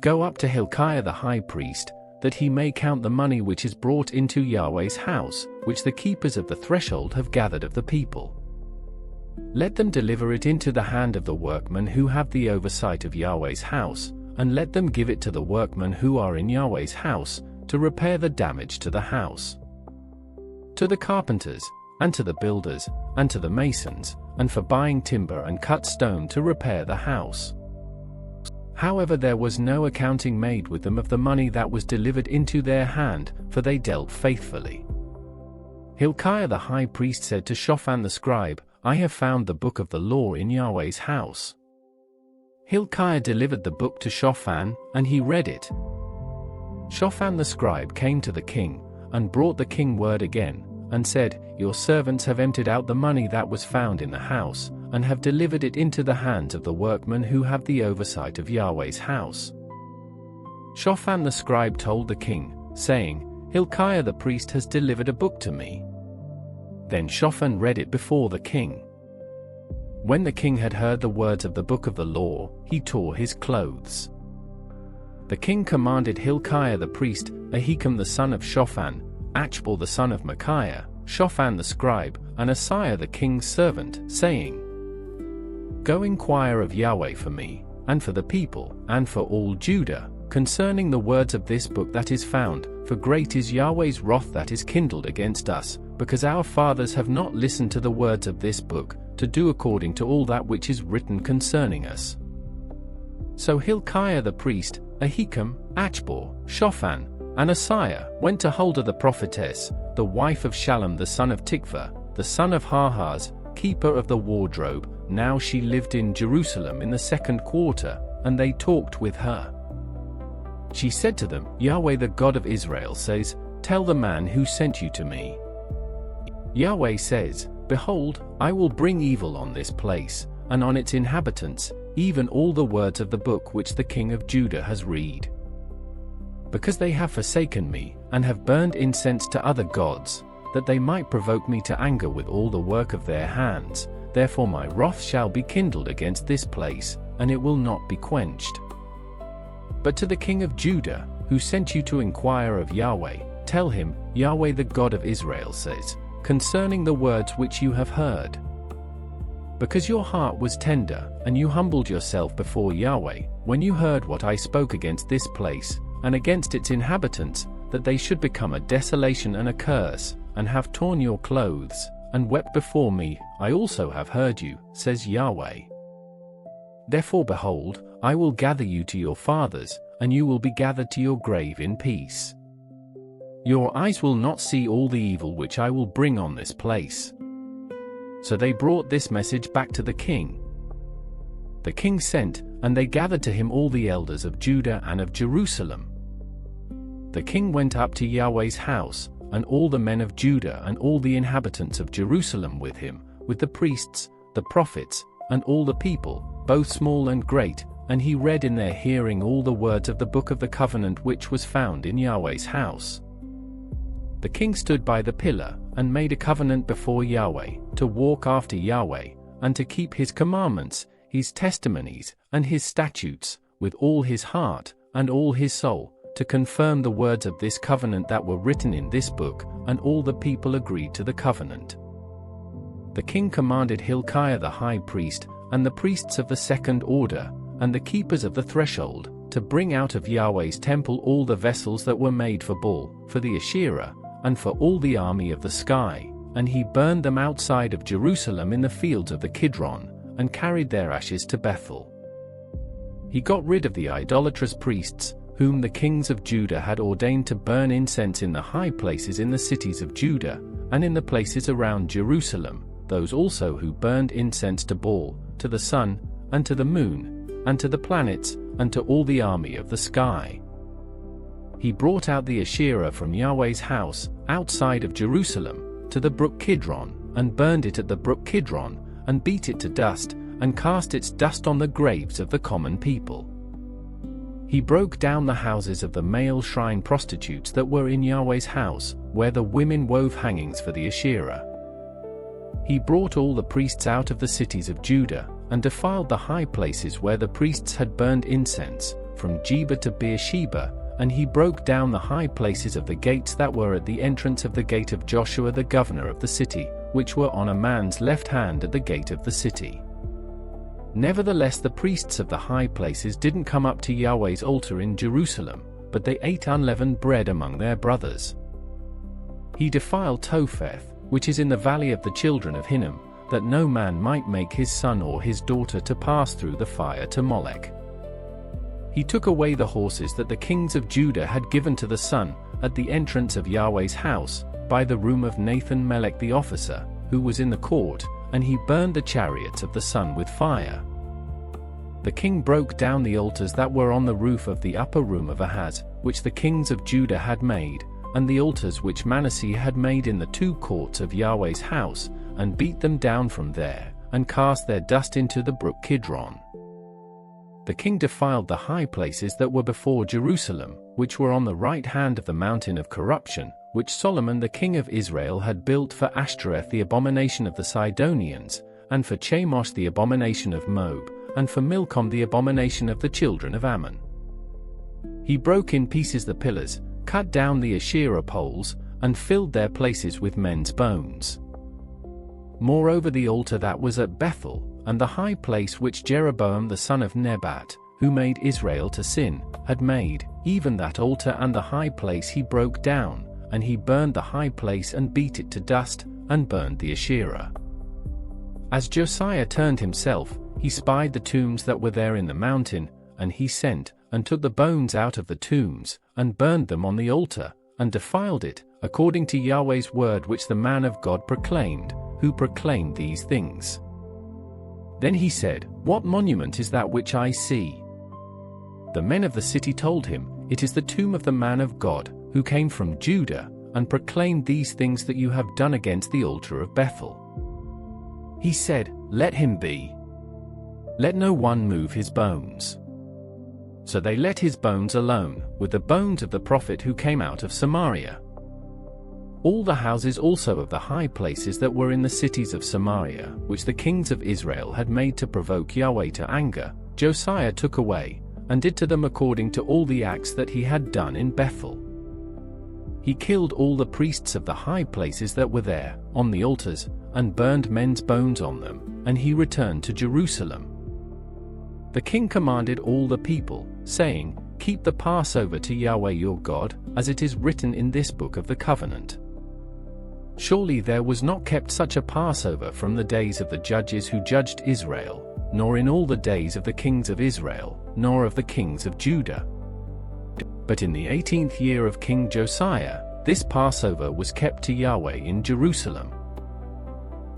Go up to Hilkiah the high priest, that he may count the money which is brought into Yahweh's house, which the keepers of the threshold have gathered of the people. Let them deliver it into the hand of the workmen who have the oversight of Yahweh's house, and let them give it to the workmen who are in Yahweh's house, to repair the damage to the house. To the carpenters, and to the builders, and to the masons, and for buying timber and cut stone to repair the house. However, there was no accounting made with them of the money that was delivered into their hand, for they dealt faithfully. Hilkiah the high priest said to Shaphan the scribe, I have found the book of the law in Yahweh's house. Hilkiah delivered the book to Shaphan, and he read it. Shaphan the scribe came to the king, and brought the king word again, and said, Your servants have emptied out the money that was found in the house, and have delivered it into the hands of the workmen who have the oversight of Yahweh's house. Shaphan the scribe told the king, saying, Hilkiah the priest has delivered a book to me. Then Shaphan read it before the king. When the king had heard the words of the book of the law, he tore his clothes. The king commanded Hilkiah the priest, Ahikam the son of Shaphan, Achbor the son of Micaiah, Shaphan the scribe, and Asaiah the king's servant, saying, Go inquire of Yahweh for me, and for the people, and for all Judah, concerning the words of this book that is found, for great is Yahweh's wrath that is kindled against us, because our fathers have not listened to the words of this book, to do according to all that which is written concerning us. So Hilkiah the priest, Ahikam, Achbor, Shaphan, and Asaiah went to Huldah the prophetess, the wife of Shallum the son of Tikvah, the son of Harhas, keeper of the wardrobe. Now she lived in Jerusalem in the 2nd quarter, and they talked with her. She said to them, Yahweh the God of Israel says, Tell the man who sent you to me. Yahweh says, Behold, I will bring evil on this place, and on its inhabitants, even all the words of the book which the king of Judah has read. Because they have forsaken me, and have burned incense to other gods, that they might provoke me to anger with all the work of their hands, therefore my wrath shall be kindled against this place, and it will not be quenched. But to the king of Judah, who sent you to inquire of Yahweh, tell him, Yahweh the God of Israel says, concerning the words which you have heard. Because your heart was tender, and you humbled yourself before Yahweh, when you heard what I spoke against this place, and against its inhabitants, that they should become a desolation and a curse, and have torn your clothes, and wept before me, I also have heard you, says Yahweh. Therefore behold, I will gather you to your fathers, and you will be gathered to your grave in peace. Your eyes will not see all the evil which I will bring on this place. So they brought this message back to the king. The king sent, and they gathered to him all the elders of Judah and of Jerusalem. The king went up to Yahweh's house, and all the men of Judah and all the inhabitants of Jerusalem with him, with the priests, the prophets, and all the people, both small and great, and he read in their hearing all the words of the book of the covenant which was found in Yahweh's house. The king stood by the pillar, and made a covenant before Yahweh, to walk after Yahweh, and to keep his commandments, his testimonies, and his statutes, with all his heart, and all his soul, to confirm the words of this covenant that were written in this book, and all the people agreed to the covenant. The king commanded Hilkiah the high priest, and the priests of the second order, and the keepers of the threshold, to bring out of Yahweh's temple all the vessels that were made for Baal, for the Asherah, and for all the army of the sky, and he burned them outside of Jerusalem in the fields of the Kidron, and carried their ashes to Bethel. He got rid of the idolatrous priests, whom the kings of Judah had ordained to burn incense in the high places in the cities of Judah, and in the places around Jerusalem, those also who burned incense to Baal, to the sun, and to the moon, and to the planets, and to all the army of the sky. He brought out the Asherah from Yahweh's house, outside of Jerusalem, to the brook Kidron, and burned it at the brook Kidron, and beat it to dust, and cast its dust on the graves of the common people. He broke down the houses of the male shrine prostitutes that were in Yahweh's house, where the women wove hangings for the Asherah. He brought all the priests out of the cities of Judah, and defiled the high places where the priests had burned incense, from Geba to Beersheba, and he broke down the high places of the gates that were at the entrance of the gate of Joshua the governor of the city, which were on a man's left hand at the gate of the city. Nevertheless the priests of the high places didn't come up to Yahweh's altar in Jerusalem, but they ate unleavened bread among their brothers. He defiled Topheth, which is in the valley of the children of Hinnom, that no man might make his son or his daughter to pass through the fire to Molech. He took away the horses that the kings of Judah had given to the sun, at the entrance of Yahweh's house, by the room of Nathan Melech the officer, who was in the court, and he burned the chariots of the sun with fire. The king broke down the altars that were on the roof of the upper room of Ahaz, which the kings of Judah had made, and the altars which Manasseh had made in the two courts of Yahweh's house, and beat them down from there, and cast their dust into the brook Kidron. The king defiled the high places that were before Jerusalem, which were on the right hand of the mountain of corruption, which Solomon the king of Israel had built for Ashtoreth the abomination of the Sidonians, and for Chemosh the abomination of Moab, and for Milcom the abomination of the children of Ammon. He broke in pieces the pillars, cut down the Asherah poles, and filled their places with men's bones. Moreover the altar that was at Bethel, and the high place which Jeroboam the son of Nebat, who made Israel to sin, had made, even that altar and the high place he broke down, and he burned the high place and beat it to dust, and burned the Asherah. As Josiah turned himself, he spied the tombs that were there in the mountain, and he sent, and took the bones out of the tombs, and burned them on the altar, and defiled it, according to Yahweh's word which the man of God proclaimed, who proclaimed these things. Then he said, What monument is that which I see? The men of the city told him, It is the tomb of the man of God, who came from Judah, and proclaimed these things that you have done against the altar of Bethel. He said, Let him be. Let no one move his bones. So they let his bones alone, with the bones of the prophet who came out of Samaria. All the houses also of the high places that were in the cities of Samaria, which the kings of Israel had made to provoke Yahweh to anger, Josiah took away, and did to them according to all the acts that he had done in Bethel. He killed all the priests of the high places that were there, on the altars, and burned men's bones on them, and he returned to Jerusalem. The king commanded all the people, saying, "Keep the Passover to Yahweh your God, as it is written in this book of the covenant." Surely there was not kept such a Passover from the days of the judges who judged Israel, nor in all the days of the kings of Israel, nor of the kings of Judah. But in the 18th year of King Josiah, this Passover was kept to Yahweh in Jerusalem.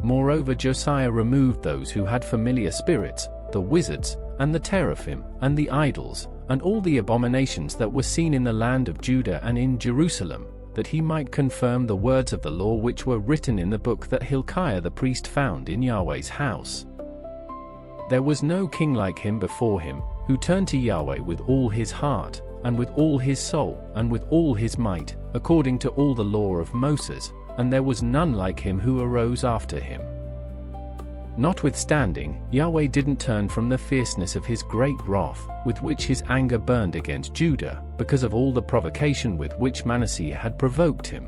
Moreover, Josiah removed those who had familiar spirits, the wizards, and the teraphim, and the idols, and all the abominations that were seen in the land of Judah and in Jerusalem, that he might confirm the words of the law which were written in the book that Hilkiah the priest found in Yahweh's house. There was no king like him before him, who turned to Yahweh with all his heart, and with all his soul, and with all his might, according to all the law of Moses, and there was none like him who arose after him. Notwithstanding, Yahweh didn't turn from the fierceness of his great wrath, with which his anger burned against Judah, because of all the provocation with which Manasseh had provoked him.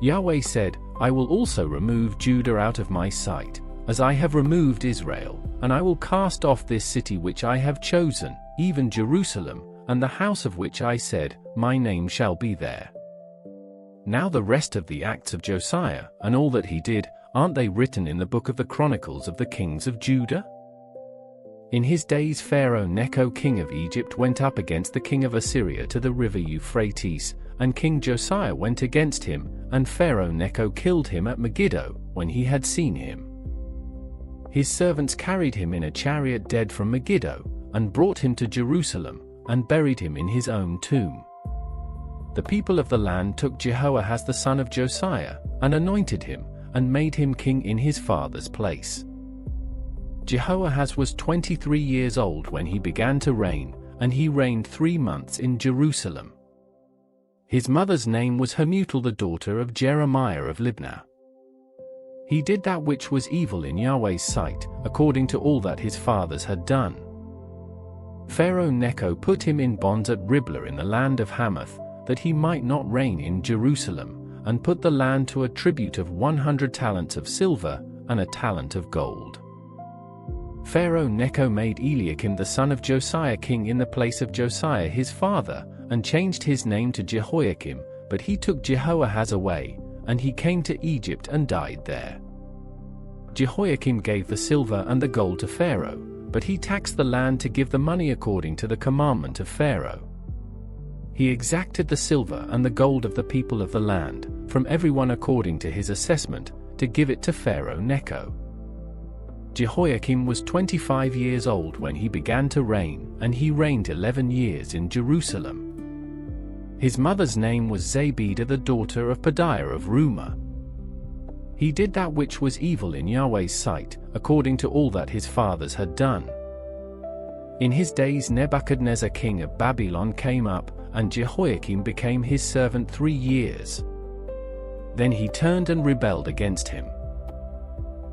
Yahweh said, "I will also remove Judah out of my sight, as I have removed Israel, and I will cast off this city which I have chosen, even Jerusalem, and the house of which I said, my name shall be there." Now the rest of the acts of Josiah, and all that he did, aren't they written in the book of the Chronicles of the kings of Judah? In his days Pharaoh Necho king of Egypt went up against the king of Assyria to the river Euphrates, and King Josiah went against him, and Pharaoh Necho killed him at Megiddo, when he had seen him. His servants carried him in a chariot dead from Megiddo, and brought him to Jerusalem, and buried him in his own tomb. The people of the land took Jehoahaz the son of Josiah, and anointed him, and made him king in his father's place. Jehoahaz was 23 years old when he began to reign, and he reigned 3 months in Jerusalem. His mother's name was Hamutal the daughter of Jeremiah of Libnah. He did that which was evil in Yahweh's sight, according to all that his fathers had done. Pharaoh Necho put him in bonds at Riblah in the land of Hamath, that he might not reign in Jerusalem, and put the land to a tribute of 100 talents of silver, and a talent of gold. Pharaoh Necho made Eliakim the son of Josiah king in the place of Josiah his father, and changed his name to Jehoiakim, but he took Jehoahaz away, and he came to Egypt and died there. Jehoiakim gave the silver and the gold to Pharaoh, but he taxed the land to give the money according to the commandment of Pharaoh. He exacted the silver and the gold of the people of the land, from everyone according to his assessment, to give it to Pharaoh Necho. Jehoiakim was 25 years old when he began to reign, and he reigned 11 years in Jerusalem. His mother's name was Zebidah the daughter of Pedaiah of Rumah. He did that which was evil in Yahweh's sight, according to all that his fathers had done. In his days Nebuchadnezzar king of Babylon came up, and Jehoiakim became his servant 3 years. Then he turned and rebelled against him.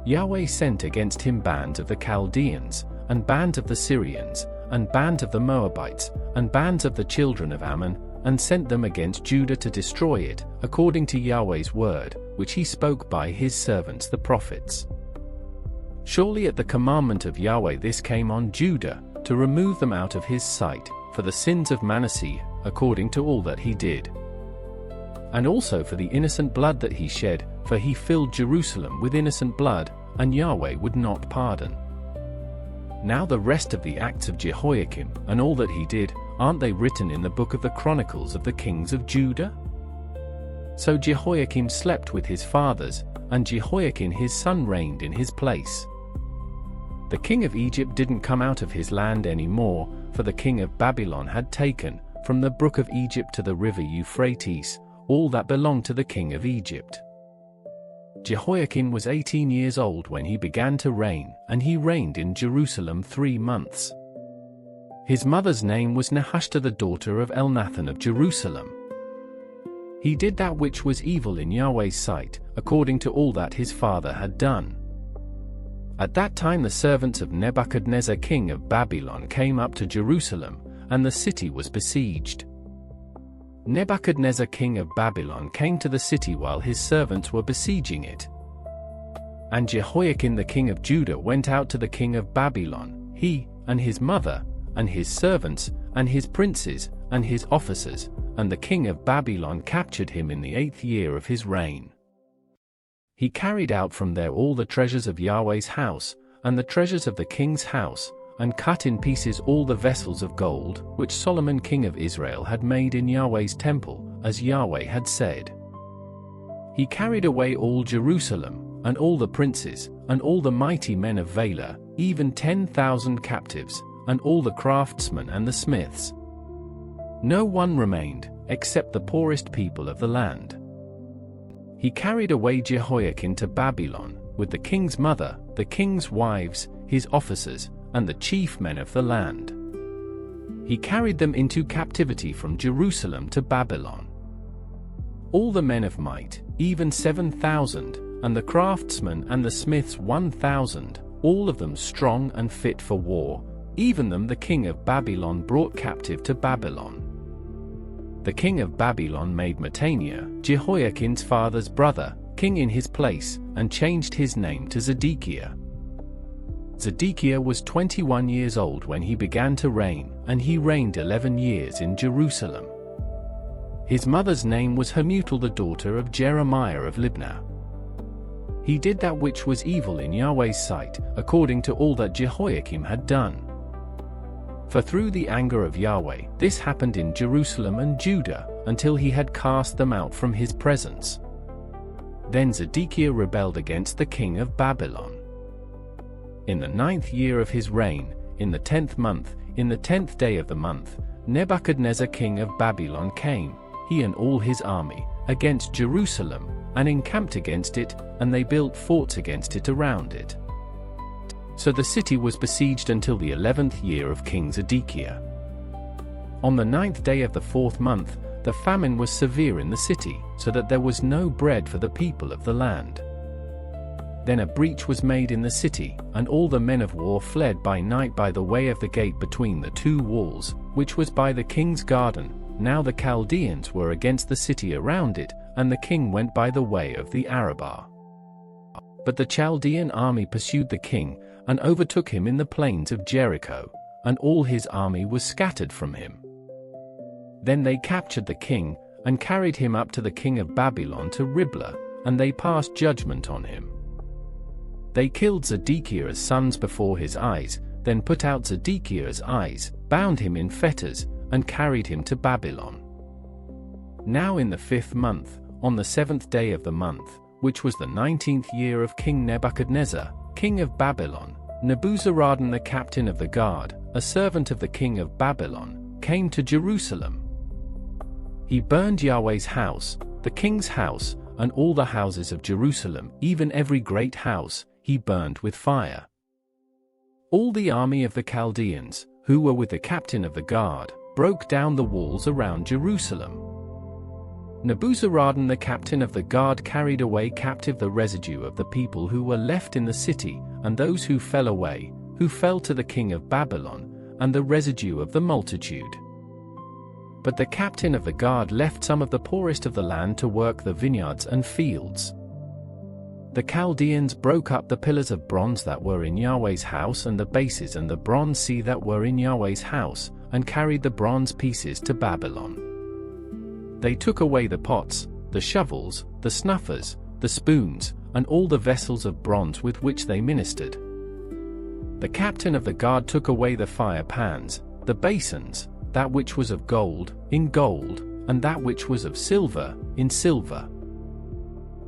Yahweh sent against him bands of the Chaldeans, and bands of the Syrians, and bands of the Moabites, and bands of the children of Ammon, and sent them against Judah to destroy it, according to Yahweh's word, which he spoke by his servants the prophets. Surely at the commandment of Yahweh this came on Judah, to remove them out of his sight, for the sins of Manasseh, according to all that he did. And also for the innocent blood that he shed, for he filled Jerusalem with innocent blood, and Yahweh would not pardon. Now the rest of the acts of Jehoiakim, and all that he did, aren't they written in the book of the Chronicles of the kings of Judah? So Jehoiakim slept with his fathers, and Jehoiakim his son reigned in his place. The king of Egypt didn't come out of his land any more, for the king of Babylon had taken, from the brook of Egypt to the river Euphrates, all that belonged to the king of Egypt. Jehoiakim was 18 years old when he began to reign, and he reigned in Jerusalem 3 months. His mother's name was Nehushta the daughter of Elnathan of Jerusalem. He did that which was evil in Yahweh's sight, according to all that his father had done. At that time the servants of Nebuchadnezzar king of Babylon came up to Jerusalem, and the city was besieged. Nebuchadnezzar king of Babylon came to the city while his servants were besieging it. And Jehoiakim the king of Judah went out to the king of Babylon, he, and his mother, and his servants, and his princes, and his officers, and the king of Babylon captured him in the 8th year of his reign. He carried out from there all the treasures of Yahweh's house, and the treasures of the king's house, and cut in pieces all the vessels of gold, which Solomon king of Israel had made in Yahweh's temple, as Yahweh had said. He carried away all Jerusalem, and all the princes, and all the mighty men of valor, even 10,000 captives, and all the craftsmen and the smiths. No one remained, except the poorest people of the land. He carried away Jehoiakim to Babylon, with the king's mother, the king's wives, his officers, and the chief men of the land. He carried them into captivity from Jerusalem to Babylon. All the men of might, even 7,000, and the craftsmen and the smiths 1,000, all of them strong and fit for war, even them the king of Babylon brought captive to Babylon. The king of Babylon made Mattaniah, Jehoiakim's father's brother, king in his place, and changed his name to Zedekiah. Zedekiah was 21 years old when he began to reign, and he reigned 11 years in Jerusalem. His mother's name was Hamutal, the daughter of Jeremiah of Libnah. He did that which was evil in Yahweh's sight, according to all that Jehoiakim had done. For through the anger of Yahweh, this happened in Jerusalem and Judah, until he had cast them out from his presence. Then Zedekiah rebelled against the king of Babylon. In the 9th year of his reign, in the 10th month, in the 10th day of the month, Nebuchadnezzar king of Babylon came, he and all his army, against Jerusalem, and encamped against it, and they built forts against it around it. So the city was besieged until the 11th year of King Zedekiah. On the 9th day of the 4th month, the famine was severe in the city, so that there was no bread for the people of the land. Then a breach was made in the city, and all the men of war fled by night by the way of the gate between the two walls, which was by the king's garden. Now the Chaldeans were against the city around it, and the king went by the way of the Arabah. But the Chaldean army pursued the king, and overtook him in the plains of Jericho, and all his army was scattered from him. Then they captured the king, and carried him up to the king of Babylon to Riblah, and they passed judgment on him. They killed Zedekiah's sons before his eyes, then put out Zedekiah's eyes, bound him in fetters, and carried him to Babylon. Now in the 5th month, on the 7th day of the month, which was the 19th year of King Nebuchadnezzar, king of Babylon, Nebuzaradan the captain of the guard, a servant of the king of Babylon, came to Jerusalem. He burned Yahweh's house, the king's house, and all the houses of Jerusalem, even every great house, he burned with fire. All the army of the Chaldeans, who were with the captain of the guard, broke down the walls around Jerusalem. Nebuzaradan the captain of the guard carried away captive the residue of the people who were left in the city, and those who fell away, who fell to the king of Babylon, and the residue of the multitude. But the captain of the guard left some of the poorest of the land to work the vineyards and fields. The Chaldeans broke up the pillars of bronze that were in Yahweh's house and the bases and the bronze sea that were in Yahweh's house, and carried the bronze pieces to Babylon. They took away the pots, the shovels, the snuffers, the spoons, and all the vessels of bronze with which they ministered. The captain of the guard took away the fire pans, the basins, that which was of gold, in gold, and that which was of silver, in silver.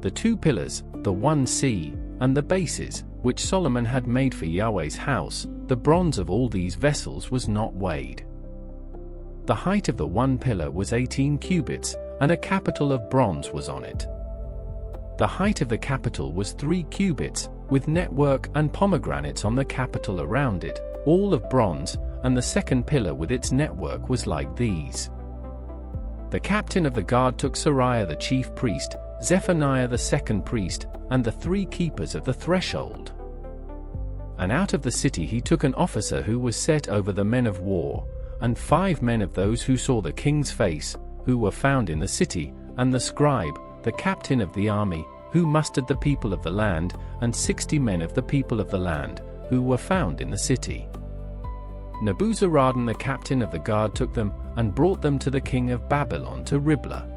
The 2 pillars, the 1 sea, and the bases, which Solomon had made for Yahweh's house, the bronze of all these vessels was not weighed. The height of the 1 pillar was 18 cubits, and a capital of bronze was on it. The height of the capital was 3 cubits, with network and pomegranates on the capital around it, all of bronze, and the 2nd pillar with its network was like these. The captain of the guard took Seraiah the chief priest, Zephaniah the second priest, and the 3 keepers of the threshold. And out of the city he took an officer who was set over the men of war, and 5 men of those who saw the king's face, who were found in the city, and the scribe, the captain of the army, who mustered the people of the land, and 60 men of the people of the land, who were found in the city. Nebuzaradan the captain of the guard took them, and brought them to the king of Babylon to Riblah.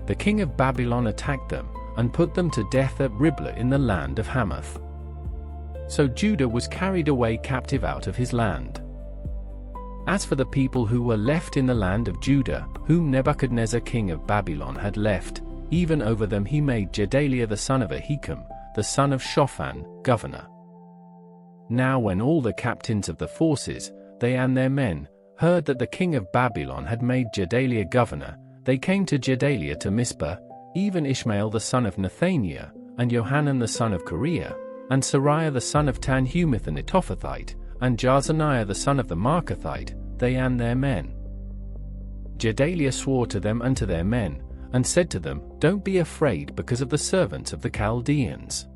The king of Babylon attacked them, and put them to death at Riblah in the land of Hamath. So Judah was carried away captive out of his land. As for the people who were left in the land of Judah, whom Nebuchadnezzar king of Babylon had left, even over them he made Gedaliah the son of Ahikam, the son of Shaphan, governor. Now when all the captains of the forces, they and their men, heard that the king of Babylon had made Gedaliah governor, they came to Gedaliah to Mizpah, even Ishmael the son of Nethaniah, and Johanan the son of Kareah, and Seraiah the son of Tanhumeth the Netophathite, and Jaazaniah the son of the Markathite, they and their men. Gedaliah swore to them and to their men, and said to them, Don't be afraid because of the servants of the Chaldeans.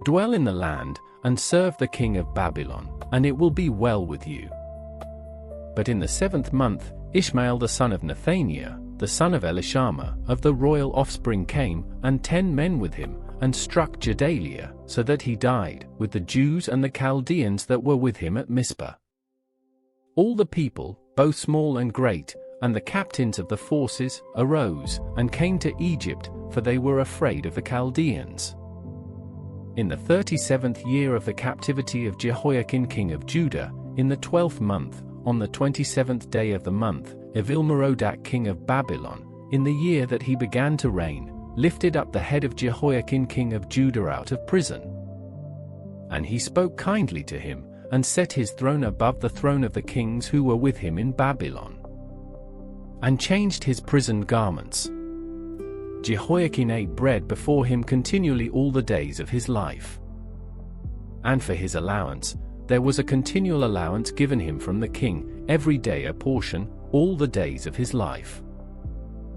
Dwell in the land, and serve the king of Babylon, and it will be well with you. But in the 7th month, Ishmael the son of Nethaniah, the son of Elishama, of the royal offspring came, and 10 men with him, and struck Gedaliah, so that he died, with the Jews and the Chaldeans that were with him at Mizpah. All the people, both small and great, and the captains of the forces, arose, and came to Egypt, for they were afraid of the Chaldeans. In the 37th year of the captivity of Jehoiakim king of Judah, in the 12th month, on the 27th day of the month, Evil-Merodach king of Babylon, in the year that he began to reign, lifted up the head of Jehoiakim king of Judah out of prison. And he spoke kindly to him, and set his throne above the throne of the kings who were with him in Babylon, and changed his prison garments. Jehoiakim ate bread before him continually all the days of his life. And for his allowance, there was a continual allowance given him from the king, every day a portion, all the days of his life.